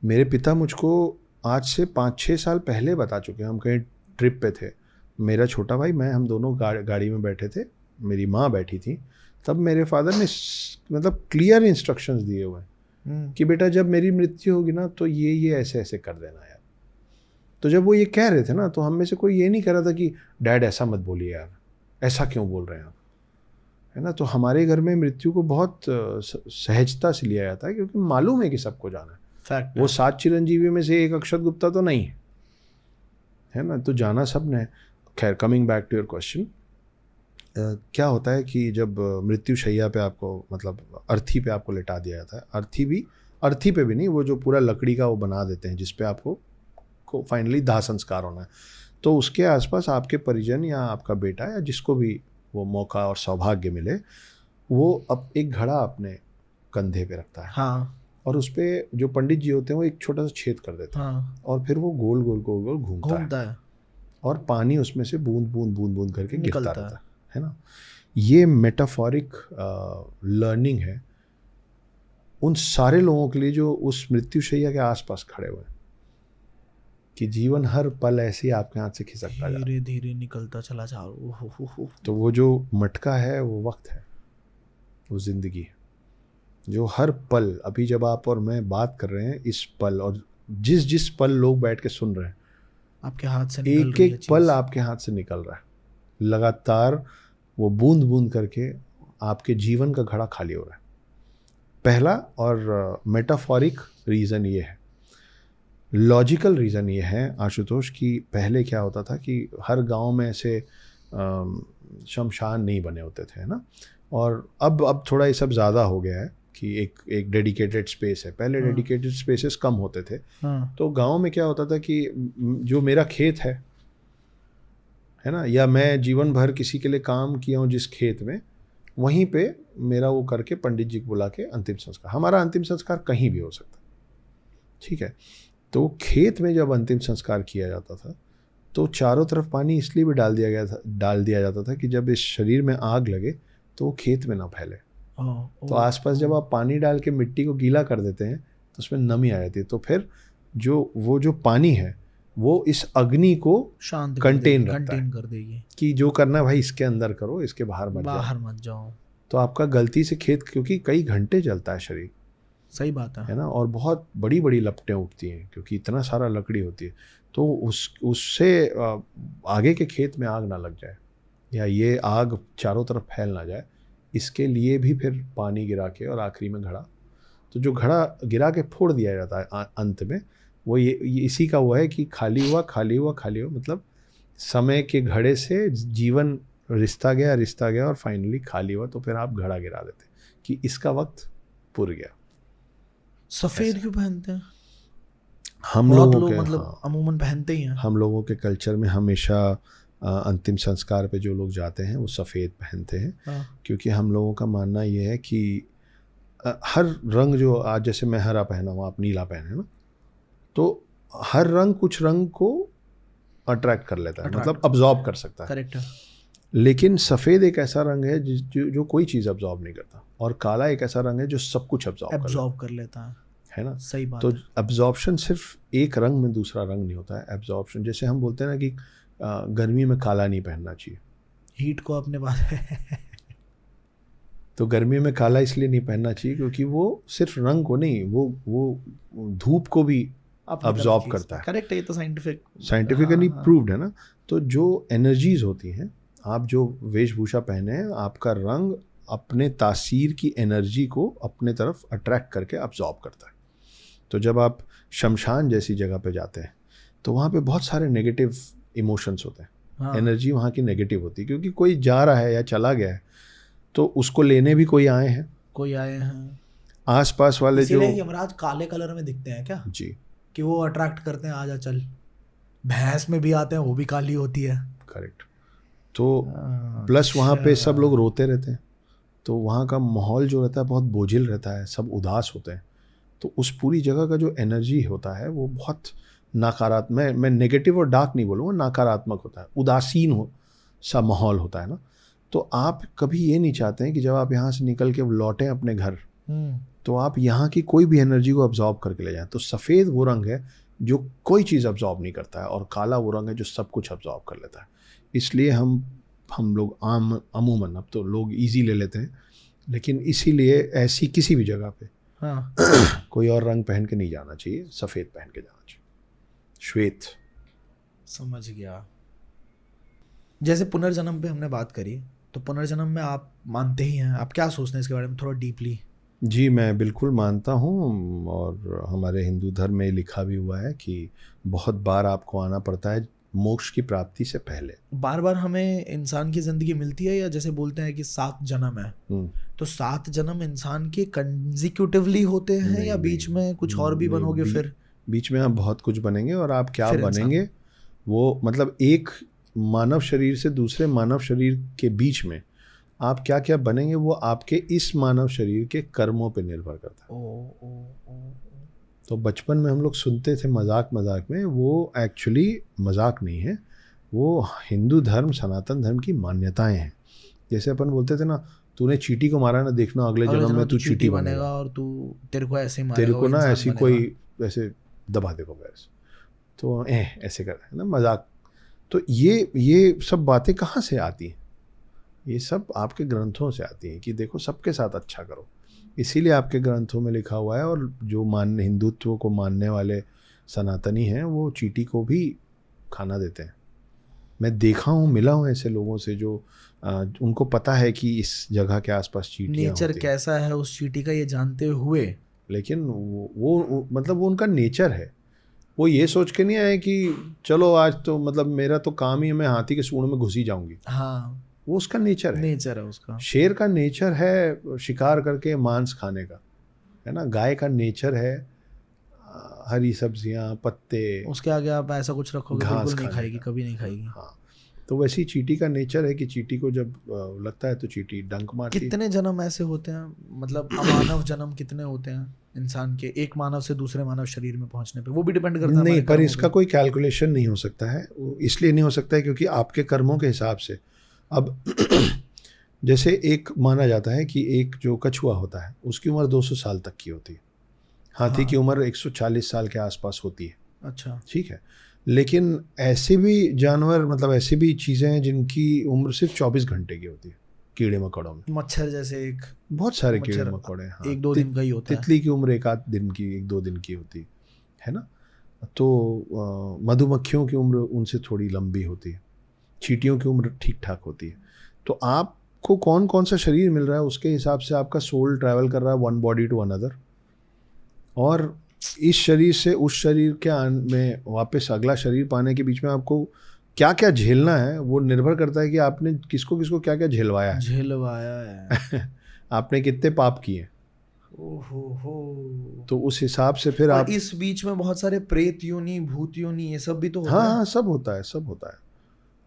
S1: मेरे पिता मुझको आज से 5-6 साल पहले बता चुके हैं। हम कहीं ट्रिप पे थे, मेरा छोटा भाई, मैं, हम दोनों गाड़ी में बैठे थे, मेरी माँ बैठी थी, तब मेरे फादर ने मतलब क्लियर इंस्ट्रक्शंस दिए हुए हैं कि बेटा जब मेरी मृत्यु होगी ना, तो ये ऐसे ऐसे कर देना यार। तो जब वो ये कह रहे थे ना, तो हम में से कोई ये नहीं कह रहा था कि डैड ऐसा मत बोलिए यार, ऐसा क्यों बोल रहे हैं आप, है ना। तो हमारे घर में मृत्यु को बहुत सहजता से लिया जाता है, क्योंकि मालूम है कि सबको जाना है। फैक्ट, वो 7 चिरंजीवी में से एक अक्षत गुप्ता तो नहीं है ना, तो जाना सब ने। खैर, coming back to your question, क्या होता है कि जब मृत्यु शैया पे आपको, मतलब अर्थी पे आपको लिटा दिया जाता है, अर्थी पे भी नहीं, वो जो पूरा लकड़ी का वो बना देते हैं जिस पे आपको फाइनली दाह संस्कार होना है, तो उसके आसपास आपके परिजन या आपका बेटा या जिसको भी वो मौका और सौभाग्य मिले, वो अब एक घड़ा अपने कंधे पे रखता है।
S2: हाँ।
S1: और उस पर जो पंडित जी होते हैं वो एक छोटा सा छेद कर देते हैं। हाँ। और फिर वो गोल गोल गोल गोल घूमता है और पानी उसमें से बूंद बूंद बूंद बूंद करके गिरता रहता है ना। ये मेटाफोरिक लर्निंग है उन सारे लोगों के लिए जो उस मृत्युशैया के आसपास खड़े हुए हैं, कि जीवन हर पल ऐसे ही आपके हाथ से खिसकता है,
S2: धीरे धीरे निकलता चला जा रहा।
S1: तो वो जो मटका है वो वक्त है, वो जिंदगी है, जो हर पल, अभी जब आप और मैं बात कर रहे हैं इस पल, और जिस पल लोग बैठ के सुन रहे हैं,
S2: आपके हाथ से निकल रही है,
S1: एक पल आपके हाथ से निकल रहा है, लगातार वो बूंद बूंद करके आपके जीवन का घड़ा खाली हो रहा है। पहला और मेटाफोरिक रीज़न ये है। लॉजिकल रीज़न ये है आशुतोष कि पहले क्या होता था कि हर गांव में ऐसे शमशान नहीं बने होते थे, है ना, और अब थोड़ा ये सब ज़्यादा हो गया है कि एक डेडिकेटेड स्पेस है। पहले डेडिकेटेड स्पेसेस कम होते थे। तो गांव में क्या होता था कि जो मेरा खेत है है ना, या मैं जीवन भर किसी के लिए काम किया हूँ जिस खेत में, वहीं पे मेरा वो करके पंडित जी को बुला के अंतिम संस्कार, हमारा अंतिम संस्कार कहीं भी हो सकता है, ठीक है। तो खेत में जब अंतिम संस्कार किया जाता था तो चारों तरफ पानी इसलिए भी डाल दिया जाता था कि जब इस शरीर में आग लगे तो वो खेत में ना फैले। तो आसपास जब आप पानी डाल के मिट्टी को गीला कर देते हैं तो उसमें नमी आ जाती है, तो फिर जो पानी है वो इस अग्नि को
S2: शांत
S1: कंटेन
S2: कर देगी
S1: कि जो करना है भाई इसके अंदर करो, इसके बाहर मत जाओ। तो आपका गलती से खेत, क्योंकि कई घंटे जलता है शरीर,
S2: सही बात है
S1: ना, और बहुत बड़ी बड़ी लपटें उठती हैं क्योंकि इतना सारा लकड़ी होती है, तो उससे आगे के खेत में आग ना लग जाए या ये आग चारों तरफ फैल ना जाए, इसके लिए भी फिर पानी गिरा के और आखिरी में घड़ा, तो जो घड़ा गिरा के फोड़ दिया जाता है अंत में, वो ये इसी का हुआ है कि खाली हुआ, मतलब समय के घड़े से जीवन रिश्ता गया और फाइनली खाली हुआ, तो फिर आप घड़ा गिरा देते कि इसका वक्त पुर गया।
S2: सफ़ेद क्यों पहनते हैं
S1: हम लोग
S2: मतलब
S1: हाँ,
S2: अमूमन पहनते ही हैं। हम
S1: लोगों के कल्चर में हमेशा अंतिम संस्कार पे जो लोग जाते हैं वो सफ़ेद पहनते हैं। क्योंकि हम लोगों का मानना ये है कि हर रंग, जो आज जैसे मैं हरा पहना हूँ, आप नीला पहने ना, तो हर रंग कुछ रंग को अट्रैक्ट कर लेता है, मतलब अब्जॉर्ब कर सकता है।
S2: करेक्ट है।
S1: लेकिन सफ़ेद एक ऐसा रंग है जो कोई चीज़ अब्जॉर्ब नहीं करता, और काला एक ऐसा रंग है जो सब कुछ अब्जॉर्ब कर लेता है ना।
S2: सही बात
S1: तो
S2: है।
S1: अब्जॉर्प्शन सिर्फ एक रंग में दूसरा रंग नहीं होता है। अब्जॉर्प्शन, जैसे हम बोलते हैं ना कि गर्मी में काला नहीं पहनना चाहिए,
S2: हीट को अपने पास
S1: तो गर्मी में काला इसलिए नहीं पहनना चाहिए क्योंकि वो सिर्फ रंग को नहीं, वो धूप को भी अब्जॉर्ब करता है।
S2: करेक्ट है, ये तो
S1: साइंटिफिकली प्रूव्ड है ना। तो जो एनर्जीज होती हैं, आप जो वेशभूषा पहने हैं, आपका रंग अपने तासीर की एनर्जी को अपने तरफ अट्रैक्ट करके अब्जॉर्ब करता है। तो जब आप शमशान जैसी जगह पे जाते हैं तो वहाँ पे बहुत सारे नेगेटिव इमोशंस होते हैं, एनर्जी वहाँ की नेगेटिव होती है, क्योंकि कोई जा रहा है या चला गया है तो उसको लेने भी कोई आए हैं। आसपास वाले जो
S2: यमराज काले कलर में दिखते हैं क्या
S1: जी,
S2: कि वो अट्रैक्ट करते हैं, आजा चल। भैंस में भी आते हैं, वो भी काली होती है।
S1: करेक्ट। तो प्लस वहाँ पे सब लोग रोते रहते हैं, तो वहाँ का माहौल जो रहता है बहुत बोझिल रहता है, सब उदास होते हैं। तो उस पूरी जगह का जो एनर्जी होता है वो बहुत नकारात्मक, मैं नेगेटिव और डार्क नहीं बोलूँगा, नकारात्मक होता है, उदासीन सा माहौल होता है ना। तो आप कभी ये नहीं चाहते हैं कि जब आप यहाँ से निकल के लौटें अपने घर, तो आप यहाँ की कोई भी एनर्जी को अब्जॉर्ब करके ले जाएं। तो सफ़ेद वो रंग है जो कोई चीज़ अब्जॉर्ब नहीं करता है, और काला वो रंग है जो सब कुछ अब्जॉर्ब कर लेता है। इसलिए हम लोग अमूमन, अब तो लोग इजी ले लेते हैं, लेकिन इसीलिए ऐसी किसी भी जगह पे कोई और रंग पहन के नहीं जाना चाहिए, सफ़ेद पहन के जाना चाहिए, श्वेत।
S2: समझ गया। जैसे पुनर्जन्म पे हमने बात करी, तो पुनर्जन्म में आप मानते ही हैं, आप क्या सोचते हैं इसके बारे में थोड़ा डीपली?
S1: जी, मैं बिल्कुल मानता हूँ, और हमारे हिंदू धर्म में लिखा भी हुआ है कि बहुत बार आपको आना पड़ता है मोक्ष की प्राप्ति से पहले।
S2: बार बार हमें इंसान की ज़िंदगी मिलती है, या जैसे बोलते हैं कि 7 जन्म है, तो 7 जन्म इंसान के कंसेक्यूटिवली होते हैं, या बीच में कुछ और भी बनोगे? फिर
S1: बीच में आप बहुत कुछ बनेंगे, और आप क्या बनेंगे वो, मतलब एक मानव शरीर से दूसरे मानव शरीर के बीच में आप क्या क्या बनेंगे वो आपके इस मानव शरीर के कर्मों पे निर्भर करता है। तो बचपन में हम लोग सुनते थे मजाक में, वो एक्चुअली मजाक नहीं है, वो हिंदू धर्म, सनातन धर्म की मान्यताएं हैं। जैसे अपन बोलते थे ना, तूने चींटी को मारा ना, देखना अगले जन्म में तू चींटी बनेगा, और तेरे को ऐसे मारेगा, तेरे को ना ऐसी कोई ऐसे दबा देगा वैसे, तो ऐसे कर है ना, मजाक। तो ये सब बातें कहाँ से आती हैं? ये सब आपके ग्रंथों से आती हैं कि देखो सबके साथ अच्छा करो, इसीलिए आपके ग्रंथों में लिखा हुआ है। और जो हिंदुत्व को मानने वाले सनातनी हैं वो चींटी को भी खाना देते हैं। मैं देखा हूँ, मिला हूँ ऐसे लोगों से जो उनको पता है कि इस जगह के आसपास चींटियाँ होती हैं।
S2: नेचर कैसा है उस चींटी का ये जानते हुए,
S1: लेकिन वो मतलब वो उनका नेचर है। वो ये सोच के नहीं आए कि चलो आज तो मतलब मेरा तो काम ही है, मैं हाथी के सूंड में घुसी जाऊंगी।
S2: हाँ,
S1: वो उसका नेचर है
S2: उसका।
S1: शेर का नेचर है शिकार करके मांस खाने का, है ना। गाय का नेचर है हरी सब्जियां, पत्ते,
S2: उसके आगे आप ऐसा कुछ रखोगे बिल्कुल नहीं खाएगी, कभी नहीं खाएगी।
S1: हाँ, तो वैसे ही चींटी का नेचर है कि चींटी को जब लगता है तो चींटी डंक मारती है।
S2: कितने जन्म ऐसे होते हैं, मतलब अमानव जन्म कितने होते हैं इंसान के, एक मानव से दूसरे मानव शरीर में पहुंचने पे? वो भी डिपेंड करता है
S1: नहीं, पर
S2: कर्मों
S1: इसका
S2: पे।
S1: कोई कैलकुलेशन नहीं हो सकता है। इसलिए नहीं हो सकता है क्योंकि आपके कर्मों के हिसाब से। अब जैसे एक माना जाता है कि एक जो कछुआ होता है उसकी उम्र 200 साल तक की होती है, हाथी
S2: हाँ।
S1: की उम्र 140 साल के आसपास होती है।
S2: अच्छा।
S1: ठीक है, लेकिन ऐसे भी जानवर, मतलब ऐसी भी चीज़ें हैं जिनकी उम्र सिर्फ 24 घंटे की होती है। कीड़े मकोड़ों में
S2: मच्छर जैसे एक,
S1: बहुत सारे कीड़े
S2: मच्छर
S1: मकोड़े, हाँ,
S2: 1-2 दिन का ही होता है।
S1: तितली की उम्र 1-8 दिन की, 1-2 दिन की होती है ना। तो मधुमक्खियों की उम्र उनसे थोड़ी लंबी होती है, चींटियों की उम्र ठीक ठाक होती है। तो आपको कौन कौन सा शरीर मिल रहा है उसके हिसाब से आपका सोल ट्रैवल कर रहा है वन बॉडी टू अनदर, और इस शरीर से उस शरीर के में वापस अगला शरीर पाने के बीच में आपको क्या क्या झेलना है वो निर्भर करता है कि आपने किसको किसको क्या क्या झेलवाया
S2: है।
S1: आपने कितने पाप किए।
S2: ओहो।
S1: तो उस हिसाब से फिर आप,
S2: इस बीच में बहुत सारे प्रेत योनि, भूत योनि, ये सब भी तो होता
S1: हाँ
S2: है।
S1: हाँ, सब होता है, सब होता है।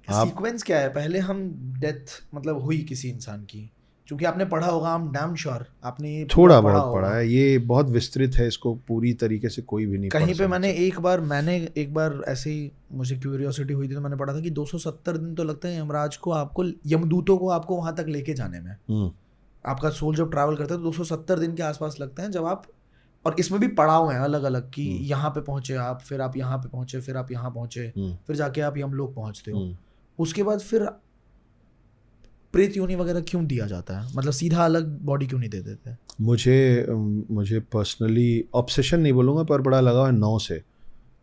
S2: सीक्वेंस क्या है? पहले हम डेथ मतलब हुई किसी इंसान की, क्योंकि आपने पढ़ा होगा, I'm damn sure आपने ये
S1: थोड़ा
S2: पढ़ा
S1: बहुत पढ़ा है, ये बहुत विस्तृत है, इसको पूरी तरीके से कोई भी नहीं
S2: कहीं
S1: पढ़
S2: पे। मैंने एक बार ऐसे ही मुझे क्यूरियोसिटी हुई थी तो मैंने पढ़ा था कि 270 दिन तो लगते हैं यमराज को, आपको यमदूतों को आपको वहां तक लेके जाने में। आपका सोल जब ट्रैवल करता है तो 270 दिन के आसपास लगते हैं जब आप, और इसमें भी पड़ाव हैं अलग अलग कि यहाँ पे पहुंचे आप, फिर आप यहाँ पे पहुंचे, फिर आप यहाँ पहुंचे, फिर जाके आप यमलोक पहुंचते हो। उसके बाद फिर प्रेत योनि वगैरह क्यों दिया जाता है? मतलब सीधा अलग बॉडी क्यों नहीं दे देते?
S1: मुझे पर्सनली ऑब्सेशन नहीं बोलूँगा, पर बड़ा लगाव है 9 से।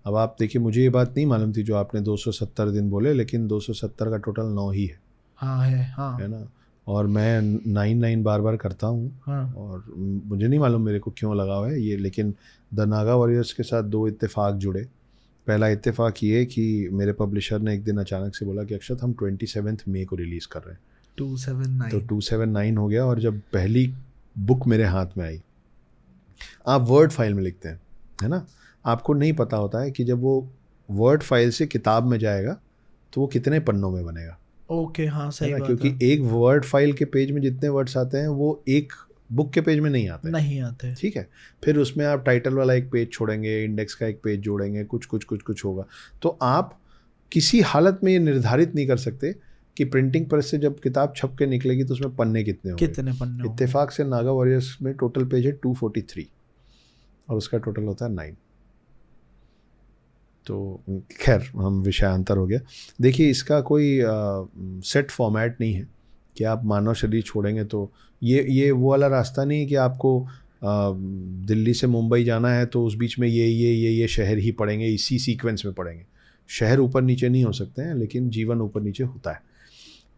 S1: अब आप देखिए, मुझे ये बात नहीं मालूम थी जो आपने 270 दिन बोले, लेकिन 270 का टोटल 9 ही है।
S2: हाँ है
S1: ना। और मैं 9 बार बार करता हूँ।
S2: हाँ।
S1: और मुझे नहीं मालूम मेरे को क्यों लगाव है ये, लेकिन द नागा वॉरियर्स के साथ 2 इत्तेफाक जुड़े। पहला इत्तेफाक ये कि मेरे पब्लिशर ने एक दिन अचानक से बोला कि अक्षत हम 27 मई को रिलीज़ कर रहे हैं।
S2: 279
S1: तो 279 हो गया। और जब पहली बुक मेरे हाथ में आई, आप वर्ड फाइल में लिखते हैं, है ना, आपको नहीं पता होता है कि जब वो वर्ड फाइल से किताब में जाएगा तो वो कितने पन्नों में बनेगा।
S2: ओके, हाँ सही बात है।
S1: क्योंकि एक वर्ड फाइल के पेज में जितने वर्ड्स आते हैं वो एक बुक के पेज में नहीं आते। ठीक है, फिर उसमें आप टाइटल वाला एक पेज छोड़ेंगे, इंडेक्स का एक पेज जोड़ेंगे, कुछ होगा। तो आप किसी हालत में ये निर्धारित नहीं कर सकते कि प्रिंटिंग प्रेस से जब किताब छप के निकलेगी तो उसमें पन्ने कितने होंगे। इत्तेफाक से नागा वॉरियर्स में टोटल पेज है 243 और उसका टोटल होता है 9। तो खैर, हम विषयांतर हो गया। देखिए, इसका कोई सेट फॉर्मेट नहीं है कि आप मानव शरीर छोड़ेंगे तो ये वो वाला रास्ता नहीं है कि आपको दिल्ली से मुंबई जाना है तो उस बीच में ये शहर ही पड़ेंगे, इसी सीक्वेंस में पड़ेंगे। शहर ऊपर नीचे नहीं हो सकते हैं, लेकिन जीवन ऊपर नीचे होता है।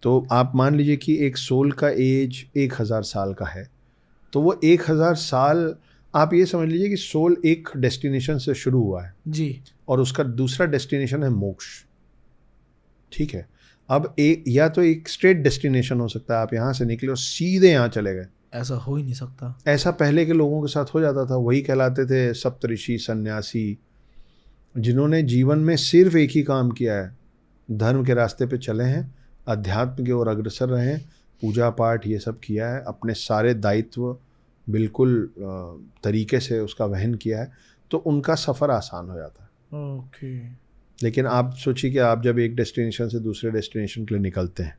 S1: तो आप मान लीजिए कि एक सोल का एज 1000 साल का है, तो वो 1000 साल आप ये समझ लीजिए कि सोल एक डेस्टिनेशन से शुरू हुआ है
S2: जी,
S1: और उसका दूसरा डेस्टिनेशन है मोक्ष। ठीक है, अब या तो एक स्ट्रेट डेस्टिनेशन हो सकता है, आप यहाँ से निकले और सीधे यहाँ चले गए।
S2: ऐसा हो ही नहीं सकता।
S1: ऐसा पहले के लोगों के साथ हो जाता था, वही कहलाते थे सप्तऋषि सन्यासी, जिन्होंने जीवन में सिर्फ एक ही काम किया है, धर्म के रास्ते पे चले हैं, अध्यात्म की ओर अग्रसर रहे हैं, पूजा पाठ ये सब किया है, अपने सारे दायित्व बिल्कुल तरीके से उसका वहन किया है, तो उनका सफ़र आसान हो जाता है।
S2: ओके।
S1: लेकिन आप सोचिए कि आप जब एक डेस्टिनेशन से दूसरे डेस्टिनेशन के लिए निकलते हैं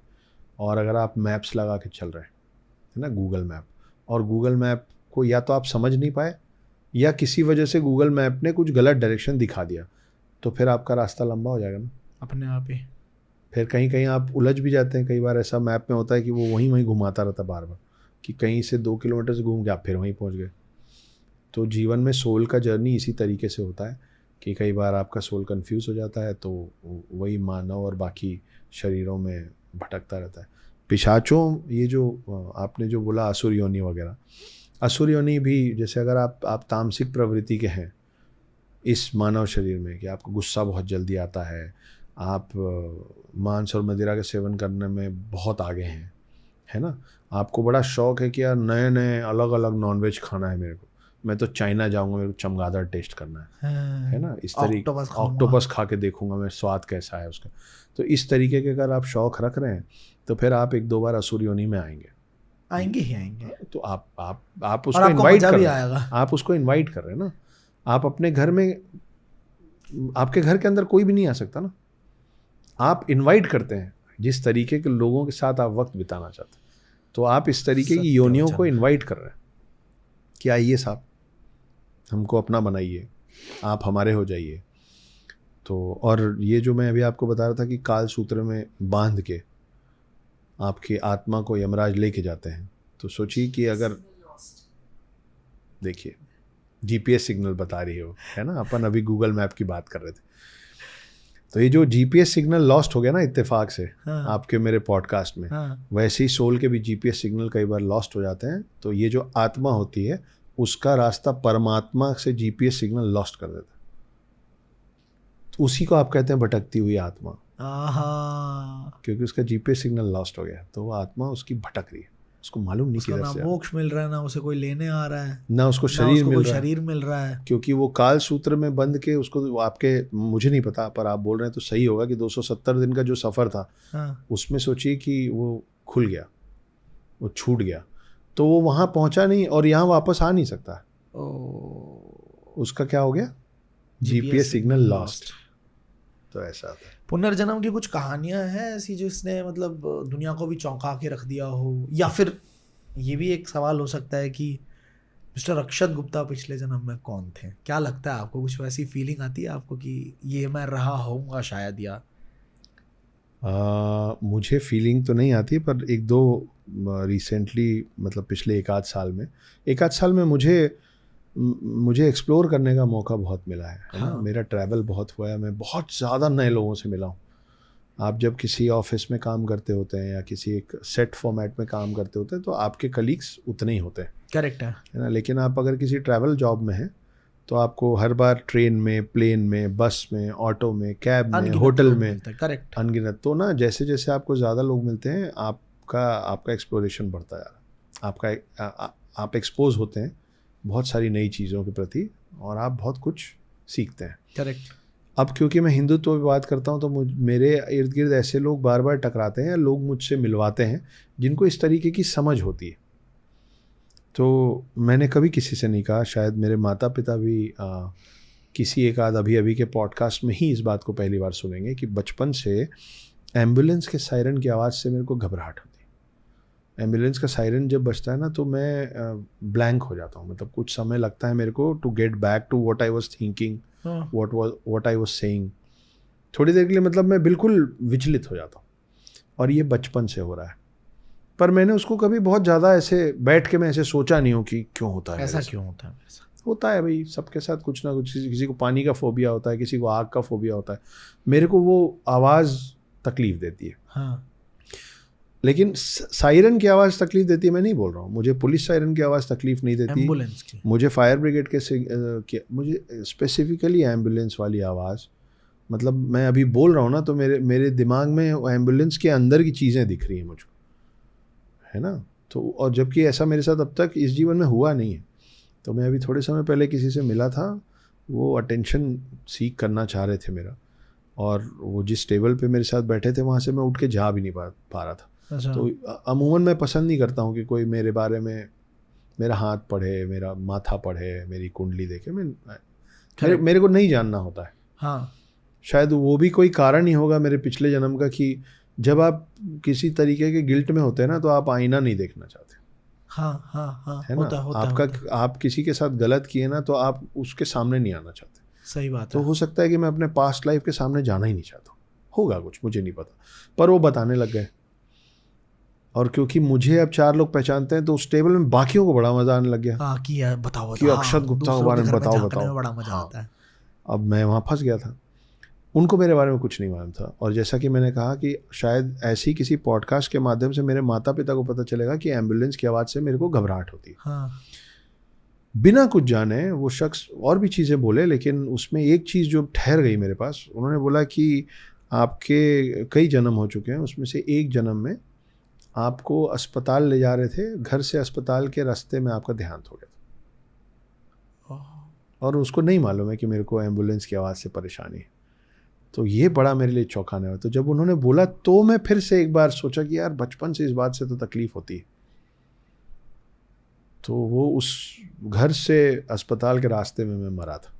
S1: और अगर आप मैप्स लगा के चल रहे हैं, है ना, गूगल मैप, और गूगल मैप को या तो आप समझ नहीं पाए या किसी वजह से गूगल मैप ने कुछ गलत डायरेक्शन दिखा दिया, तो फिर आपका रास्ता लंबा हो जाएगा ना
S2: अपने आप ही।
S1: फिर कहीं कहीं आप उलझ भी जाते हैं। कई बार ऐसा मैप में होता है कि वो वहीं घुमाता रहता बार बार, कि कहीं से 2 किलोमीटर से घूम के आप फिर वहीं पहुंच गए। तो जीवन में सोल का जर्नी इसी तरीके से होता है कि कई बार आपका सोल कंफ्यूज हो जाता है, तो वही मानव और बाकी शरीरों में भटकता रहता है। पिशाचों, ये जो आपने जो बोला असुर योनि वगैरह, असुर योनि भी, जैसे अगर आप तामसिक प्रवृत्ति के हैं इस मानव शरीर में कि आपको गुस्सा बहुत जल्दी आता है, आप मांस और मदिरा का सेवन करने में बहुत आगे हैं, है ना, आपको बड़ा शौक़ है कि यार नए नए अलग अलग नॉनवेज खाना है मेरे को, मैं तो चाइना जाऊंगा, मेरे को चमगादड़ टेस्ट करना है ना, इस तरीके
S2: ऑक्टोपस
S1: ऑक्टोपस खा के देखूंगा मैं स्वाद कैसा है उसका। तो इस तरीके के अगर आप शौक रख रहे हैं तो फिर आप 1-2 बार असुर योनि में आएंगे
S2: ही आएंगे।
S1: तो आप उसको इनवाइट कर रहे हैं, आप उसको इनवाइट कर रहे हैं ना। आप अपने घर में, आपके घर के अंदर कोई भी नहीं आ सकता ना, आप इनवाइट करते हैं जिस तरीके के लोगों के साथ आप वक्त बिताना चाहते हैं। तो आप इस तरीके की योनियों को इनवाइट कर रहे हैं कि आइए साहब, हमको अपना बनाइए, आप हमारे हो जाइए। तो और ये जो मैं अभी आपको बता रहा था कि काल सूत्र में बांध के आपकी आत्मा को यमराज लेके जाते हैं, तो सोचिए कि अगर देखिए जीपीएस सिग्नल बता रही है ना, अपन अभी गूगल मैप की बात कर रहे थे, तो ये जो जीपीएस सिग्नल लॉस्ट हो गया ना इत्तेफाक से, हाँ, आपके मेरे पॉडकास्ट में, हाँ, वैसे ही सोल के भी जीपीएस सिग्नल कई बार लॉस्ट हो जाते हैं। तो ये जो आत्मा होती है उसका रास्ता परमात्मा से जीपीएस सिग्नल लॉस्ट कर देता है, तो उसी को आप कहते हैं भटकती हुई आत्मा, क्योंकि उसका जीपीएस सिग्नल लॉस्ट हो गया। तो वो आत्मा उसकी भटक रही है, उसको मालूम नहीं किधर से,
S2: ना मोक्ष मिल रहा है, ना उसे कोई लेने आ रहा है,
S1: ना उसको शरीर
S2: मिल रहा है,
S1: क्योंकि वो काल सूत्र में बंद के उसको आपके, मुझे नहीं पता पर आप बोल रहे हैं तो सही होगा कि 270 दिन का जो सफ़र था, हाँ, उसमें सोचिए कि वो खुल गया, वो छूट गया, तो वो वहाँ पहुँचा नहीं और यहाँ वापस आ नहीं सकता। उसका क्या हो गया, जीपीएस सिग्नल लॉस्ट। तो ऐसा था।
S2: पुनर्जन्म की कुछ कहानियां हैं ऐसी जिसने मतलब दुनिया को भी चौंका के रख दिया हो, या फिर ये भी एक सवाल हो सकता है कि मिस्टर अक्षत गुप्ता पिछले जन्म में कौन थे? क्या लगता है आपको, कुछ वैसी फीलिंग आती है आपको कि ये मैं रहा होऊंगा शायद? या
S1: मुझे फीलिंग तो नहीं आती, पर 1-2 रिसेंटली, मतलब पिछले 1-8 साल में मुझे एक्सप्लोर करने का मौका बहुत मिला है, हाँ, ना। मेरा ट्रैवल बहुत हुआ है, मैं बहुत ज़्यादा नए लोगों से मिला हूँ। आप जब किसी ऑफिस में काम करते होते हैं या किसी एक सेट फॉर्मेट में काम करते होते हैं तो आपके कलीग्स उतने ही होते हैं,
S2: करेक्ट है
S1: ना। लेकिन आप अगर किसी ट्रैवल जॉब में हैं तो आपको हर बार ट्रेन में, प्लेन में, बस में, ऑटो में, कैब में, होटल में,
S2: करेक्ट,
S1: अनगिनत। तो ना जैसे जैसे आपको ज़्यादा लोग मिलते हैं आपका एक्सप्लोरेशन बढ़ता है, आप एक्सपोज होते हैं बहुत सारी नई चीज़ों के प्रति और आप बहुत कुछ सीखते हैं।
S2: करेक्ट।
S1: अब क्योंकि मैं हिंदुत्व की बात करता हूँ तो मेरे इर्द गिर्द ऐसे लोग बार बार टकराते हैं या लोग मुझसे मिलवाते हैं जिनको इस तरीके की समझ होती है। तो मैंने कभी किसी से नहीं कहा, शायद मेरे माता पिता भी किसी एक आध अभी के पॉडकास्ट में ही इस बात को पहली बार सुनेंगे कि बचपन से एम्बुलेंस के सायरन की आवाज़ से मेरे को घबराहट होती है। एम्बुलेंस का सायरन जब बजता है ना तो मैं ब्लैंक हो जाता हूँ, मतलब कुछ समय लगता है मेरे को to get back to what I was thinking, what I was saying. थोड़ी देर के लिए मतलब मैं बिल्कुल विचलित हो जाता हूँ, और ये बचपन से हो रहा है। पर मैंने उसको कभी बहुत ज़्यादा ऐसे बैठ के मैं ऐसे सोचा नहीं हो कि क्यों होता है,
S2: ऐसा क्यों होता है।
S1: होता है भाई सबके साथ कुछ ना कुछ, किसी को पानी का फोबिया होता है, किसी को आग का फोबिया होता है। मेरे को वो आवाज़ तकलीफ देती है, हाँ। लेकिन सायरन की आवाज़ तकलीफ देती है मैं नहीं बोल रहा हूँ, मुझे पुलिस सायरन की आवाज़ तकलीफ नहीं देती,
S2: एम्बुलेंस की,
S1: मुझे फायर ब्रिगेड के मुझे स्पेसिफिकली एम्बुलेंस वाली आवाज़, मतलब मैं अभी बोल रहा हूँ ना तो मेरे दिमाग में एम्बुलेंस के अंदर की चीज़ें दिख रही हैं मुझको, है ना। तो और जबकि ऐसा मेरे साथ अब तक इस जीवन में हुआ नहीं है। तो मैं अभी थोड़े समय पहले किसी से मिला था, वो अटेंशन सीख करना चाह रहे थे मेरा, और वो जिस टेबल पे मेरे साथ बैठे थे वहाँ से मैं उठ के जा भी नहीं पा रहा था। अच्छा। तो अमूमन मैं पसंद नहीं करता हूँ कि कोई मेरे बारे में मेरा हाथ पढ़े, मेरा माथा पढ़े, मेरी कुंडली देखे। मेरे को नहीं जानना होता है, हाँ। शायद वो भी कोई कारण ही होगा मेरे पिछले जन्म का कि जब आप किसी तरीके के गिल्ट में होते हैं ना तो आप आईना नहीं देखना चाहते,
S2: हाँ हाँ हाँ,
S1: है ना। होता। आप किसी के साथ गलत किए ना तो आप उसके सामने नहीं आना चाहते।
S2: सही बात
S1: तो
S2: है।
S1: हो सकता है कि मैं अपने पास्ट लाइफ के सामने जाना ही नहीं चाहता, होगा कुछ, मुझे नहीं पता, पर वो बताने लग गए। और क्योंकि मुझे अब 4 लोग पहचानते हैं तो उस टेबल में बाकियों को बड़ा मजा आने लग गया,
S2: हाँ, कि बताओ
S1: कि अक्षत गुप्ता के बारे में बताओ,
S2: बड़ा मजा आता है।
S1: अब मैं वहाँ फंस गया था, उनको मेरे बारे में कुछ नहीं मालूम था। और जैसा कि मैंने कहा कि शायद ऐसी किसी पॉडकास्ट के माध्यम से मेरे माता पिता को पता चलेगा कि एम्बुलेंस की आवाज़ से मेरे को घबराहट होती है, हाँ। बिना कुछ जाने वो शख्स और भी चीज़ें बोले, लेकिन उसमें एक चीज़ जो ठहर गई मेरे पास, उन्होंने बोला कि आपके कई जन्म हो चुके हैं, उसमें से एक जन्म में आपको अस्पताल ले जा रहे थे, घर से अस्पताल के रास्ते में आपका देहांत हो गया था। और उसको नहीं मालूम है कि मेरे को एम्बुलेंस की आवाज़ से परेशानी है। तो ये बड़ा मेरे लिए चौंकाने वाला। तो जब उन्होंने बोला तो मैं फिर से एक बार सोचा कि यार बचपन से इस बात से तो तकलीफ होती है। तो वो उस घर से अस्पताल के रास्ते में मैं मरा था।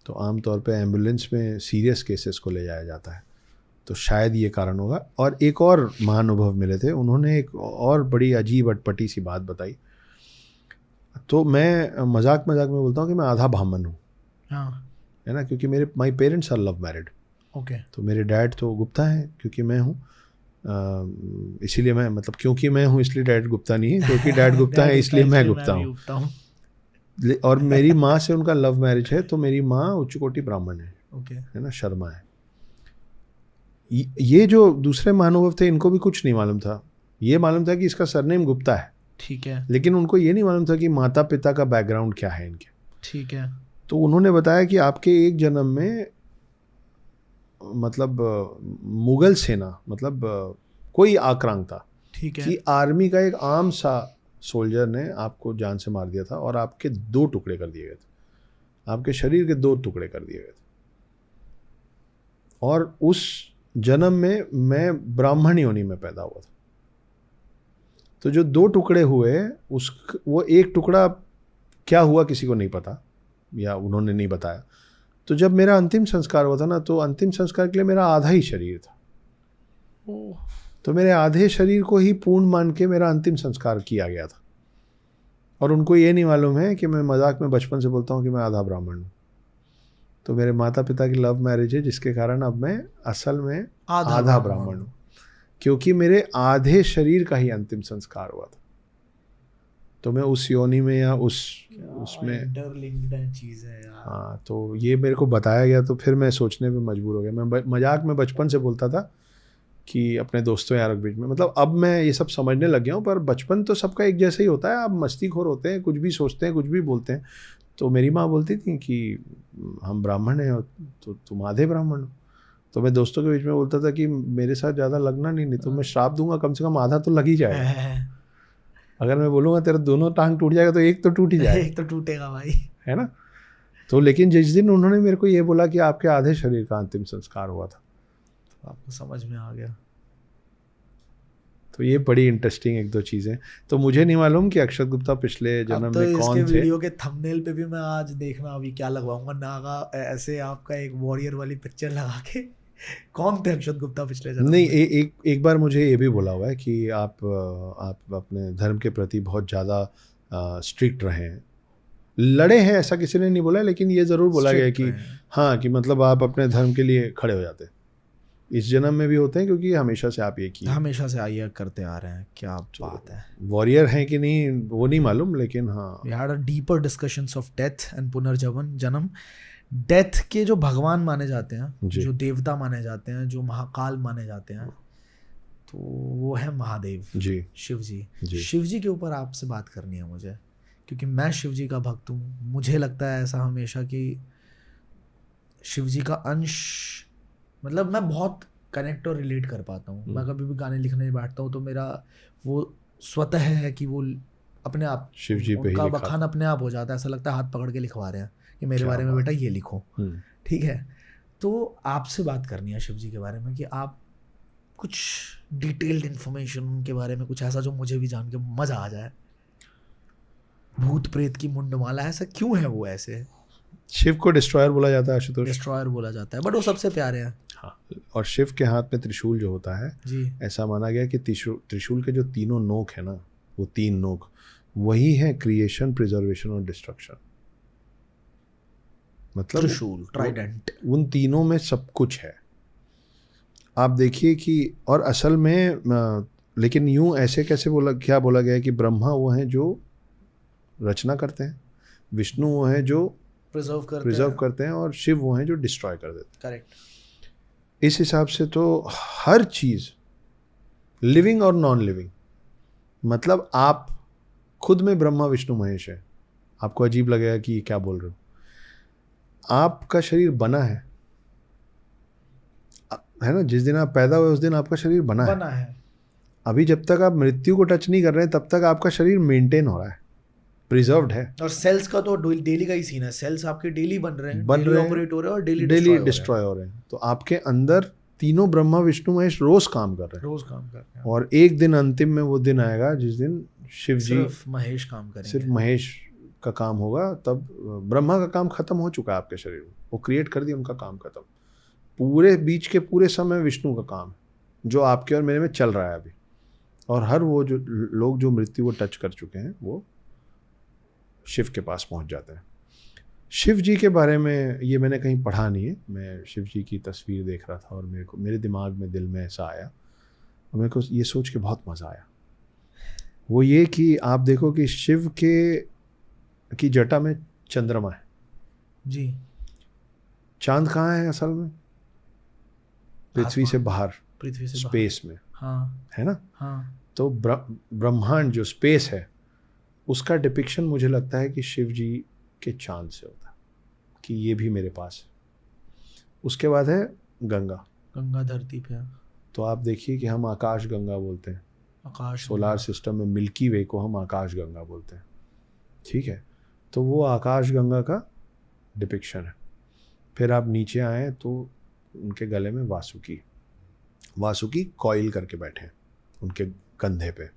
S1: तो आमतौर पे एम्बुलेंस में सीरियस केसेस को ले जाया जाता है, तो शायद ये कारण होगा। और एक और महानुभव मिले थे, उन्होंने एक और बड़ी अजीब अटपटी सी बात बताई। तो मैं मजाक में बोलता हूँ कि मैं आधा ब्राह्मण हूँ, है ना, क्योंकि मेरे my parents are love married.
S2: Okay.
S1: तो मेरे डैड तो गुप्ता हैं क्योंकि मैं हूँ, इसीलिए मैं, मतलब क्योंकि मैं हूँ इसलिए डैड गुप्ता नहीं है, क्योंकि डैड गुप्ता है इसलिए मैं गुप्ता हूँ। और मेरी माँ से उनका लव मैरिज है, तो मेरी माँ उच्च कोटि ब्राह्मण है, है ना, शर्मा है। ये जो दूसरे महानुभव थे इनको भी कुछ नहीं मालूम था। ये मालूम था कि इसका सरनेम गुप्ता है,
S2: ठीक है,
S1: लेकिन उनको ये नहीं मालूम था कि माता पिता का बैकग्राउंड क्या है इनके,
S2: ठीक है।
S1: तो उन्होंने बताया कि आपके एक जन्म में मतलब मुगल सेना, मतलब कोई आक्रांत था,
S2: ठीक है,
S1: कि आर्मी का एक आम सा सोल्जर ने आपको जान से मार दिया था और आपके 2 टुकड़े कर दिए गए थे, आपके शरीर के 2 टुकड़े कर दिए गए थे। और उस जन्म में मैं ब्राह्मण योनि में पैदा हुआ था। तो जो 2 टुकड़े हुए, वो एक टुकड़ा क्या हुआ किसी को नहीं पता, या उन्होंने नहीं बताया। तो जब मेरा अंतिम संस्कार हुआ था ना, तो अंतिम संस्कार के लिए मेरा आधा ही शरीर था। तो मेरे आधे शरीर को ही पूर्ण मान के मेरा अंतिम संस्कार किया गया था। और उनको ये नहीं मालूम है कि मैं मजाक में बचपन से बोलता हूँ कि मैं आधा ब्राह्मण हूँ। तो मेरे माता पिता की लव मैरिज है, जिसके कारण अब मैं असल में आधा ब्राह्मण हूँ, क्योंकि मेरे आधे शरीर का ही अंतिम संस्कार हुआ था। तो मैं उस योनि में या उसमें
S2: इंटरलिंक्ड चीज है यार।
S1: हाँ, तो ये मेरे को बताया गया, तो फिर मैं सोचने पे मजबूर हो गया। मैं मजाक में बचपन से बोलता था कि अपने दोस्तों यारों के बीच में, मतलब अब मैं ये सब समझने लग गया हूँ, पर बचपन तो सबका एक जैसा ही होता है। आप मस्तीखोर होते हैं, कुछ भी सोचते हैं, कुछ भी बोलते हैं। तो मेरी माँ बोलती थी कि हम ब्राह्मण हैं तो तुम आधे ब्राह्मण हो। तो मैं दोस्तों के बीच में बोलता था कि मेरे साथ ज़्यादा लगना नहीं तो मैं श्राप दूंगा, कम से कम आधा तो लग ही जाएगा। अगर मैं बोलूँगा तेरा दोनों टांग टूट जाएगा, तो एक तो टूट ही जाएगा।
S2: एक तो टूटेगा भाई, है
S1: ना। तो लेकिन जिस दिन उन्होंने मेरे को ये बोला कि आपके आधे शरीर का अंतिम संस्कार हुआ था,
S2: तो आपको समझ में आ गया।
S1: तो ये बड़ी इंटरेस्टिंग 1-2 चीज़ें। तो मुझे नहीं मालूम कि अक्षत गुप्ता पिछले जन्म में कौन थे।
S2: इसके वीडियो के थंबनेल पे भी मैं आज देखना अभी क्या लगवाऊंगा, नागा ऐसे आपका एक वॉरियर वाली पिक्चर लगा के। कौन थे अक्षत गुप्ता पिछले जन्म
S1: नहीं, एक बार मुझे ये भी बोला हुआ है कि आप अपने धर्म के प्रति बहुत ज़्यादा स्ट्रिक्ट रहे हैं, लड़े हैं, ऐसा किसी ने नहीं बोला, लेकिन ये ज़रूर बोला गया कि हाँ, कि मतलब आप अपने धर्म के लिए खड़े हो जाते हैं। इस जन्म में भी होते हैं, क्योंकि हमेशा से आप ये किए,
S2: हमेशा से ये करते आ रहे हैं। क्या बात है।
S1: वॉरियर हैं कि नहीं वो नहीं मालूम, लेकिन हाँ,
S2: we had a deeper discussions of death and पुनर्जन्म। जन्म, डेथ के जो भगवान माने जाते हैं, जो देवता माने जाते हैं, जो महाकाल माने जाते हैं, तो वो है महादेव
S1: जी,
S2: शिव जी। शिव जी के ऊपर आपसे बात करनी है मुझे, क्योंकि मैं शिव जी का भक्त हूँ। मुझे लगता है ऐसा हमेशा कि शिव जी का अंश, मतलब मैं बहुत कनेक्ट और रिलेट कर पाता हूँ। मैं कभी भी गाने लिखने बैठता हूँ तो मेरा वो स्वतः है कि वो अपने आप
S1: शिव जी पे
S2: उनका बखान अपने आप हो जाता है। ऐसा लगता है हाथ पकड़ के लिखवा रहे हैं कि मेरे बारे में बेटा ये लिखो, ठीक है। तो आपसे बात करनी है शिव जी के बारे में, कि आप कुछ डिटेल्ड इन्फॉर्मेशन उनके बारे में, कुछ ऐसा जो मुझे भी जान के मज़ा आ जाए। भूत प्रेत की मुंडमाला, ऐसा क्यों है वो ऐसे?
S1: शिव को डिस्ट्रॉयर बोला जाता है, आशुतोष,
S2: डिस्ट्रॉयर बोला जाता है, बट वो सबसे प्यारे हैं।
S1: हाँ, और शिव के हाथ में त्रिशूल जो होता है
S2: जी,
S1: ऐसा माना गया कि त्रिशूल के जो 3 नोक है ना, वो 3 नोक वही है क्रिएशन, प्रिजर्वेशन और डिस्ट्रक्शन। मतलब
S2: त्रिशूल, ट्राइडेंट,
S1: उन तीनों में सब कुछ है। आप देखिए कि, और असल में लेकिन यूं ऐसे कैसे क्या बोला गया है कि ब्रह्मा वो हैं जो रचना करते हैं, विष्णु वो हैं जो प्रिजर्व करते हैं, और शिव वो हैं जो डिस्ट्रॉय कर देते हैं।
S2: करेक्ट।
S1: इस हिसाब से तो हर चीज़, लिविंग और नॉन लिविंग, मतलब आप खुद में ब्रह्मा विष्णु महेश है। आपको अजीब लगेगा कि ये क्या बोल रहे हो। आपका शरीर बना है ना, जिस दिन आप पैदा हुए उस दिन आपका शरीर बना है। अभी जब तक आप मृत्यु को टच नहीं कर रहे हैं तब तक आपका शरीर मेंटेन हो रहा है। प्रिजर्व्ड है।
S2: और सेल्स का तो डेली का ही सीन है, सेल्स आपके डेली बन रहे हैं,
S1: ऑपरेट
S2: हो रहे हैं और डेली
S1: डिस्ट्रॉय हो रहे हैं। तो आपके अंदर तीनों ब्रह्मा विष्णु महेश रोज काम कर रहे
S2: हैं।
S1: और एक दिन अंतिम में वो दिन आएगा जिस दिन शिव जी
S2: सिर्फ महेश काम करेंगे,
S1: सिर्फ महेश का काम होगा। तब ब्रह्मा का काम खत्म हो चुका है आपके शरीर में, वो क्रिएट कर दिया, उनका काम खत्म। पूरे बीच के पूरे समय विष्णु का काम जो आपके और मेरे में चल रहा है अभी। और हर वो जो लोग जो मृत्यु को टच कर चुके हैं वो शिव के पास पहुंच जाते हैं। शिव जी के बारे में ये मैंने कहीं पढ़ा नहीं है, मैं शिव जी की तस्वीर देख रहा था और मेरे दिमाग में दिल में ऐसा आया और मेरे को ये सोच के बहुत मज़ा आया। वो ये कि आप देखो कि शिव की जटा में चंद्रमा है
S2: जी। चांद
S1: कहाँ है असल में? पृथ्वी से बाहर,
S2: पृथ्वी से
S1: स्पेस में।
S2: हाँ
S1: है ना?
S2: हाँ।
S1: तो ब्रह्मांड जो स्पेस है उसका डिपिक्शन मुझे लगता है कि शिव जी के चांद से होता है कि ये भी मेरे पास है। उसके बाद है गंगा
S2: धरती पे।
S1: तो आप देखिए कि हम आकाश गंगा बोलते हैं,
S2: आकाश
S1: सोलार सिस्टम में मिल्की वे को हम आकाश गंगा बोलते हैं, ठीक है। तो वो आकाश गंगा का डिपिक्शन है। फिर आप नीचे आए तो उनके गले में वासुकी कॉइल करके बैठे हैं उनके कंधे पे।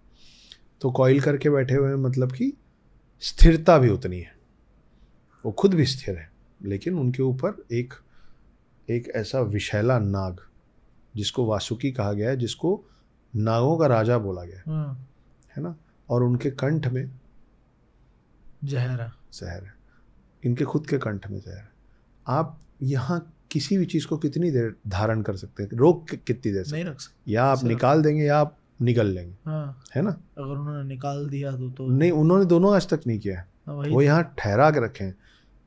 S1: तो कॉइल करके बैठे हुए हैं मतलब कि स्थिरता भी उतनी है, वो खुद भी स्थिर है, लेकिन उनके ऊपर एक ऐसा विशैला नाग जिसको वासुकी कहा गया है, जिसको नागों का राजा बोला गया है ना। और उनके कंठ में
S2: जहर
S1: है, इनके खुद के कंठ में जहर है। आप यहाँ किसी भी चीज़ को कितनी देर धारण कर सकते हैं, रोक कितनी देर
S2: नहीं रख सकते,
S1: या आप निकाल देंगे या आप निकल लेंगे।
S2: हाँ।
S1: है ना?
S2: अगर उन्होंने निकाल दिया तो
S1: नहीं, उन्होंने दोनों आज तक नहीं किया है। वो यहाँ ठहरा के रखे हैं।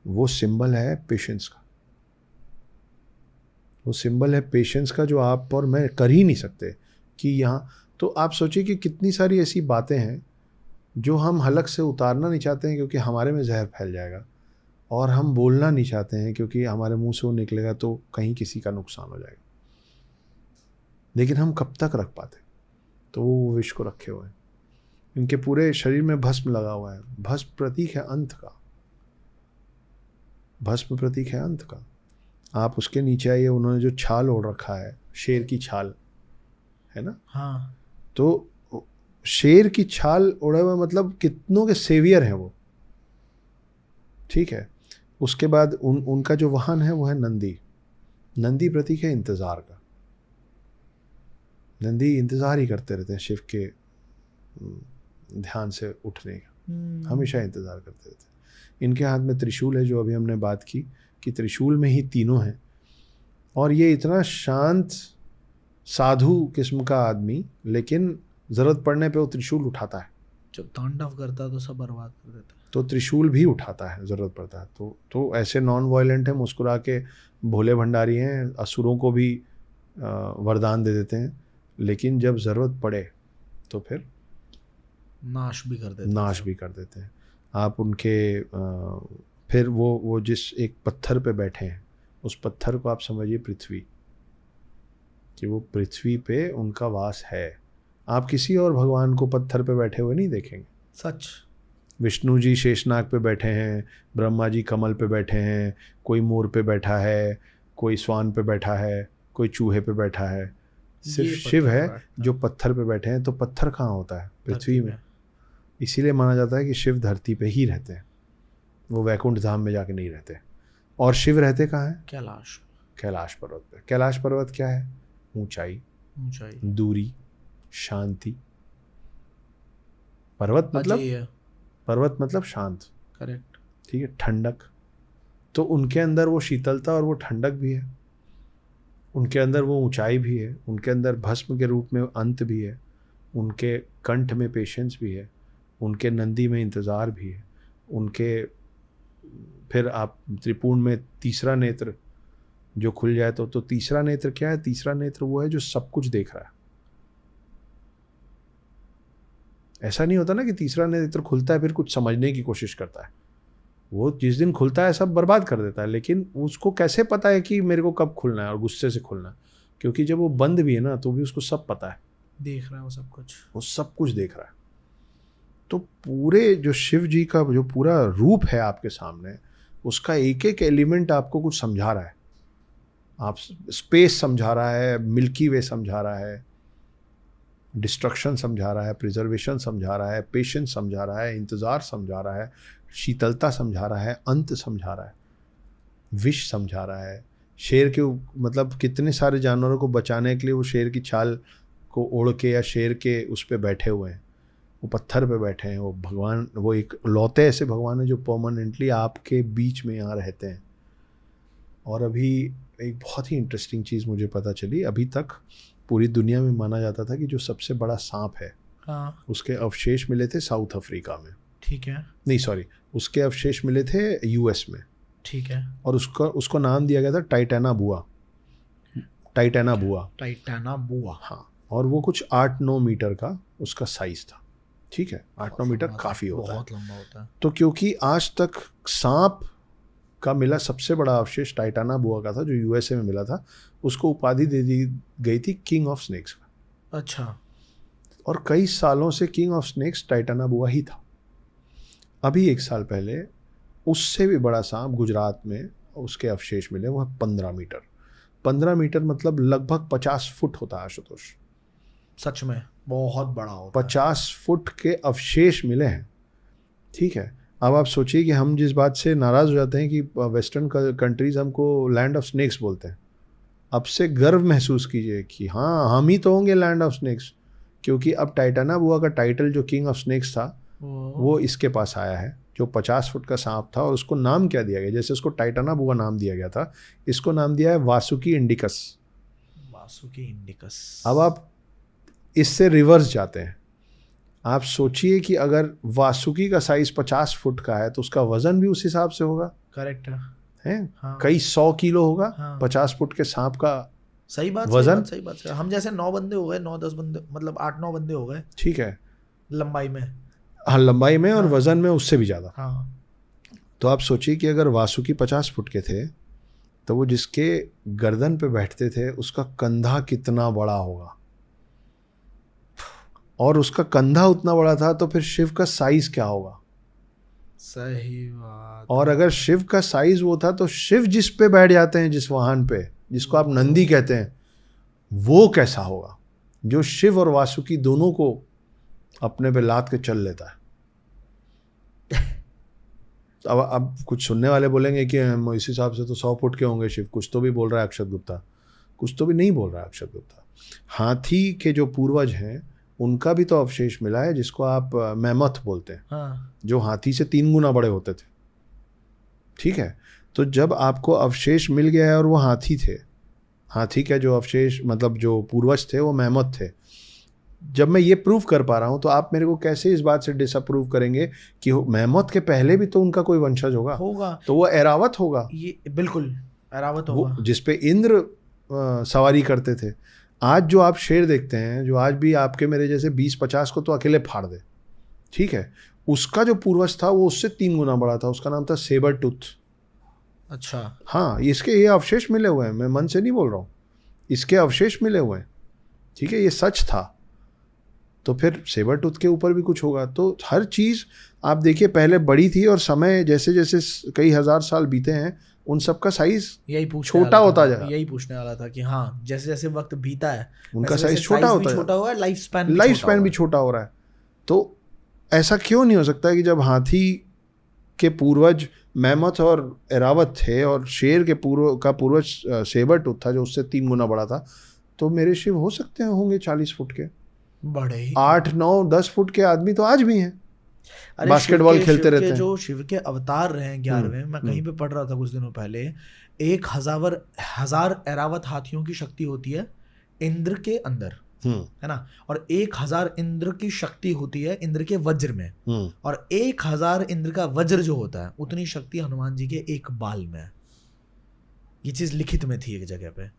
S1: वो सिंबल है पेशेंस का, वो सिंबल है पेशेंस का जो आप और मैं कर ही नहीं सकते कि यहाँ। तो आप सोचिए कि कितनी सारी ऐसी बातें हैं जो हम हलक से उतारना नहीं चाहते हैं क्योंकि हमारे में जहर फैल जाएगा, और हम बोलना नहीं चाहते हैं क्योंकि हमारे मुंह से वो निकलेगा तो कहीं किसी का नुकसान हो जाएगा। लेकिन हम कब तक रख पाते? तो वो विष को रखे हुए हैं। इनके पूरे शरीर में भस्म लगा हुआ है। भस्म प्रतीक है अंत का, भस्म प्रतीक है अंत का। आप उसके नीचे आइए, उन्होंने जो छाल ओढ़ रखा है, शेर की छाल है ना।
S2: हाँ।
S1: तो शेर की छाल ओढ़े हुए मतलब कितनों के सेवियर हैं वो, ठीक है। उसके बाद उनका जो वाहन है वो है नंदी प्रतीक है इंतजार का। नंदी इंतजार ही करते रहते हैं शिव के ध्यान से उठने का, हमेशा इंतजार करते रहते हैं। इनके हाथ में त्रिशूल है, जो अभी हमने बात की कि त्रिशूल में ही तीनों हैं। और ये इतना शांत साधु किस्म का आदमी, लेकिन जरूरत पड़ने पे वो त्रिशूल उठाता है।
S2: जब तांडव करता है तो सब बर्बाद कर देता है।
S1: तो त्रिशूल भी उठाता है, ज़रूरत पड़ता है तो ऐसे नॉन वायलेंट है, मुस्कुरा के भोले भंडारी हैं, असुरों को भी वरदान दे देते हैं, लेकिन जब ज़रूरत पड़े तो फिर
S2: नाश भी कर देते हैं।
S1: आप उनके फिर वो जिस एक पत्थर पे बैठे हैं, उस पत्थर को आप समझिए पृथ्वी, कि वो पृथ्वी पे उनका वास है। आप किसी और भगवान को पत्थर पे बैठे हुए नहीं देखेंगे।
S2: सच।
S1: विष्णु जी शेषनाग पे बैठे हैं, ब्रह्मा जी कमल पे बैठे हैं, कोई मोर पे बैठा है, कोई स्वान पे बैठा है, कोई चूहे पे बैठा है। सिर्फ शिव है जो पत्थर पे बैठे हैं। तो पत्थर कहाँ होता है? पृथ्वी में। इसीलिए माना जाता है कि शिव धरती पे ही रहते हैं, वो वैकुंठ धाम में जाके नहीं रहते। और शिव रहते कहाँ हैं? कैलाश पर्वत पे। कैलाश पर्वत क्या है? ऊंचाई, दूरी, शांति। पर्वत मतलब शांत,
S2: करेक्ट,
S1: ठीक है, ठंडक। तो उनके अंदर वो शीतलता और वो ठंडक भी है, उनके अंदर वो ऊंचाई भी है, उनके अंदर भस्म के रूप में अंत भी है, उनके कंठ में पेशेंस भी है, उनके नंदी में इंतज़ार भी है, उनके फिर आप त्रिपुण में तीसरा नेत्र जो खुल जाए तो तीसरा नेत्र क्या है? तीसरा नेत्र वो है जो सब कुछ देख रहा है। ऐसा नहीं होता ना कि तीसरा नेत्र खुलता है फिर कुछ समझने की कोशिश करता है। वो जिस दिन खुलता है सब बर्बाद कर देता है, लेकिन उसको कैसे पता है कि मेरे को कब खुलना है और गुस्से से खुलना है? क्योंकि जब वो बंद भी है ना तो भी उसको सब पता है,
S2: देख रहा है वो सब कुछ,
S1: वो सब कुछ देख रहा है। तो पूरे जो शिव जी का जो पूरा रूप है आपके सामने, उसका एक एक एलिमेंट आपको कुछ समझा रहा है। आप स्पेस समझा रहा है, मिल्की वे समझा रहा है, डिस्ट्रक्शन समझा रहा है, प्रिजर्वेशन समझा रहा है, पेशेंस समझा रहा है, इंतज़ार समझा रहा है, शीतलता समझा रहा है, अंत समझा रहा है, विष समझा रहा है। शेर के मतलब कितने सारे जानवरों को बचाने के लिए वो शेर की छाल को ओढ़ के या शेर के उस पे बैठे हुए हैं, वो पत्थर पे बैठे हैं। वो भगवान, वो एक लौते ऐसे भगवान है जो परमानेंटली आपके बीच में यहाँ रहते हैं। और अभी एक बहुत ही इंटरेस्टिंग चीज़ मुझे पता चली, अभी तक पूरी दुनिया में माना जाता था कि जो सबसे बड़ा सांप है,
S2: हाँ,
S1: उसके अवशेष मिले थे साउथ अफ्रीका में।
S2: ठीक है।
S1: नहीं सॉरी, उसके अवशेष मिले थे यूएस में।
S2: ठीक है।
S1: और उसको नाम दिया गया था टाइटाना बुआ। टाइटाना बुआ,
S2: टाइटाना बुआ,
S1: हाँ। और वो कुछ 8-9 मीटर का उसका साइज था। ठीक है, 8-9 मीटर काफ़ी होता है,
S2: बहुत लंबा होता है।
S1: तो क्योंकि आज तक सांप का मिला सबसे बड़ा अवशेष टाइटाना बुआ का था, जो यूएसए में मिला था, उसको उपाधि दे दी गई थी किंग ऑफ स्नेक्स का।
S2: अच्छा।
S1: और कई सालों से किंग ऑफ स्नेक्स टाइटाना बुआ ही था। अभी 1 साल पहले उससे भी बड़ा सांप गुजरात में उसके अवशेष मिले, वो 15 मीटर। 15 मीटर मतलब लगभग 50 फुट होता है आशुतोष।
S2: सच में बहुत बड़ा होता है।
S1: 50 फुट के अवशेष मिले हैं। ठीक है, अब आप सोचिए कि हम जिस बात से नाराज़ हो जाते हैं कि वेस्टर्न कंट्रीज़ हमको लैंड ऑफ स्नेक्स बोलते हैं, अब से गर्व महसूस कीजिए कि हाँ, हम ही तो होंगे लैंड ऑफ स्नेक्स, क्योंकि अब टाइटाना बुआ का टाइटल जो किंग ऑफ स्नेक्स था वो इसके पास आया है, जो 50 फुट का सांप था। और उसको नाम क्या दिया गया, जैसे उसको टाइटाना बुआ नाम दिया गया था, इसको नाम दिया है वासुकी इंडिकस।
S2: वासुकी इंडिकस।
S1: अब आप इससे रिवर्स जाते हैं, आप सोचिए कि अगर वासुकी का साइज 50 फुट का है तो उसका वजन भी उस हिसाब से होगा।
S2: करेक्ट
S1: है,
S2: हाँ।
S1: कई 100 किलो होगा।
S2: हाँ।
S1: 50 फुट के सांप का
S2: सही बात,
S1: वजन।
S2: सही बात। हम जैसे 9 बंदे हो गए, 9-10 बंदे, मतलब 8-9 बंदे हो गए।
S1: ठीक है,
S2: लंबाई में।
S1: हाँ, लंबाई में और
S2: हाँ।
S1: वजन में उससे भी ज़्यादा।
S2: हाँ।
S1: तो आप सोचिए कि अगर वासुकी 50 फुट के थे तो वो जिसके गर्दन पे बैठते थे उसका कंधा कितना बड़ा होगा, और उसका कंधा उतना बड़ा था तो फिर शिव का साइज क्या होगा।
S2: सही बात।
S1: और अगर शिव का साइज वो था तो शिव जिस पे बैठ जाते हैं, जिस वाहन पे, जिसको आप नंदी कहते हैं, वो कैसा होगा, जो शिव और वासुकी दोनों को अपने पे लाद के चल लेता है। अब कुछ सुनने वाले बोलेंगे कि इस हिसाब से तो 100 फुट के होंगे शिव, कुछ तो भी बोल रहा है अक्षत गुप्ता, कुछ तो भी नहीं बोल रहा है अक्षत गुप्ता। हाथी के जो पूर्वज हैं उनका भी तो अवशेष मिला है, जिसको आप मैमथ बोलते हैं।
S2: हाँ।
S1: जो हाथी से 3 गुना बड़े होते थे। ठीक है, तो जब आपको अवशेष मिल गया है और वो हाथी थे, हाथी का जो अवशेष मतलब जो पूर्वज थे वो मैमथ थे, जब मैं ये प्रूव कर पा रहा हूँ तो आप मेरे को कैसे इस बात से डिसअप्रूव करेंगे कि मैमथ के पहले भी तो उनका कोई वंशज होगा। तो वो ऐरावत होगा।
S2: ये बिल्कुल ऐरावत होगा,
S1: वो जिसपे इंद्र सवारी करते थे। आज जो आप शेर देखते हैं, जो आज भी आपके मेरे जैसे 20-50 को तो अकेले फाड़ दे, ठीक है, उसका जो पूर्वज था वो उससे 3 गुना बड़ा था, उसका नाम था सेबर टूथ।
S2: अच्छा।
S1: हाँ, इसके ये अवशेष मिले हुए हैं, मैं मन से नहीं बोल रहा हूँ, इसके अवशेष मिले हुए हैं। ठीक है, ये सच था। तो फिर सेबर टूथ के ऊपर भी कुछ होगा। तो हर चीज़ आप देखिए पहले बड़ी थी और समय जैसे जैसे कई हजार साल बीते हैं उन सब का साइज छोटा होता जा रहा है।
S2: यही पूछने वाला था कि हाँ, जैसे जैसे वक्त बीता है
S1: उनका साइज छोटा
S2: हुआ है, लाइफ
S1: स्पैन भी छोटा हो रहा है। तो ऐसा क्यों नहीं हो सकता कि जब हाथी के पूर्वज मैमथ और एरावत थे और शेर के पूर्वज सेबर टूथ था जो उससे 3 गुना बड़ा था, तो मेरे शिव हो सकते हैं होंगे 40 फुट के,
S2: बड़े
S1: 8-9-10 फुट के आदमी तो आज भी हैं, बास्केटबॉल खेलते रहते हैं।
S2: जो शिव के अवतार रहे हैं 11वें, मैं कहीं पे पढ़ रहा था कुछ दिनों पहले, 1000 एरावत हाथियों की शक्ति होती है इंद्र के अंदर, है ना, और 1000 इंद्र की शक्ति होती है इंद्र के वज्र में, और 1000 इंद्र का वज्र जो होता है उतनी शक्ति हनुमान जी के एक बाल में है। ये चीज लिखित में थी एक जगह पे।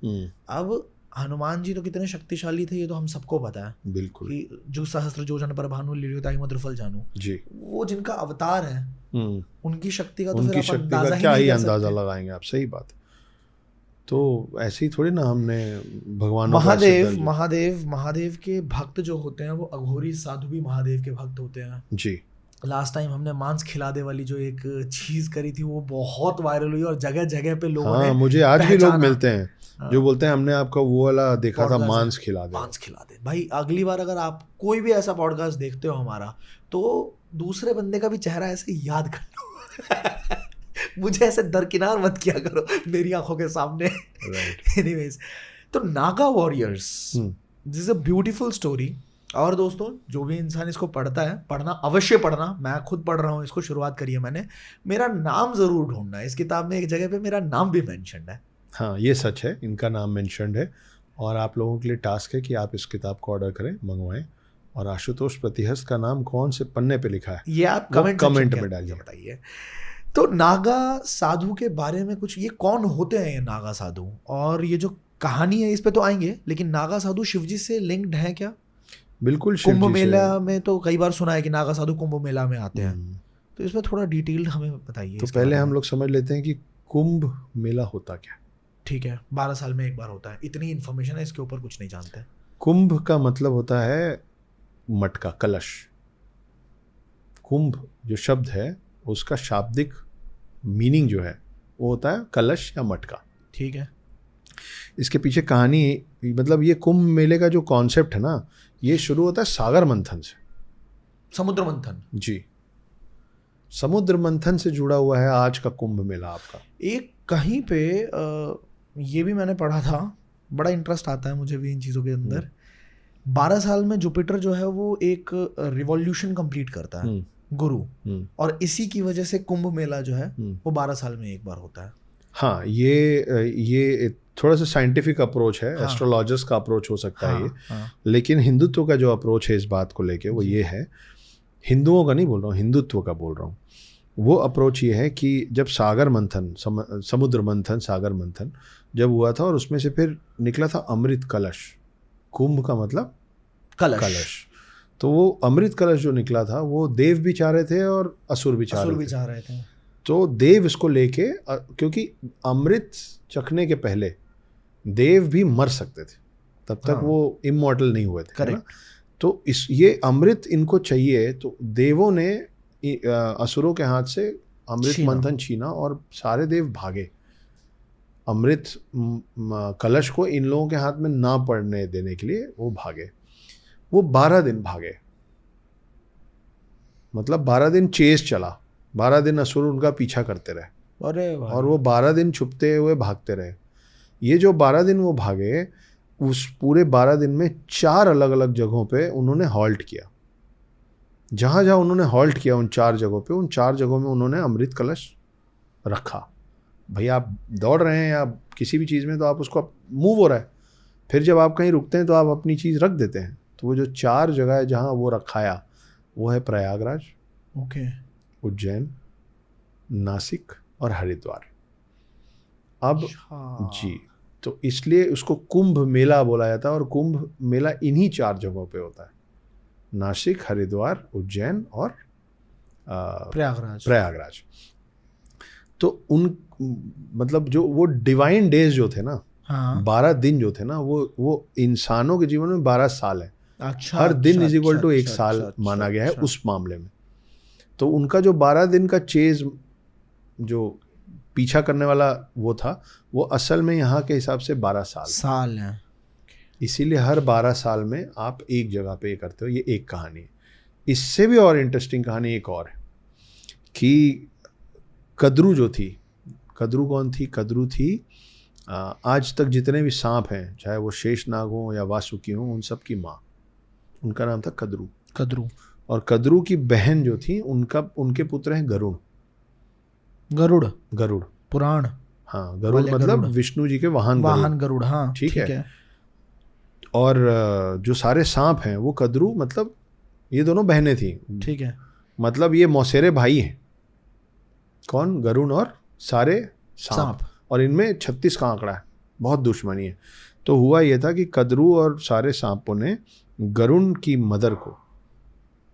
S2: अब हनुमान जी तो कितने शक्तिशाली थे ये तो हम सबको पता है,
S1: बिल्कुल, कि
S2: जो सहस्त्र जोजन पर भानु लील्योताहि मधुरफल जानू जी, वो जिनका अवतार है उनकी शक्ति का तो फिर आप
S1: क्या ही अंदाजा लगाएंगे आप। सही बात। तो ऐसे ही थोड़ी ना हमने भगवान
S2: महादेव के भक्त जो होते हैं वो अघोरी साधु भी महादेव के भक्त होते हैं
S1: जी।
S2: लास्ट टाइम हमने मांस खिला दे वाली जो एक चीज करी थी वो बहुत वायरल हुई और जगह जगह पे लोगों ने
S1: मुझे आज भी लोग मिलते हैं जो बोलते हैं हमने आपका वो वाला देखा था, मांस खिला दे।
S2: भाई अगली बार अगर आप कोई भी ऐसा पॉडकास्ट देखते हो हमारा तो दूसरे बंदे का भी चेहरा ऐसे याद कर लो मुझे ऐसे दरकिनार मत किया करो मेरी आंखों के सामने। एनीवेज, तो Naga warriors, this is a beautiful story. और दोस्तों जो भी इंसान इसको पढ़ता है, पढ़ना अवश्य पढ़ना, मैं खुद पढ़ रहा हूँ इसको, शुरुआत करी है मैंने। मेरा नाम जरूर ढूंढना है, इस किताब में एक जगह पे मेरा नाम भी मेंशन्ड है।
S1: हाँ ये सच है, इनका नाम मेंशन्ड है। और आप लोगों के लिए टास्क है कि आप इस किताब को ऑर्डर करें, मंगवाएं। और आशुतोष प्रतिहस्त का नाम कौन से पन्ने पे लिखा है
S2: ये आप कमेंट में डालिए, बताइए। तो नागा साधु के बारे में कुछ, ये कौन होते हैं ये नागा साधु, और ये जो कहानी है इस पे तो आएंगे, लेकिन नागा साधु शिवजी से लिंक्ड है क्या?
S1: बिल्कुल।
S2: कुंभ मेला में तो कई बार सुना है कि नागा साधु कुंभ मेला में आते हैं, तो इसमें थोड़ा डिटेल हमें बताइए।
S1: तो पहले हम लोग समझ लेते हैं कि कुंभ मेला होता क्या।
S2: ठीक है, 12 साल में एक बार होता है, इतनी इन्फॉर्मेशन है, इसके ऊपर कुछ नहीं जानते।
S1: कुंभ का मतलब होता है मटका, कलश। कुंभ जो शब्द है उसका शाब्दिक मीनिंग जो है वो होता है कलश या मटका।
S2: ठीक है।
S1: इसके पीछे कहानी, मतलब ये कुंभ मेले का जो कॉन्सेप्ट है ना, ये शुरू होता है सागर मंथन से।
S2: समुद्र मंथन।
S1: जी, समुद्र मंथन से जुड़ा हुआ है आज का कुंभ मेला आपका।
S2: एक कहीं पे ये भी मैंने पढ़ा था, बड़ा इंटरेस्ट आता है मुझे भी इन चीज़ों के अंदर। 12 साल में जुपिटर जो है वो एक रिवॉल्यूशन कंप्लीट करता है, गुरु, और इसी की वजह से कुंभ मेला जो है वो 12 साल में एक बार होता है।
S1: हाँ, ये थोड़ा सा साइंटिफिक अप्रोच है,
S2: हाँ,
S1: एस्ट्रोलॉजर्स का अप्रोच हो सकता है ये।
S2: हाँ,
S1: लेकिन हिंदुत्व का जो अप्रोच है इस बात को लेके वो ये है, हिंदुओं का नहीं बोल रहा हूँ, हिंदुत्व का बोल रहा हूँ। वो अप्रोच ये है कि जब सागर मंथन, समुद्र मंथन, सागर मंथन जब हुआ था और उसमें से फिर निकला था अमृत कलश। कुंभ का मतलब कलश। तो वो अमृत कलश जो निकला था वो देव भी चाह रहे थे और असुर भी चाह रहे थे। तो देव इसको लेके, क्योंकि अमृत चखने के पहले देव भी मर सकते थे, तब तक वो इमॉर्टल नहीं हुए थे। करेक्ट। तो ये अमृत इनको चाहिए, तो देवों ने असुरों के हाथ से अमृत मंथन छीना और सारे देव भागे। अमृत कलश को इन लोगों के हाथ में ना पड़ने देने के लिए वो भागे। वो 12 दिन भागे, मतलब 12 दिन चेस चला, 12 दिन असुर उनका पीछा करते रहे।
S2: अरे
S1: और वो 12 दिन छुपते हुए भागते रहे। ये जो 12 दिन वो भागे, उस पूरे 12 दिन में 4 अलग अलग जगहों पे उन्होंने हॉल्ट किया। जहाँ जहाँ उन्होंने हॉल्ट किया उन 4 जगहों पे, उन 4 जगहों में उन्होंने अमृत कलश रखा। भाई आप दौड़ रहे हैं या किसी भी चीज़ में तो आप उसको मूव हो रहा है, फिर जब आप कहीं रुकते हैं तो आप अपनी चीज़ रख देते हैं। तो वो जो 4 जगह है जहाँ वो रखाया वो है प्रयागराज,
S2: ओके,
S1: उज्जैन, नासिक और हरिद्वार। अब जी, तो इसलिए उसको कुंभ मेला बोला जाता है। और कुंभ मेला इन्हीं 4 जगहों पे होता है, नासिक, हरिद्वार, उज्जैन और प्रयागराज। तो उन मतलब जो वो डिवाइन डेज जो थे ना, 12 दिन जो थे ना, वो इंसानों के जीवन में 12 साल है।
S2: अच्छा,
S1: हर दिन इज इक्वल टू 1 साल माना गया है उस मामले में। तो उनका जो 12 दिन का चेज जो पीछा करने वाला वो था, वो असल में यहाँ के हिसाब से 12 साल है। इसीलिए हर 12 साल में आप एक जगह पे करते हो। ये एक कहानी है। इससे भी और इंटरेस्टिंग कहानी एक और है कि कद्रू जो थी, कद्रू कौन थी? कद्रू थी आज तक जितने भी सांप हैं, चाहे वो शेषनाग हो या वासुकी हो, उन सब की माँ। उनका नाम था कद्रू। और कद्रू की बहन जो थी, उनके पुत्र हैं गरुड़।
S2: पुराण।
S1: हाँ, गरुड़ मतलब विष्णु जी के वाहन
S2: गरुड़। हाँ,
S1: ठीक है। और जो सारे सांप हैं वो कद्रू, मतलब ये दोनों बहनें थी।
S2: ठीक है,
S1: मतलब ये मौसेरे भाई हैं। कौन? गरुड़ और सारे सांप। और इनमें 36 का आंकड़ा है, बहुत दुश्मनी है। तो हुआ ये था कि कद्रू और सारे सांपों ने गरुड़ की मदर को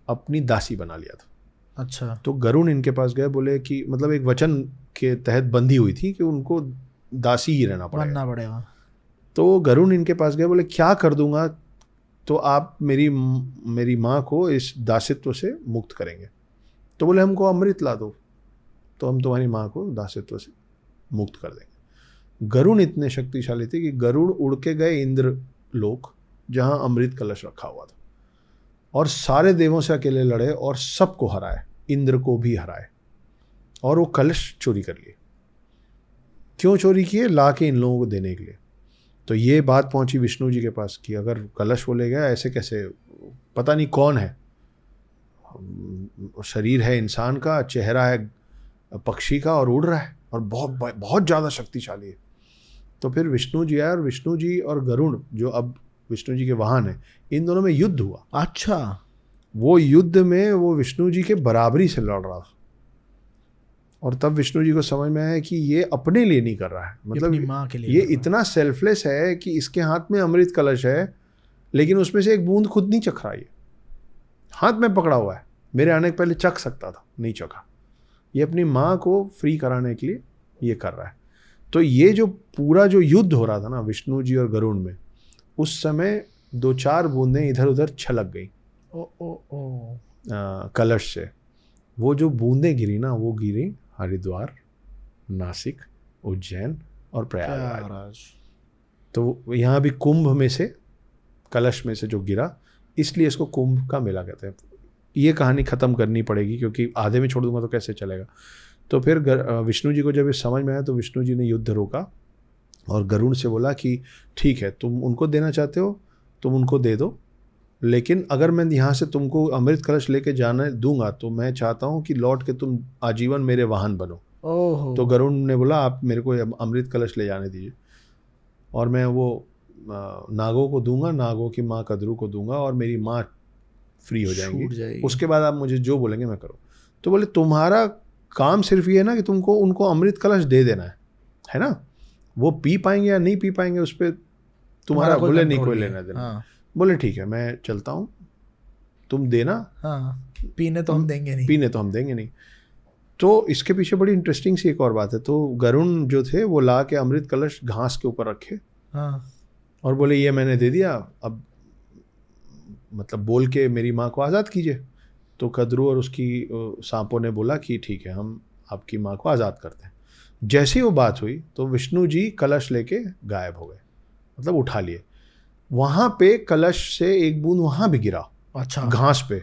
S1: अपनी दासी बना लिया था।
S2: अच्छा।
S1: तो गरुड़ इनके पास गए, बोले कि मतलब एक वचन के तहत बंधी हुई थी कि उनको दासी ही रहना
S2: बनना पड़ेगा।
S1: तो गरुड़ इनके पास गए, बोले क्या कर दूंगा तो आप मेरी माँ को इस दासित्व से मुक्त करेंगे। तो बोले हमको अमृत ला दो तो हम तुम्हारी माँ को दासित्व से मुक्त कर देंगे। गरुड़ इतने शक्तिशाली थे कि गरुड़ उड़ के गए इंद्र लोक, जहाँ अमृत कलश रखा हुआ था, और सारे देवों से अकेले लड़े और सबको हराए, इंद्र को भी हराए, और वो कलश चोरी कर लिए। क्यों चोरी किए? ला के इन लोगों को देने के लिए। तो ये बात पहुंची विष्णु जी के पास कि अगर कलश वो ले गया, ऐसे कैसे, पता नहीं कौन है, शरीर है इंसान का, चेहरा है पक्षी का और उड़ रहा है और बहुत बहुत ज़्यादा शक्तिशाली है। तो फिर विष्णु जी आए और विष्णु जी और गरुड़ जो अब विष्णु जी के वाहन है, इन दोनों में युद्ध हुआ।
S2: अच्छा, वो
S1: युद्ध में वो विष्णु जी के बराबरी से लड़ रहा था, और तब विष्णु जी को समझ में आया कि ये अपने लिए नहीं कर रहा है, मतलब
S2: माँ के लिए
S1: ये इतना सेल्फलेस है कि इसके हाथ में अमृत कलश है लेकिन उसमें से एक बूंद खुद नहीं चख रहा, ये हाथ में पकड़ा हुआ है, मेरे आने के पहले चख सकता था, नहीं चखा। ये अपनी माँ को फ्री कराने के लिए ये कर रहा है। तो ये जो पूरा जो युद्ध हो रहा था ना विष्णु जी और गरुड़ में, उस समय 2-4 बूंदें इधर उधर छलक गई कलश से। वो जो बूंदें गिरी ना, वो गिरी हरिद्वार, नासिक, उज्जैन और प्रयागराज। तो यहाँ भी कुंभ में से, कलश में से जो गिरा, इसलिए इसको कुंभ का मेला कहते हैं। ये कहानी ख़त्म करनी पड़ेगी क्योंकि आधे में छोड़ दूंगा तो कैसे चलेगा। तो फिर विष्णु जी को जब ये समझ में आया तो विष्णु जी ने युद्ध रोका और गरुड़ से बोला कि ठीक है, तुम उनको देना चाहते हो, तुम उनको दे दो, लेकिन अगर मैं यहाँ से तुमको अमृत कलश लेके जाने दूंगा तो मैं चाहता हूँ कि लौट के तुम आजीवन मेरे वाहन बनो। तो गरुड़ ने बोला आप मेरे को अमृत कलश ले जाने दीजिए और मैं वो नागों को दूंगा, नागों की माँ कद्रू को दूंगा और मेरी माँ फ्री हो जाएंगी, उसके बाद आप मुझे जो बोलेंगे मैं करूँ। तो बोले तुम्हारा काम सिर्फ ये है ना कि तुमको उनको अमृत कलश दे देना है ना, वो पी पाएंगे या नहीं पी पाएंगे उस पर तुम्हारा बोले नहीं कोई लेना देना। हाँ। बोले ठीक है मैं चलता हूँ, तुम देना।
S2: हाँ, पीने तो हम देंगे नहीं।
S1: तो इसके पीछे बड़ी इंटरेस्टिंग सी एक और बात है। तो गरुड़ जो थे वो ला के अमृत कलश घास के ऊपर रखे। हाँ। और बोले ये मैंने दे दिया, अब मतलब बोल के मेरी माँ को आज़ाद कीजिए। तो कद्रू और उसकी सांपों ने बोला कि ठीक है, हम आपकी माँ को आज़ाद करते हैं। जैसे ही वो बात हुई तो विष्णु जी कलश लेके गायब हो गए, मतलब उठा लिए। वहाँ पे कलश से एक बूंद वहाँ भी गिरा, अच्छा, घास पे,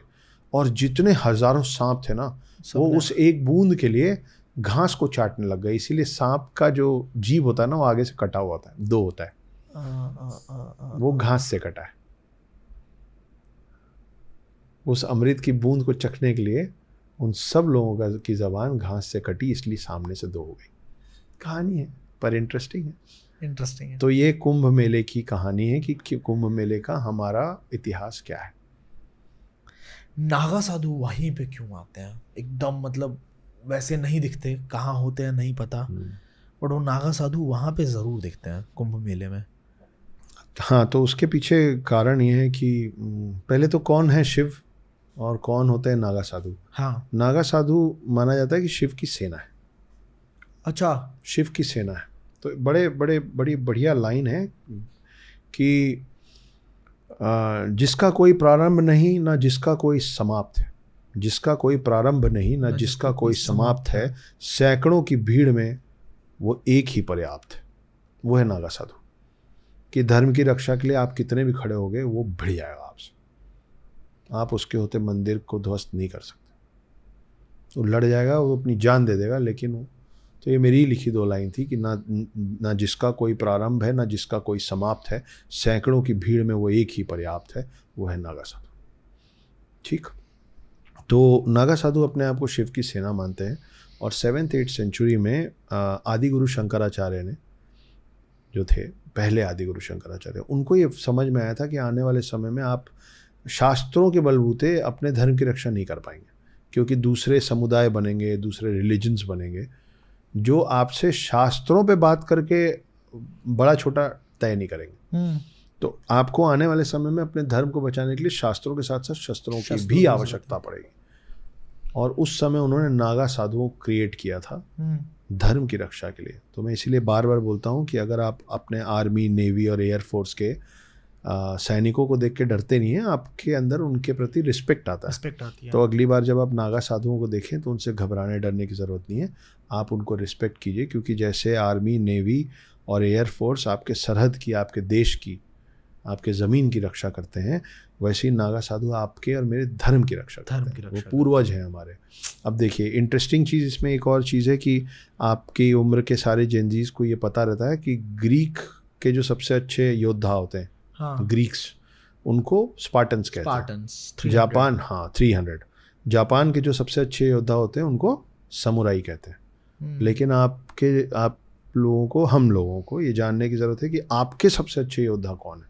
S1: और जितने हजारों सांप थे ना वो उस एक बूंद के लिए घास को चाटने लग गए। इसीलिए सांप का जो जीभ होता है ना वो आगे से कटा हुआ होता है, 2 होता है, वो घास से कटा है। उस अमृत की बूंद को चखने के लिए उन सब लोगों की ज़बान घास से कटी, इसलिए सामने से 2 हो गई। कहानी है पर इंटरेस्टिंग है। तो ये कुंभ मेले की कहानी है कि कुंभ मेले का हमारा इतिहास क्या है।
S2: नागा साधु वहीं पे क्यों आते हैं? एकदम मतलब वैसे नहीं दिखते, कहाँ होते हैं नहीं पता, बट वो नागा साधु वहाँ पे ज़रूर दिखते हैं कुंभ मेले में।
S1: हाँ, तो उसके पीछे कारण ये है कि पहले तो कौन है शिव और कौन होते हैं नागा साधु।
S2: हाँ,
S1: नागा साधु माना जाता है कि शिव की सेना है।
S2: अच्छा,
S1: शिव की सेना है। तो बड़ी बढ़िया लाइन है कि जिसका कोई प्रारंभ नहीं ना जिसका कोई समाप्त है, जिसका कोई प्रारंभ नहीं ना जिसका कोई समाप्त है, सैकड़ों की भीड़ में वो एक ही पर्याप्त है। वो है नागा साधु कि धर्म की रक्षा के लिए आप कितने भी खड़े होगे वो भिड़ जाएगा आपसे, आप उसके होते मंदिर को ध्वस्त नहीं कर सकते। वो लड़ जाएगा, वो अपनी जान दे देगा, लेकिन तो ये मेरी ही लिखी 2 लाइन थी कि ना जिसका कोई प्रारंभ है ना जिसका कोई समाप्त है, सैकड़ों की भीड़ में वो एक ही पर्याप्त है, वो है नागा साधु। ठीक, तो नागा साधु अपने आप को शिव की सेना मानते हैं। और 7th-8th सेंचुरी में आदि गुरु शंकराचार्य ने जो थे, पहले आदि गुरु शंकराचार्य, उनको ये समझ में आया था कि आने वाले समय में आप शास्त्रों के बलबूते अपने धर्म की रक्षा नहीं कर पाएंगे, क्योंकि दूसरे समुदाय बनेंगे, दूसरे रिलीजन्स बनेंगे जो आपसे शास्त्रों पे बात करके बड़ा छोटा तय नहीं करेंगे। तो आपको आने वाले समय में अपने धर्म को बचाने के लिए शास्त्रों के साथ साथ शस्त्रों की भी आवश्यकता पड़ेगी। और उस समय उन्होंने नागा साधुओं को क्रिएट किया था धर्म की रक्षा के लिए। तो मैं इसीलिए बार बार बोलता हूँ कि अगर आप अपने आर्मी, नेवी और एयरफोर्स के सैनिकों को देख के डरते नहीं हैं, आपके अंदर उनके प्रति रिस्पेक्ट आता है।
S2: रिस्पेक्ट आती है।
S1: तो अगली बार जब आप नागा साधुओं को देखें तो उनसे घबराने डरने की ज़रूरत नहीं है, आप उनको रिस्पेक्ट कीजिए, क्योंकि जैसे आर्मी, नेवी और एयरफोर्स आपके सरहद की, आपके देश की, आपके ज़मीन की रक्षा करते हैं, वैसे ही नागा साधु आपके और मेरे धर्म की रक्षा करते हैं। वो पूर्वज हैं हमारे। अब देखिए इंटरेस्टिंग चीज़ इसमें एक और चीज़ है कि आपकी उम्र के सारे जेनजीज को ये पता रहता है कि ग्रीक के जो सबसे अच्छे योद्धा होते हैं, ग्रीक्स, उनको स्पार्टन्स कहते हैं। जापान, 300। जापान के जो सबसे अच्छे योद्धा होते हैं उनको समुराई कहते हैं। लेकिन आप लोगों को, हम लोगों को ये जानने की ज़रूरत है कि आपके सबसे अच्छे योद्धा कौन है।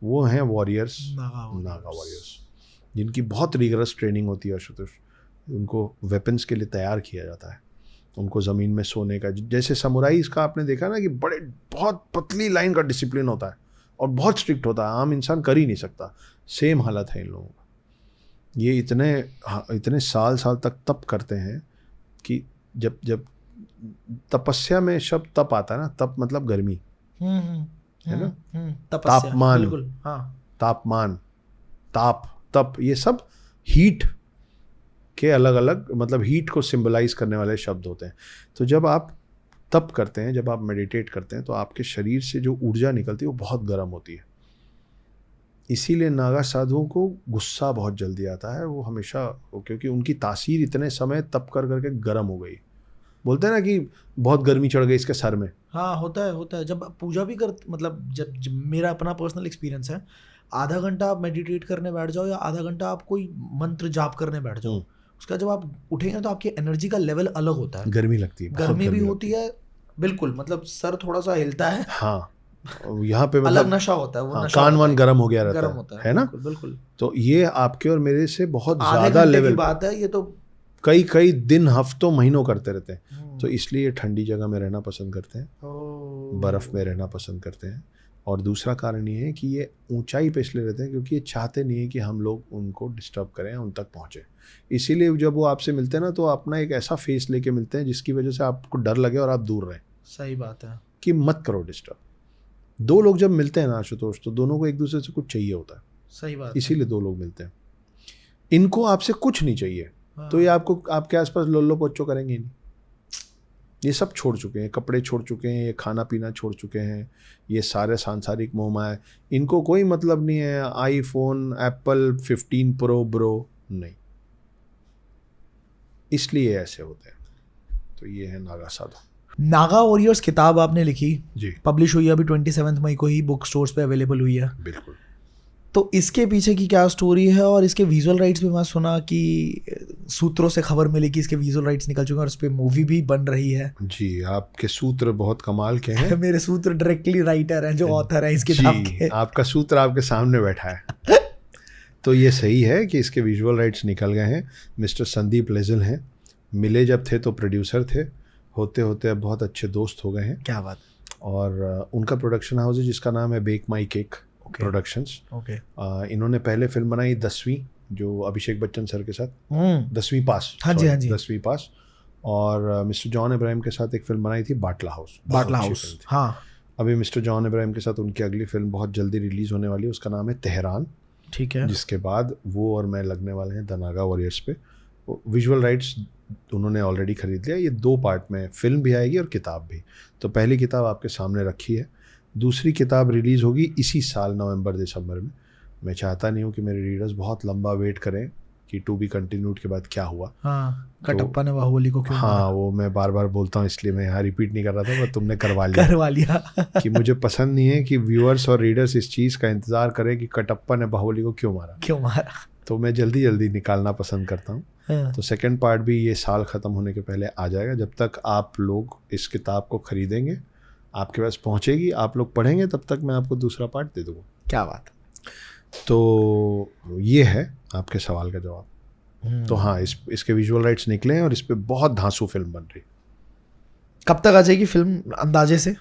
S1: वो हैं वॉरियर्स, नागा वॉरियर्स, जिनकी बहुत रिगरस ट्रेनिंग होती है आशुतोष। उनको वेपन्स के लिए तैयार किया जाता है, उनको ज़मीन में सोने का, जैसे समुराई इसका आपने देखा ना कि बहुत पतली लाइन का डिसिप्लिन होता है और बहुत स्ट्रिक्ट होता है, आम इंसान कर ही नहीं सकता। सेम हालत है इन लोगों का। ये इतने साल तक तप करते हैं कि जब तपस्या में शब्द तप आता है ना, तप मतलब गर्मी है ना, तापमान, तापमान, तप, ये सब हीट के अलग अलग, मतलब हीट को सिंबलाइज करने वाले शब्द होते हैं। तो जब आप तप करते हैं, जब आप मेडिटेट करते हैं, तो आपके शरीर से जो ऊर्जा निकलती है वो बहुत गर्म होती है। इसीलिए नागा साधुओं को गुस्सा बहुत जल्दी आता है, वो हमेशा, क्योंकि उनकी तासीर इतने समय तप कर करके गर्म हो गई। बोलते हैं ना कि बहुत गर्मी चढ़ गई इसके सर में।
S2: हाँ, होता है। जब पूजा भी कर, मतलब जब मेरा अपना पर्सनल एक्सपीरियंस है, आधा घंटा आप मेडिटेट करने बैठ जाओ या आधा घंटा आप कोई मंत्र जाप करने बैठ जाओ, उसका जब आप उठेंगे तो आपकी एनर्जी का लेवल अलग होता है।
S1: गर्मी लगती है,
S2: गर्मी भी होती है, बिल्कुल, मतलब सर थोड़ा सा हिलता है।
S1: हाँ, यहाँ पे मतलब
S2: अलग नशा होता है, वो
S1: कान वान गर्म हो गया रहता है ना।
S2: बिल्कुल।
S1: तो ये आपके और मेरे से बहुत ज्यादा लेवल की
S2: बात है। ये तो
S1: कई दिन, हफ्तों, महीनों करते रहते हैं। तो इसलिए ठंडी जगह में रहना पसंद करते हैं, बर्फ़ में रहना पसंद करते हैं। और दूसरा कारण ये है कि ये ऊंचाई पे इसलिए रहते हैं क्योंकि ये चाहते नहीं है कि हम लोग उनको डिस्टर्ब करें, उन तक पहुँचे। इसीलिए जब वो आपसे मिलते हैं ना, तो अपना एक ऐसा फेस लेके मिलते हैं जिसकी वजह से आपको डर लगे और आप दूर रहें।
S2: सही बात है
S1: कि मत करो डिस्टर्ब। दो लोग जब मिलते हैं ना आशुतोष, तो दोनों को एक दूसरे से कुछ चाहिए होता है।
S2: सही बात।
S1: इसीलिए दो लोग मिलते हैं। इनको आपसे कुछ नहीं चाहिए, तो ये आपको, आपके आसपास लोल्लो पोच्चो करेंगे नहीं। ये सब छोड़ चुके हैं, कपड़े छोड़ चुके हैं, ये खाना पीना छोड़ चुके हैं, ये सारे सांसारिक मोह माया, इनको कोई मतलब नहीं है। आईफोन, एप्पल 15 प्रो ब्रो नहीं, इसलिए ऐसे होते हैं। तो ये है नागा साधु।
S2: नागा वॉरियर्स किताब आपने लिखी
S1: जी,
S2: पब्लिश हुई है अभी 27 मई को ही, बुक स्टोर्स पे अवेलेबल हुई है।
S1: बिल्कुल।
S2: तो इसके पीछे की क्या स्टोरी है, और इसके विजुअल राइट्स भी मैं सुना कि सूत्रों से खबर मिली कि इसके विजुअल राइट्स निकल चुके हैं और इस पे मूवी भी बन रही है।
S1: जी, आपके सूत्र बहुत कमाल के हैं।
S2: मेरे सूत्र डायरेक्टली राइटर हैं जो ऑथर है इस किताब के।
S1: आपका सूत्र आपके सामने बैठा है। तो ये सही है कि इसके विजुअल राइट्स निकल गए हैं। मिस्टर संदीप लेजल हैं, मिले जब थे तो प्रोड्यूसर थे, होते होते अब बहुत अच्छे दोस्त हो गए हैं।
S2: क्या बात।
S1: और उनका प्रोडक्शन हाउस है जिसका नाम है बेक माई केक प्रोडक्शंस। इन्होंने पहले फिल्म बनाई 10वीं, जो अभिषेक बच्चन सर के साथ, 10वीं पास।
S2: हाँ जी, हाँ जी,
S1: 10वीं पास। और मिस्टर जॉन इब्राहिम के साथ एक फिल्म बनाई थी बाटला हाउस।
S2: हाँ,
S1: अभी मिस्टर जॉन इब्राहिम के साथ उनकी अगली फिल्म बहुत जल्दी रिलीज होने वाली है, उसका नाम है तेहरान।
S2: ठीक है।
S1: जिसके बाद वो और मैं लगने वाले हैं द नागा वॉरियर्स पे। विजुअल राइट्स उन्होंने ऑलरेडी खरीद लिया। ये 2 पार्ट में फिल्म भी आएगी और किताब भी। तो पहली किताब आपके सामने रखी है, दूसरी किताब रिलीज़ होगी इसी साल नवंबर दिसंबर में। मैं चाहता नहीं हूँ कि मेरे रीडर्स बहुत लंबा वेट करें कि टू बी कंटिन्यूड के बाद क्या हुआ।
S2: हाँ, कटप्पा ने बाहुबली को क्यों
S1: मारा? वो मैं बार बार बोलता हूँ, इसलिए मैं यहाँ रिपीट नहीं कर रहा था, पर तुमने करवा लिया कि मुझे पसंद नहीं है कि व्यूअर्स और रीडर्स इस चीज़ का इंतज़ार करें कि कटप्पा ने बाहुबली को क्यों मारा। तो मैं जल्दी जल्दी निकालना पसंद करता हूँ। तो सेकेंड पार्ट भी ये साल ख़त्म होने के पहले आ जाएगा। जब तक आप लोग इस किताब को ख़रीदेंगे, आपके पास पहुँचेगी, आप लोग पढ़ेंगे, तब तक मैं आपको दूसरा पार्ट दे दूँगा।
S2: क्या बात।
S1: तो ये है आपके सवाल का जवाब। तो हाँ, इसके विजुअल राइट्स निकले हैं और इस पर बहुत धांसू फिल्म बन रही।
S2: कब तक आ जाएगी फिल्म अंदाजे से?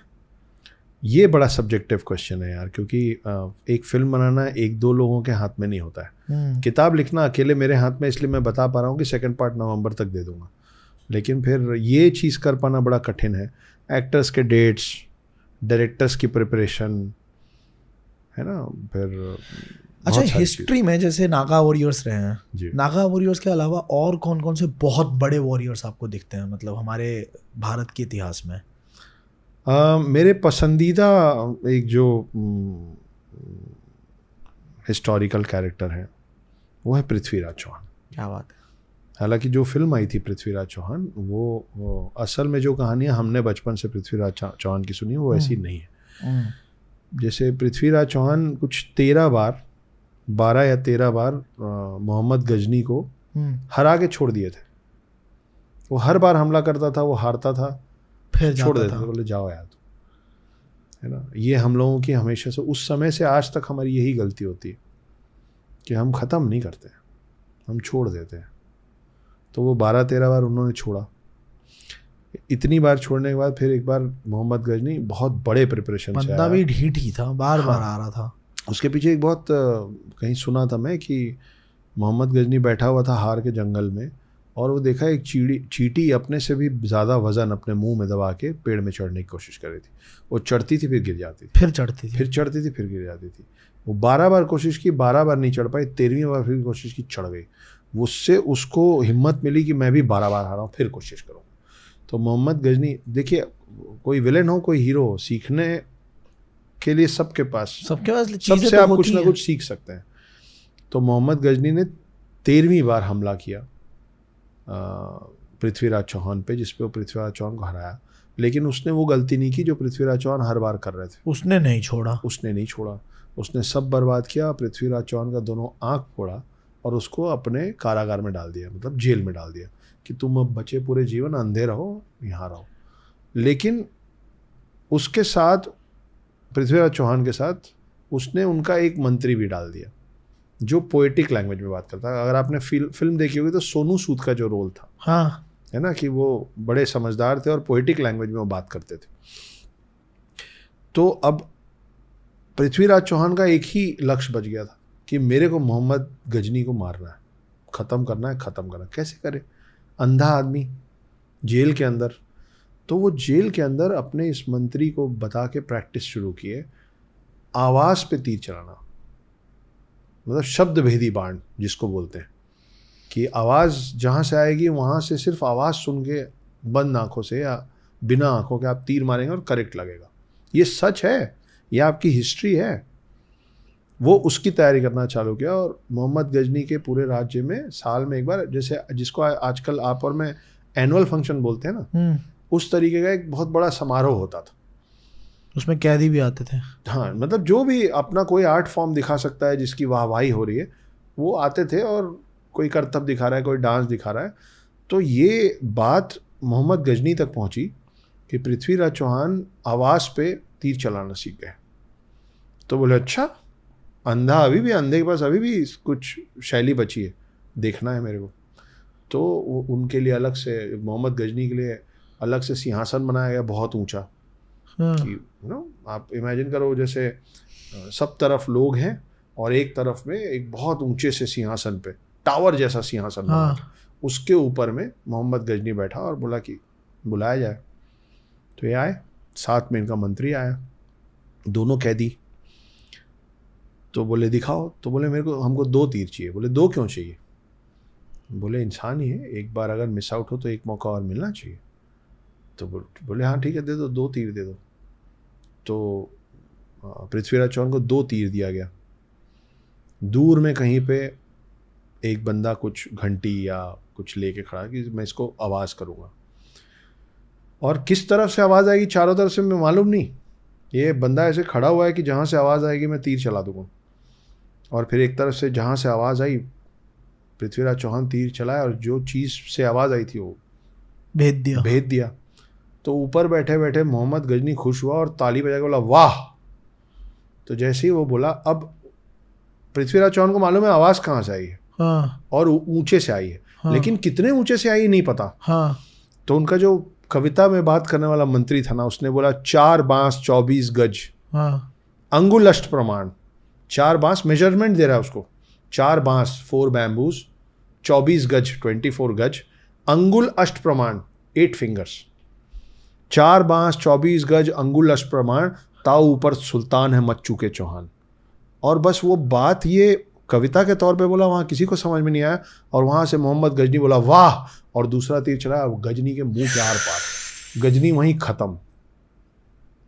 S1: ये बड़ा सब्जेक्टिव क्वेश्चन है यार, क्योंकि एक फिल्म बनाना 1-2 लोगों के हाथ में नहीं होता है। किताब लिखना अकेले मेरे हाथ में, इसलिए मैं बता पा रहा हूँ कि सेकंड पार्ट नवंबर तक दे दूंगा। लेकिन फिर ये चीज़ कर पाना बड़ा कठिन है। एक्टर्स के डेट्स, डायरेक्टर्स की प्रिपरेशन, है ना। फिर
S2: अच्छा, हिस्ट्री में जैसे नागा वॉरियर्स रहे हैं, नागा वॉरियर्स के अलावा और कौन कौन से बहुत बड़े वॉरियर्स आपको दिखते हैं, मतलब हमारे भारत के इतिहास में?
S1: मेरे पसंदीदा एक जो हिस्टोरिकल कैरेक्टर है वो है पृथ्वीराज चौहान।
S2: क्या बात है।
S1: हालांकि जो फिल्म आई थी पृथ्वीराज चौहान, वो असल में जो कहानियाँ हमने बचपन से पृथ्वीराज चौहान की सुनी है वो ऐसी नहीं है। जैसे पृथ्वीराज चौहान कुछ 12 या 13 बार मोहम्मद गजनी को हरा के छोड़ दिए थे। वो हर बार हमला करता था, वो हारता था, फिर छोड़ देते थे, बोले जाओ यार, है ना। ये हम लोगों की हमेशा से, उस समय से आज तक हमारी यही गलती होती है कि हम ख़त्म नहीं करते, हम छोड़ देते हैं। तो वो 12-13 बार उन्होंने छोड़ा। इतनी बार छोड़ने के बाद फिर एक बार मोहम्मद गजनी बहुत बड़े प्रिपरेशन से आया।
S2: बंदा भी ढीठ ही था, बार बार आ रहा था।
S1: उसके पीछे एक बहुत कहीं सुना था मैं कि मोहम्मद गजनी बैठा हुआ था हार के जंगल में, और वो देखा एक चींटी अपने से भी ज़्यादा वज़न अपने मुंह में दबा के पेड़ में चढ़ने की कोशिश कर रही थी। वो चढ़ती थी, फिर गिर जाती थी,
S2: फिर चढ़ती थी,
S1: फिर चढ़ती थी, फिर गिर जाती थी। वो 12 बार कोशिश की, 12 बार नहीं चढ़ पाई, 13वीं बार फिर कोशिश की, चढ़ गई। उससे उसको हिम्मत मिली कि मैं भी 12 बार हारा हूँ, फिर कोशिश करूँ। तो मोहम्मद गजनी, देखिए कोई विलेन हो कोई हीरो हो, सीखने के लिए सबसे सबसे आप कुछ ना कुछ सीख सकते हैं। तो मोहम्मद गजनी ने 13वीं बार हमला किया पृथ्वीराज चौहान पे, जिसपे वो पृथ्वीराज चौहान को हराया। लेकिन उसने वो गलती नहीं की जो पृथ्वीराज चौहान हर बार कर रहे थे।
S2: उसने नहीं छोड़ा,
S1: उसने सब बर्बाद किया। पृथ्वीराज चौहान का दोनों आँख फोड़ा और उसको अपने कारागार में डाल दिया, मतलब जेल में डाल दिया कि तुम अब बचे पूरे जीवन अंधे रहो, यहाँ रहो। लेकिन उसके साथ, पृथ्वीराज चौहान के साथ, उसने उनका एक मंत्री भी डाल दिया जो पोएटिक लैंग्वेज में बात करता है। अगर आपने फिल्म देखी होगी तो सोनू सूद का जो रोल था,
S2: हाँ,
S1: है ना, कि वो बड़े समझदार थे और पोएटिक लैंग्वेज में वो बात करते थे। तो अब पृथ्वीराज चौहान का एक ही लक्ष्य बच गया था कि मेरे को मोहम्मद गजनी को मारना है, ख़त्म करना है, ख़त्म करना है। कैसे करे? अंधा आदमी जेल के अंदर। तो वो जेल के अंदर अपने इस मंत्री को बता के प्रैक्टिस शुरू किए, आवाज़ पे तीर चलाना, मतलब शब्द भेदी बाण जिसको बोलते हैं, कि आवाज़ जहाँ से आएगी वहाँ से सिर्फ आवाज़ सुन के बंद आँखों से या बिना आँखों के आप तीर मारेंगे और करेक्ट लगेगा। ये सच है, ये आपकी हिस्ट्री है। वो उसकी तैयारी करना चालू किया और मोहम्मद गजनी के पूरे राज्य में साल में एक बार, जैसे जिसको आजकल आप और मैं एनुअल फंक्शन बोलते हैं ना, उस तरीके का एक बहुत बड़ा समारोह होता था।
S2: उसमें कैदी भी आते थे।
S1: हाँ, मतलब जो भी अपना कोई आर्ट फॉर्म दिखा सकता है, जिसकी वाहवाही हो रही है, वो आते थे। और कोई करतब दिखा रहा है, कोई डांस दिखा रहा है। तो ये बात मोहम्मद गजनी तक पहुंची कि पृथ्वीराज चौहान आवाज़ पे तीर चलाना सीख गए। तो बोले अच्छा, अंधा अभी भी, अंधे के पास अभी भी कुछ शैली बची है, देखना है मेरे को। तो उनके लिए अलग से, मोहम्मद गजनी के लिए अलग से सिंहासन बनाया गया, बहुत ऊंचा। कि आप इमेजिन करो, जैसे सब तरफ लोग हैं और एक तरफ में एक बहुत ऊंचे से सिंहासन पे, टावर जैसा सिंहासन बना, उसके ऊपर में मोहम्मद गजनी बैठा और बोला कि बुलाया जाए। तो ये आए, साथ में इनका मंत्री आया, दोनों कैदी। तो बोले दिखाओ। तो बोले मेरे को, हमको 2 तीर चाहिए। बोले 2 क्यों चाहिए? बोले इंसान ही है, एक बार अगर मिस आउट हो तो एक मौका और मिलना चाहिए। तो बोले हाँ ठीक है, दे दो, 2 तीर दे दो। तो पृथ्वीराज चौहान को 2 तीर दिया गया। दूर में कहीं पे एक बंदा कुछ घंटी या कुछ लेके खड़ा कि मैं इसको आवाज़ करूँगा, और किस तरफ से आवाज़ आएगी चारों तरफ से मैं मालूम नहीं। ये बंदा ऐसे खड़ा हुआ है कि जहाँ से आवाज़ आएगी मैं तीर चला दूँगा। और फिर एक तरफ से जहाँ से आवाज़ आई, पृथ्वीराज चौहान तीर चलाया और जो चीज़ से आवाज़ आई थी वो भेद दिया। तो ऊपर बैठे बैठे मोहम्मद गजनी खुश हुआ और ताली बजा के बोला वाह। तो जैसे ही वो बोला, अब पृथ्वीराज चौहान को मालूम है आवाज़ कहाँ से आई है, और ऊंचे से आई है, लेकिन कितने ऊंचे से आई नहीं पता। तो उनका जो कविता में बात करने वाला मंत्री था ना, उसने बोला 4 बांस 24 गज, अंगुलष्ट प्रमाण। 4 बांस मेजरमेंट दे रहा है उसको, 4 बांस 4 बैम्बूज, 24 गज 24 गज, अंगुल अष्ट प्रमाण, 8 फिंगर्स, 4 बांस 24 गज अंगुल अष्ट प्रमाण, ताऊ ऊपर सुल्तान है मत चूके चौहान। और बस वो बात ये कविता के तौर पे बोला, वहाँ किसी को समझ में नहीं आया। और वहाँ से मोहम्मद गजनी बोला वाह, और दूसरा तीर चला गजनी के मुंह के आर पार, गजनी वहीं खत्म।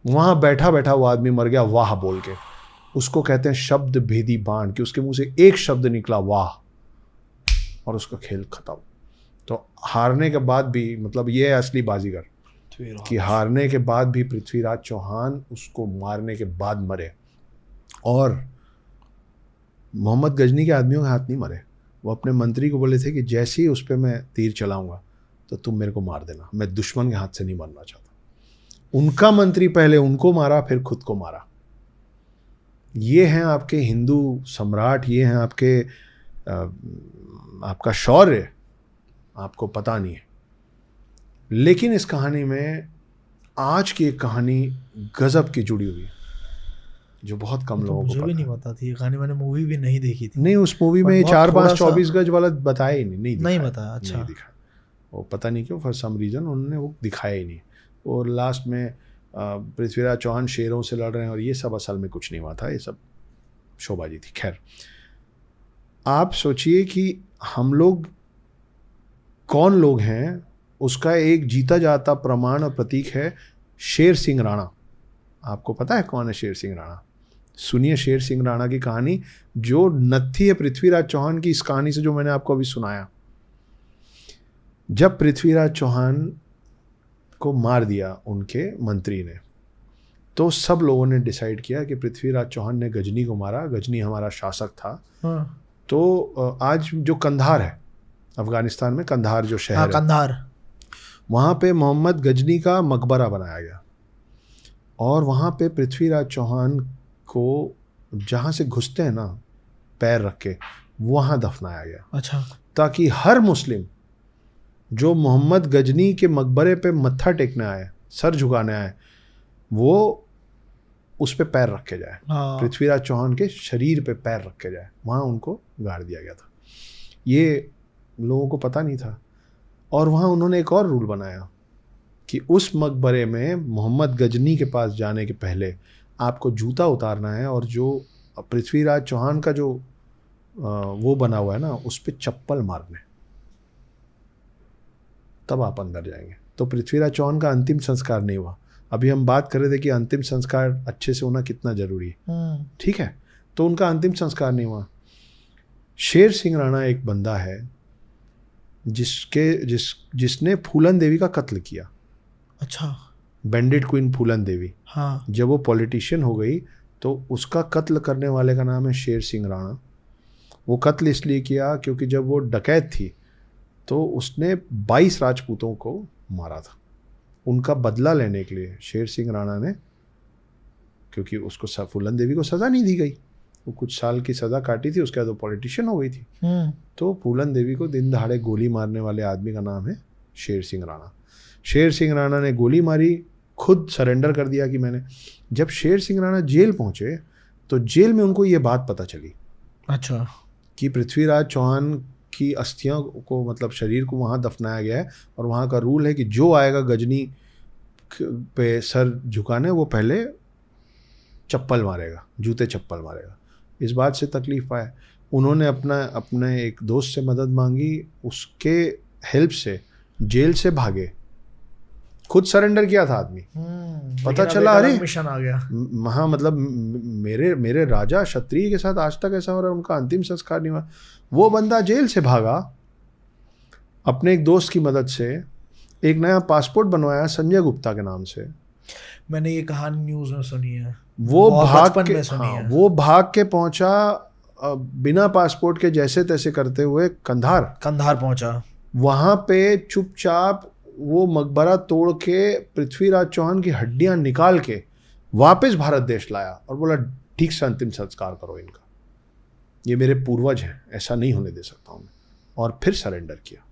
S1: वहाँ बैठा बैठा वो आदमी मर गया वाह बोल के। उसको कहते हैं शब्द भेदी बाण, कि उसके मुंह से एक शब्द निकला वाह, और उसका खेल खत्म। तो हारने के बाद भी, मतलब ये है असली बाजीगर, कि हारने के बाद भी पृथ्वीराज चौहान उसको मारने के बाद मरे। और मोहम्मद गजनी के आदमियों के हाथ नहीं मरे, वो अपने मंत्री को बोले थे कि जैसे ही उस पर मैं तीर चलाऊंगा तो तुम मेरे को मार देना, मैं दुश्मन के हाथ से नहीं मरना चाहता। उनका मंत्री पहले उनको मारा, फिर खुद को मारा। ये हैं आपके हिंदू सम्राट, ये हैं आपके आपका शौर्य, आपको पता नहीं है। लेकिन इस कहानी में आज की एक कहानी गजब की जुड़ी हुई है, जो बहुत कम लोगों को
S2: मुझे भी नहीं पता थी ये कहानी, मैंने मूवी भी नहीं देखी थी।
S1: नहीं, उस मूवी में 4 5 24 गज वाला बताया ही नहीं
S2: बताया। अच्छा,
S1: नहीं दिखा, वो पता नहीं क्यों, फॉर सम रीजन उन्होंने वो दिखाया ही नहीं। और लास्ट में पृथ्वीराज चौहान शेरों से लड़ रहे हैं, और ये सब असल में कुछ नहीं हुआ था, ये सब शोबाजी थी। खैर, आप सोचिए कि हम लोग कौन लोग हैं, उसका एक जीता जाता प्रमाण और प्रतीक है शेर सिंह राणा। आपको पता है कौन है शेर सिंह राणा? सुनिए शेर सिंह राणा की कहानी, जो नत्थी है पृथ्वीराज चौहान की इस कहानी से, जो मैंने आपको अभी सुनाया। जब पृथ्वीराज चौहान को मार दिया उनके मंत्री ने, तो सब लोगों ने डिसाइड किया कि पृथ्वीराज चौहान ने गजनी को मारा, गजनी हमारा शासक था।
S2: हाँ।
S1: तो आज जो कंधार है, अफगानिस्तान में कंधार जो शहर है,
S2: कंधार,
S1: वहाँ पे मोहम्मद गजनी का मकबरा बनाया गया। और वहाँ पे पृथ्वीराज चौहान को जहाँ से घुसते हैं ना पैर रख के, वहाँ दफनाया गया।
S2: अच्छा,
S1: ताकि हर मुस्लिम जो मोहम्मद गजनी के मकबरे पे मत्था टेकने आए, सर झुकाने आए, वो उस पे पैर रख के जाए।
S2: हाँ।
S1: पृथ्वीराज चौहान के शरीर पे पैर रख के जाए, वहाँ उनको गाड़ दिया गया था। ये लोगों को पता नहीं था। और वहाँ उन्होंने एक और रूल बनाया कि उस मकबरे में मोहम्मद गजनी के पास जाने के पहले आपको जूता उतारना है, और जो पृथ्वीराज चौहान का जो वो बना हुआ है ना, उस पर चप्पल मारने, तब आप अंदर जाएंगे। तो पृथ्वीराज चौहान का अंतिम संस्कार नहीं हुआ। अभी हम बात कर रहे थे कि अंतिम संस्कार अच्छे से होना कितना जरूरी है, ठीक है? तो उनका अंतिम संस्कार नहीं हुआ। शेर सिंह राणा एक बंदा है जिसने फूलन देवी का कत्ल किया।
S2: अच्छा,
S1: बैंडिट क्वीन फूलन देवी।
S2: हाँ।
S1: जब वो पॉलिटिशियन हो गई तो उसका कत्ल करने वाले का नाम है शेर सिंह राणा। वो कत्ल इसलिए किया क्योंकि जब वो डकैत थी तो उसने 22 राजपूतों को मारा था। उनका बदला लेने के लिए शेर सिंह राणा ने, क्योंकि उसको फूलन देवी को सज़ा नहीं दी गई, वो कुछ साल की सज़ा काटी थी, उसके बाद वो पॉलिटिशियन हो गई थी। तो फूलन देवी को दिन दहाड़े गोली मारने वाले आदमी का नाम है शेर सिंह राणा। शेर सिंह राणा ने गोली मारी, खुद सरेंडर कर दिया कि मैंने। जब शेर सिंह राणा जेल पहुंचे तो जेल में उनको ये बात पता चली,
S2: अच्छा, कि
S1: पृथ्वीराज चौहान की अस्थियों को, मतलब शरीर को वहाँ दफनाया गया है, और वहाँ का रूल है कि जो आएगा गजनी पे सर झुकाने, वो पहले चप्पल मारेगा, जूते चप्पल मारेगा। इस बात से तकलीफ पाए, उन्होंने अपने एक दोस्त से मदद मांगी, उसके हेल्प से जेल से भागे, खुद सरेंडर किया था आदमी। पता चला अरे
S2: मिशन आ गया।
S1: हाँ, मतलब मेरे राजा क्षत्रिय के साथ आज तक ऐसा हो रहा है, उनका अंतिम संस्कार नहीं हुआ। वो बंदा जेल से भागा, अपने एक दोस्त की मदद से एक नया पासपोर्ट बनवाया संजय गुप्ता के नाम से।
S2: मैंने ये कहानी न्यूज़ में सुनी है।
S1: वो भाग के पहुंचा, बिना पासपोर्ट के जैसे तैसे करते हुए कंधार
S2: पहुंचा।
S1: वहां पे चुपचाप वो मकबरा तोड़ के पृथ्वीराज चौहान की हड्डियां निकाल के वापस भारत देश लाया और बोला ठीक से अंतिम संस्कार करो इनका, ये मेरे पूर्वज हैं, ऐसा नहीं होने दे सकता हूं मैं। और फिर सरेंडर किया।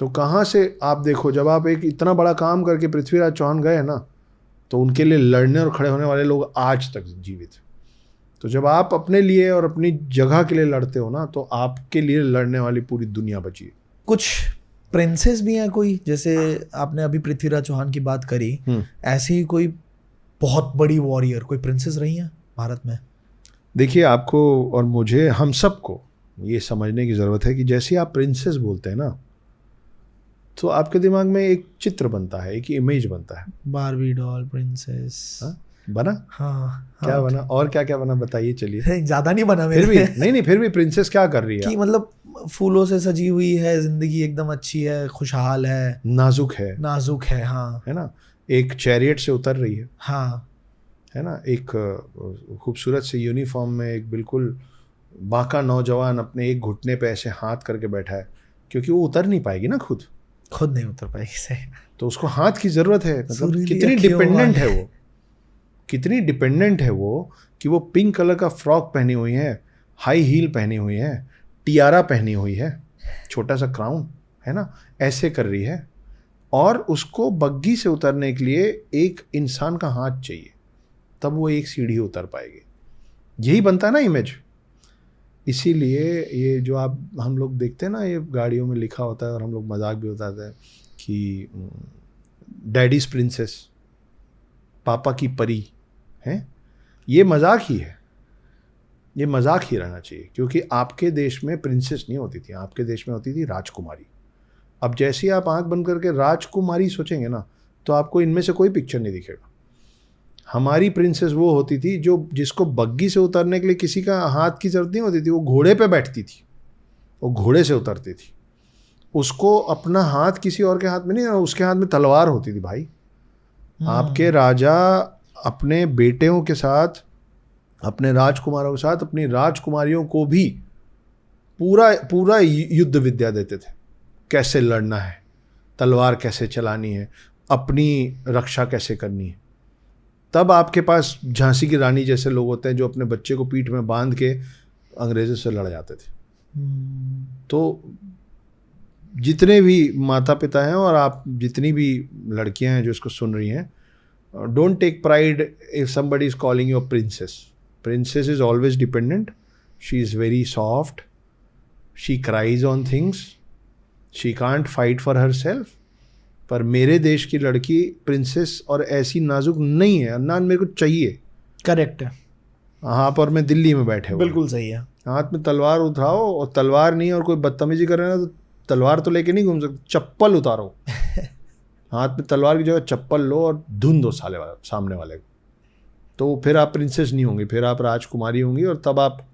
S1: तो कहाँ से आप देखो, जब आप एक इतना बड़ा काम करके पृथ्वीराज चौहान गए ना, तो उनके लिए लड़ने और खड़े होने वाले लोग आज तक जीवित हैं। तो जब आप अपने लिए और अपनी जगह के लिए लड़ते हो ना, तो आपके लिए लड़ने वाली पूरी दुनिया बची है।
S2: कुछ प्रिंसेस भी हैं कोई, जैसे आपने अभी पृथ्वीराज चौहान की बात करी, ऐसे ही कोई बहुत बड़ी वॉरियर कोई प्रिंसेस रही हैं भारत में?
S1: देखिए, आपको और मुझे, हम सबको ये समझने की ज़रूरत है कि जैसे आप प्रिंसेस बोलते हैं ना, तो आपके दिमाग में एक चित्र बनता है, एक इमेज बनता है।
S2: बारबी डॉल प्रिंसेस
S1: बना?
S2: हाँ,
S1: क्या बना और क्या क्या बना बताइए, चलिए।
S2: ज़्यादा नहीं बना
S1: फिर
S2: मेरे
S1: भी नहीं, फिर भी प्रिंसेस क्या कर रही है?
S2: कि मतलब फूलों से सजी हुई है, जिंदगी एकदम अच्छी है, खुशहाल है,
S1: नाजुक है,
S2: नाजुक है, हाँ,
S1: है ना, एक चैरियट से उतर रही है,
S2: हाँ,
S1: है ना, एक खूबसूरत से यूनिफॉर्म में एक बिल्कुल बांका नौजवान अपने एक घुटने पे ऐसे हाथ करके बैठा है, क्योंकि वो उतर नहीं पाएगी ना, खुद
S2: नहीं उतर पाएगी, सही,
S1: तो उसको हाथ की ज़रूरत है। मतलब कितनी डिपेंडेंट है वो, कितनी डिपेंडेंट है वो, कि वो पिंक कलर का फ्रॉक पहनी हुई है, हाई हील पहनी हुई है, टियारा पहनी हुई है, छोटा सा क्राउन, है ना, ऐसे कर रही है, और उसको बग्गी से उतरने के लिए एक इंसान का हाथ चाहिए, तब वो एक सीढ़ी उतर पाएगी। यही बनता है ना इमेज। इसीलिए ये जो हम लोग देखते हैं ना, ये गाड़ियों में लिखा होता है और हम लोग मजाक भी बताते हैं कि डैडीज प्रिंसेस, पापा की परी है। ये मजाक ही है, ये मजाक ही रहना चाहिए, क्योंकि आपके देश में प्रिंसेस नहीं होती थी, आपके देश में होती थी राजकुमारी। अब जैसे ही आप आंख बंद करके राजकुमारी सोचेंगे ना, तो आपको इनमें से कोई पिक्चर नहीं दिखेगा। हमारी प्रिंसेस वो होती थी जिसको बग्गी से उतरने के लिए किसी का हाथ की जरूरत नहीं होती थी, वो घोड़े पे बैठती थी, वो घोड़े से उतरती थी, उसको अपना हाथ किसी और के हाथ में नहीं, उसके हाथ में तलवार होती थी भाई। आपके राजा अपने बेटियों के साथ, अपने राजकुमारों के साथ, अपनी राजकुमारियों को भी पूरा युद्ध विद्या देते थे, कैसे लड़ना है, तलवार कैसे चलानी है, अपनी रक्षा कैसे करनी है। तब आपके पास झांसी की रानी जैसे लोग होते हैं जो अपने बच्चे को पीठ में बांध के अंग्रेजों से लड़ जाते थे। तो जितने भी माता पिता हैं और आप जितनी भी लड़कियां हैं जो इसको सुन रही हैं, don't take pride if somebody is calling you a princess. Princess is always dependent. She is very soft. She cries on things. She can't fight for herself. पर मेरे देश की लड़की प्रिंसेस और ऐसी नाजुक नहीं है, ना मेरे को चाहिए।
S2: करेक्ट है।
S1: हाँ, पर मैं दिल्ली में बैठे हुए,
S2: बिल्कुल सही है।
S1: हाथ में तलवार उठाओ, और तलवार नहीं और कोई बदतमीजी कर रहे हैं ना, तो तलवार तो लेके नहीं घूम सकते, चप्पल उतारो हाथ में तलवार की जगह चप्पल लो और धुन दो सामने वाले को, तो फिर आप प्रिंसेस नहीं होंगी, फिर आप राजकुमारी होंगी, और तब आप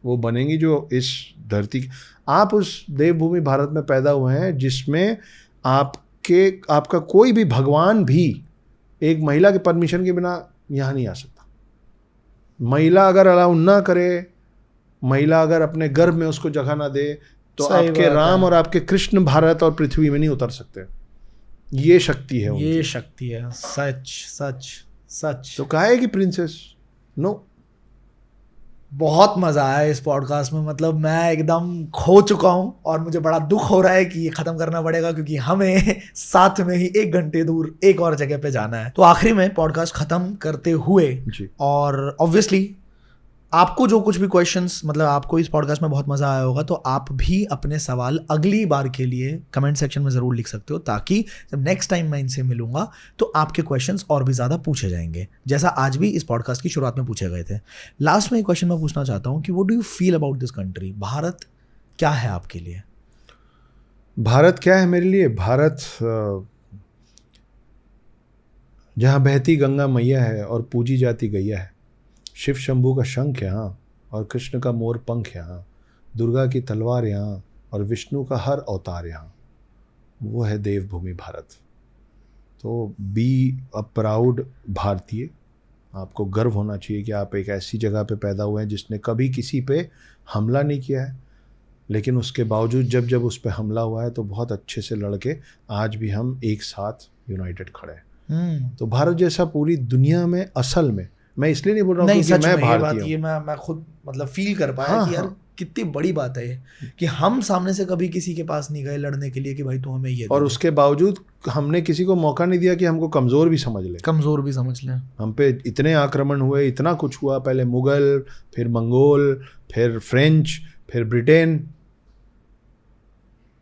S1: वो बनेंगी जो इस धरती की। आप उस देवभूमि भारत में पैदा हुए हैं जिसमें आपका कोई भी भगवान भी एक महिला के परमिशन के बिना यहाँ नहीं आ सकता। महिला अगर अलाउ ना करे, महिला अगर अपने गर्भ में उसको जगह ना दे, तो आपके राम और आपके कृष्ण भारत और पृथ्वी में नहीं उतर सकते। ये शक्ति है,
S2: ये शक्ति है। सच सच सच।
S1: तो कहा है कि प्रिंसेस नो।
S2: बहुत मज़ा आया इस पॉडकास्ट में, मतलब मैं एकदम खो चुका हूँ और मुझे बड़ा दुख हो रहा है कि ये ख़त्म करना पड़ेगा, क्योंकि हमें साथ में ही 1 घंटे दूर एक और जगह पे जाना है। तो आखिरी में पॉडकास्ट ख़त्म करते हुए
S1: जी,
S2: और ऑब्वियसली आपको जो कुछ भी क्वेश्चंस, मतलब आपको इस पॉडकास्ट में बहुत मज़ा आया होगा, तो आप भी अपने सवाल अगली बार के लिए कमेंट सेक्शन में ज़रूर लिख सकते हो, ताकि जब नेक्स्ट टाइम मैं इनसे मिलूंगा तो आपके क्वेश्चंस और भी ज़्यादा पूछे जाएंगे, जैसा आज भी इस पॉडकास्ट की शुरुआत में पूछे गए थे। लास्ट में एक क्वेश्चन मैं पूछना चाहता हूँ कि what do you feel about this country? Bharat क्या है आपके लिए?
S1: भारत क्या है मेरे लिए? भारत जहाँ बहती गंगा मैया है और पूजी जाती गैया है, शिव शंभू का शंख यहाँ और कृष्ण का मोर पंख यहाँ, दुर्गा की तलवार यहाँ और विष्णु का हर अवतार यहाँ, वो है देवभूमि भारत। तो बी अ प्राउड भारतीय। आपको गर्व होना चाहिए कि आप एक ऐसी जगह पे पैदा हुए हैं जिसने कभी किसी पे हमला नहीं किया है, लेकिन उसके बावजूद जब उस पर हमला हुआ है तो बहुत अच्छे से लड़के आज भी हम एक साथ यूनाइटेड खड़े हैं। तो भारत जैसा पूरी दुनिया में, असल में मैं इसलिए नहीं बोल रहा हूँ कि मैं भारतीय हूँ,
S2: मैं खुद मतलब फील कर पाया कि यार कितनी बड़ी बात है कि हम सामने से कभी किसी के पास नहीं गए लड़ने के लिए कि भाई तू हमें ये,
S1: और उसके बावजूद हमने किसी को मौका नहीं दिया कि हमको कमज़ोर भी समझ ले। हम पे इतने आक्रमण हुए, इतना कुछ हुआ, पहले मुगल, फिर मंगोल, फिर फ्रेंच, फिर ब्रिटेन,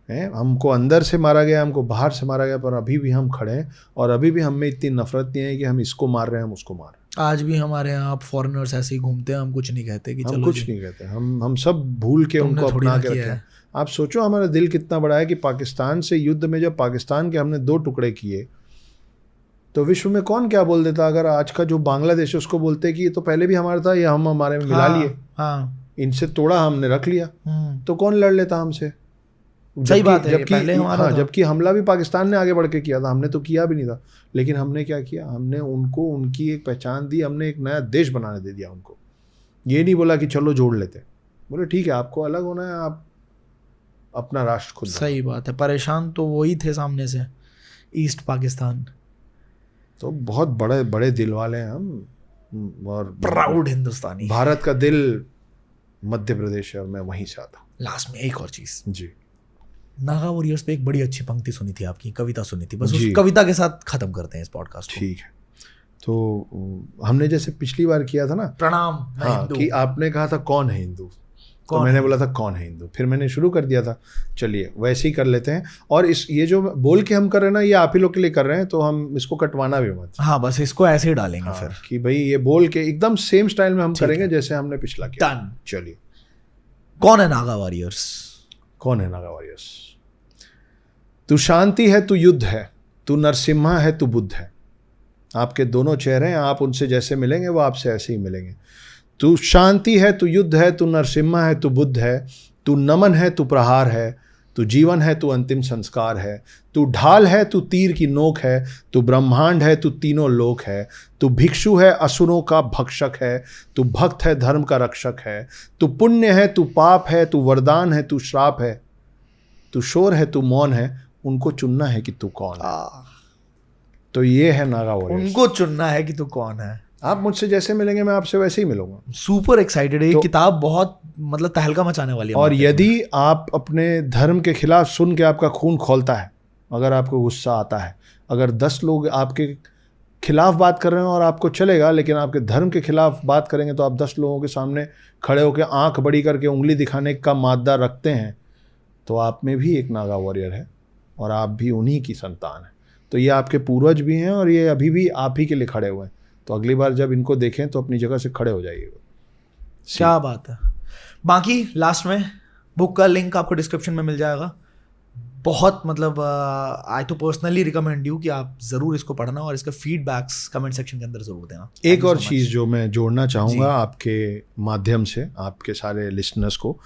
S1: हैं, हमको अंदर से मारा गया, हमको बाहर से मारा गया, पर अभी भी हम खड़े हैं और अभी भी हम में इतनी नफरत नहीं है कि हम इसको मार रहे हैं, हम उसको मार रहे हैं।
S2: आज भी हमारे यहाँ आप फॉरेनर्स ऐसे ही घूमते हैं, हम कुछ नहीं कहते कि
S1: हम कुछ नहीं कहते, हम सब भूल के उनको अपना के रखे हैं। आप सोचो हमारा दिल कितना बड़ा है कि पाकिस्तान से युद्ध में जब पाकिस्तान के हमने 2 टुकड़े किए तो विश्व में कौन क्या बोल देता। अगर आज का जो बांग्लादेश है उसको बोलते कि ये तो पहले भी हमारा था, ये हम हमारे में मिला लिए, इनसे तोड़ा हमने रख लिया, तो कौन लड़ लेता हमसे।
S2: सही बात है, पहले हमारा था।
S1: जबकि हमला भी पाकिस्तान ने आगे बढ़ के किया था, हमने तो किया भी नहीं था। लेकिन हमने क्या किया, हमने उनको उनकी एक पहचान दी, हमने एक नया देश बनाने दे दिया उनको। ये नहीं बोला कि चलो जोड़ लेते, बोले ठीक है आपको अलग होना है, आप अपना राष्ट्र खुद।
S2: सही बात है, परेशान तो वही थे सामने से, ईस्ट पाकिस्तान।
S1: तो बहुत बड़े बड़े दिल वाले हैं हम, और
S2: प्राउड हिंदुस्तानी।
S1: भारत का दिल मध्य प्रदेश है और मैं वहीं से आता हूँ।
S2: लास्ट में एक और चीज
S1: जी,
S2: नागा वॉरियर्स पे एक बड़ी अच्छी पंक्ति सुनी थी आपकी, कविता सुनी थी, बस उस कविता के साथ खत्म करते हैं इस पॉडकास्ट को।
S1: ठीक है। तो हमने जैसे पिछली बार किया था ना,
S2: प्रणाम
S1: हाँ, कि आपने कहा था कौन है हिंदू, तो मैंने बोला था कौन है हिंदू, फिर मैंने शुरू कर दिया था, चलिए वैसे ही कर लेते हैं। और ये जो बोल के हम कर रहे हैं ना, ये आप ही लोग के लिए कर रहे हैं, तो हम इसको कटवाना भी मत।
S2: हाँ, बस इसको ऐसे ही डालेंगे। हाँ, फिर
S1: कि भाई ये बोल के एकदम सेम स्टाइल में हम करेंगे जैसे हमने पिछला किया।
S2: डन।
S1: चलिए,
S2: कौन है नागा वॉरियर्स?
S1: कौन है नागा वॉरियर्स? तू शांति है, तू युद्ध है, तू नरसिम्हा है, तू बुद्ध है। आपके दोनों चेहरे हैं, आप उनसे जैसे मिलेंगे वो आपसे ऐसे ही मिलेंगे। तू शांति है, तू युद्ध है, तू नरसिम्हा है, तू बुद्ध है, तू नमन है, तू प्रहार है, तू जीवन है, तू अंतिम संस्कार है, तू ढाल है, तू तीर की नोक है, तू ब्रह्मांड है, तू तीनों लोक है, तू भिक्षु है, असुरों का भक्षक है, तू भक्त है, धर्म का रक्षक है, तू पुण्य है, तू पाप है, तू वरदान है, तू श्राप है, तू शोर है, तू मौन है, उनको चुनना है कि तू कौन है। तो ये है नागा वॉरियर्स।
S2: उनको चुनना है कि तू कौन है।
S1: आप मुझसे जैसे मिलेंगे मैं आपसे वैसे ही मिलूंगा।
S2: सुपर एक्साइटेड है, ये किताब बहुत मतलब तहलका मचाने वाली है।
S1: और यदि आप अपने धर्म के खिलाफ सुन के आपका खून खौलता है, अगर आपको गुस्सा आता है, अगर 10 लोग आपके खिलाफ बात कर रहे हैं और आपको चलेगा, लेकिन आपके धर्म के खिलाफ बात करेंगे तो आप 10 लोगों के सामने खड़े होकर आंख बड़ी करके उंगली दिखाने का मादा रखते हैं, तो आप में भी एक नागा वॉरियर है और आप भी उन्हीं की संतान है। तो ये आपके पूर्वज भी हैं और ये अभी भी आप ही के लिए खड़े हुए हैं। तो अगली बार जब इनको देखें तो अपनी जगह से खड़े हो जाइएगा।
S2: क्या बात है। बाकी लास्ट में बुक का लिंक आपको डिस्क्रिप्शन में मिल जाएगा। बहुत मतलब आई तो पर्सनली रिकमेंड यू कि आप ज़रूर इसको पढ़ना और इसका फीडबैक्स कमेंट सेक्शन के अंदर ज़रूर देना।
S1: एक और चीज़ जो मैं जोड़ना चाहूँगा आपके माध्यम से आपके सारे लिसनर्स को,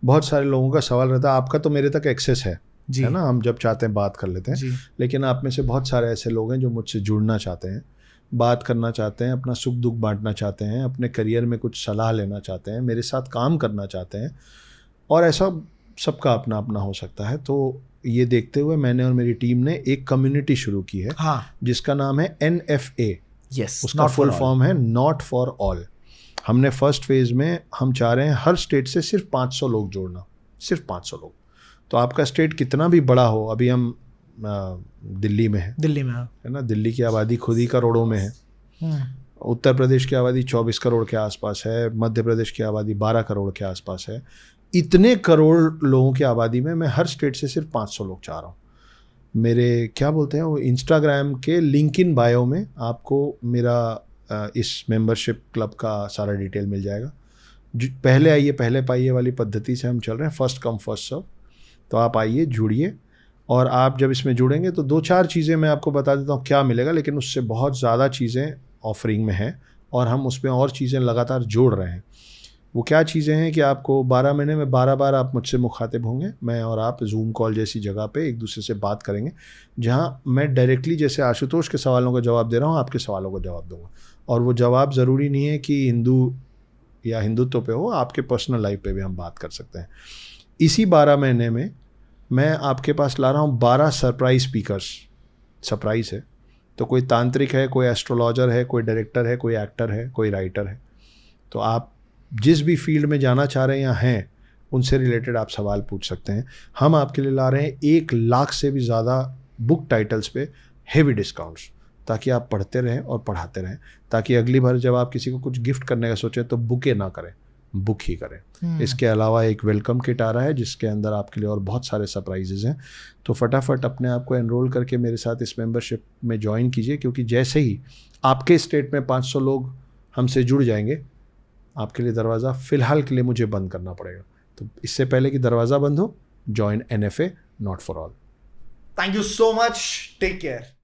S1: बहुत सारे लोगों का सवाल रहता है, आपका तो मेरे तक एक्सेस है ना, हम जब चाहते हैं बात कर लेते हैं, लेकिन आप में से बहुत सारे ऐसे लोग हैं जो मुझसे जुड़ना चाहते हैं, बात करना चाहते हैं, अपना सुख दुख बांटना चाहते हैं, अपने करियर में कुछ सलाह लेना चाहते हैं, मेरे साथ काम करना चाहते हैं, और ऐसा सबका अपना अपना हो सकता है। तो ये देखते हुए मैंने और मेरी टीम ने एक कम्युनिटी शुरू की है, जिसका नाम है NFA। उसका फुल फॉर्म है नॉट फॉर ऑल। हमने फर्स्ट फेज में हम चाह रहे हैं हर स्टेट से सिर्फ 500 लोग जोड़ना, सिर्फ 500 लोग। तो आपका स्टेट कितना भी बड़ा हो, अभी हम दिल्ली में है ना, दिल्ली की आबादी खुद ही करोड़ों में है। उत्तर प्रदेश की आबादी 24 करोड़ के आसपास है, मध्य प्रदेश की आबादी 12 करोड़ के आसपास है। इतने करोड़ लोगों की आबादी में मैं हर स्टेट से सिर्फ 500 लोग चाह रहा हूँ। मेरे क्या बोलते हैं वो इंस्टाग्राम के लिंक इन बायो में आपको मेरा इस मेंबरशिप क्लब का सारा डिटेल मिल जाएगा। पहले आइए पहले पाइए वाली पद्धति से हम चल रहे हैं, फर्स्ट कम फर्स्ट सर्व। तो आप आइए, जुड़िए, और आप जब इसमें जुड़ेंगे तो 2-4 चीज़ें मैं आपको बता देता हूँ क्या मिलेगा, लेकिन उससे बहुत ज़्यादा चीज़ें ऑफरिंग में हैं और हम उसमें और चीज़ें लगातार जोड़ रहे हैं। वो क्या चीज़ें हैं कि आपको 12 महीने में 12 बार आप मुझसे मुखातिब होंगे, मैं और आप जूम कॉल जैसी जगह पे एक दूसरे से बात करेंगे, जहाँ मैं डायरेक्टली जैसे आशुतोष के सवालों का जवाब दे रहा हूँ, आपके सवालों का जवाब दूँगा। और वो जवाब ज़रूरी नहीं है कि हिंदू या हिंदुत्व पे हो, आपके पर्सनल लाइफ पे भी हम बात कर सकते हैं। इसी 12 महीने में मैं आपके पास ला रहा हूँ 12 सरप्राइज स्पीकर्स। सरप्राइज है तो कोई तांत्रिक है, कोई एस्ट्रोलॉजर है, कोई डायरेक्टर है, कोई एक्टर है, कोई राइटर है। तो आप जिस भी फील्ड में जाना चाह रहे हैं या हैं, उनसे रिलेटेड आप सवाल पूछ सकते हैं। हम आपके लिए ला रहे हैं 1 लाख से भी ज़्यादा बुक टाइटल्स पे हेवी डिस्काउंट्स, ताकि आप पढ़ते रहें और पढ़ाते रहें, ताकि अगली बार जब आप किसी को कुछ गिफ्ट करने का सोचें तो बुके ना करें, बुक ही करें। इसके अलावा एक वेलकम किट आ रहा है जिसके अंदर आपके लिए और बहुत सारे सरप्राइजेज हैं, तो फटाफट अपने आप को एनरोल करके मेरे साथ इस मेंबरशिप में ज्वाइन कीजिए, क्योंकि जैसे ही आपके स्टेट में 500 लोग हमसे जुड़ जाएंगे, आपके लिए दरवाज़ा फ़िलहाल के लिए मुझे बंद करना पड़ेगा। तो इससे पहले कि दरवाज़ा बंद हो, join NFA not for all.
S2: Thank you so much, take care.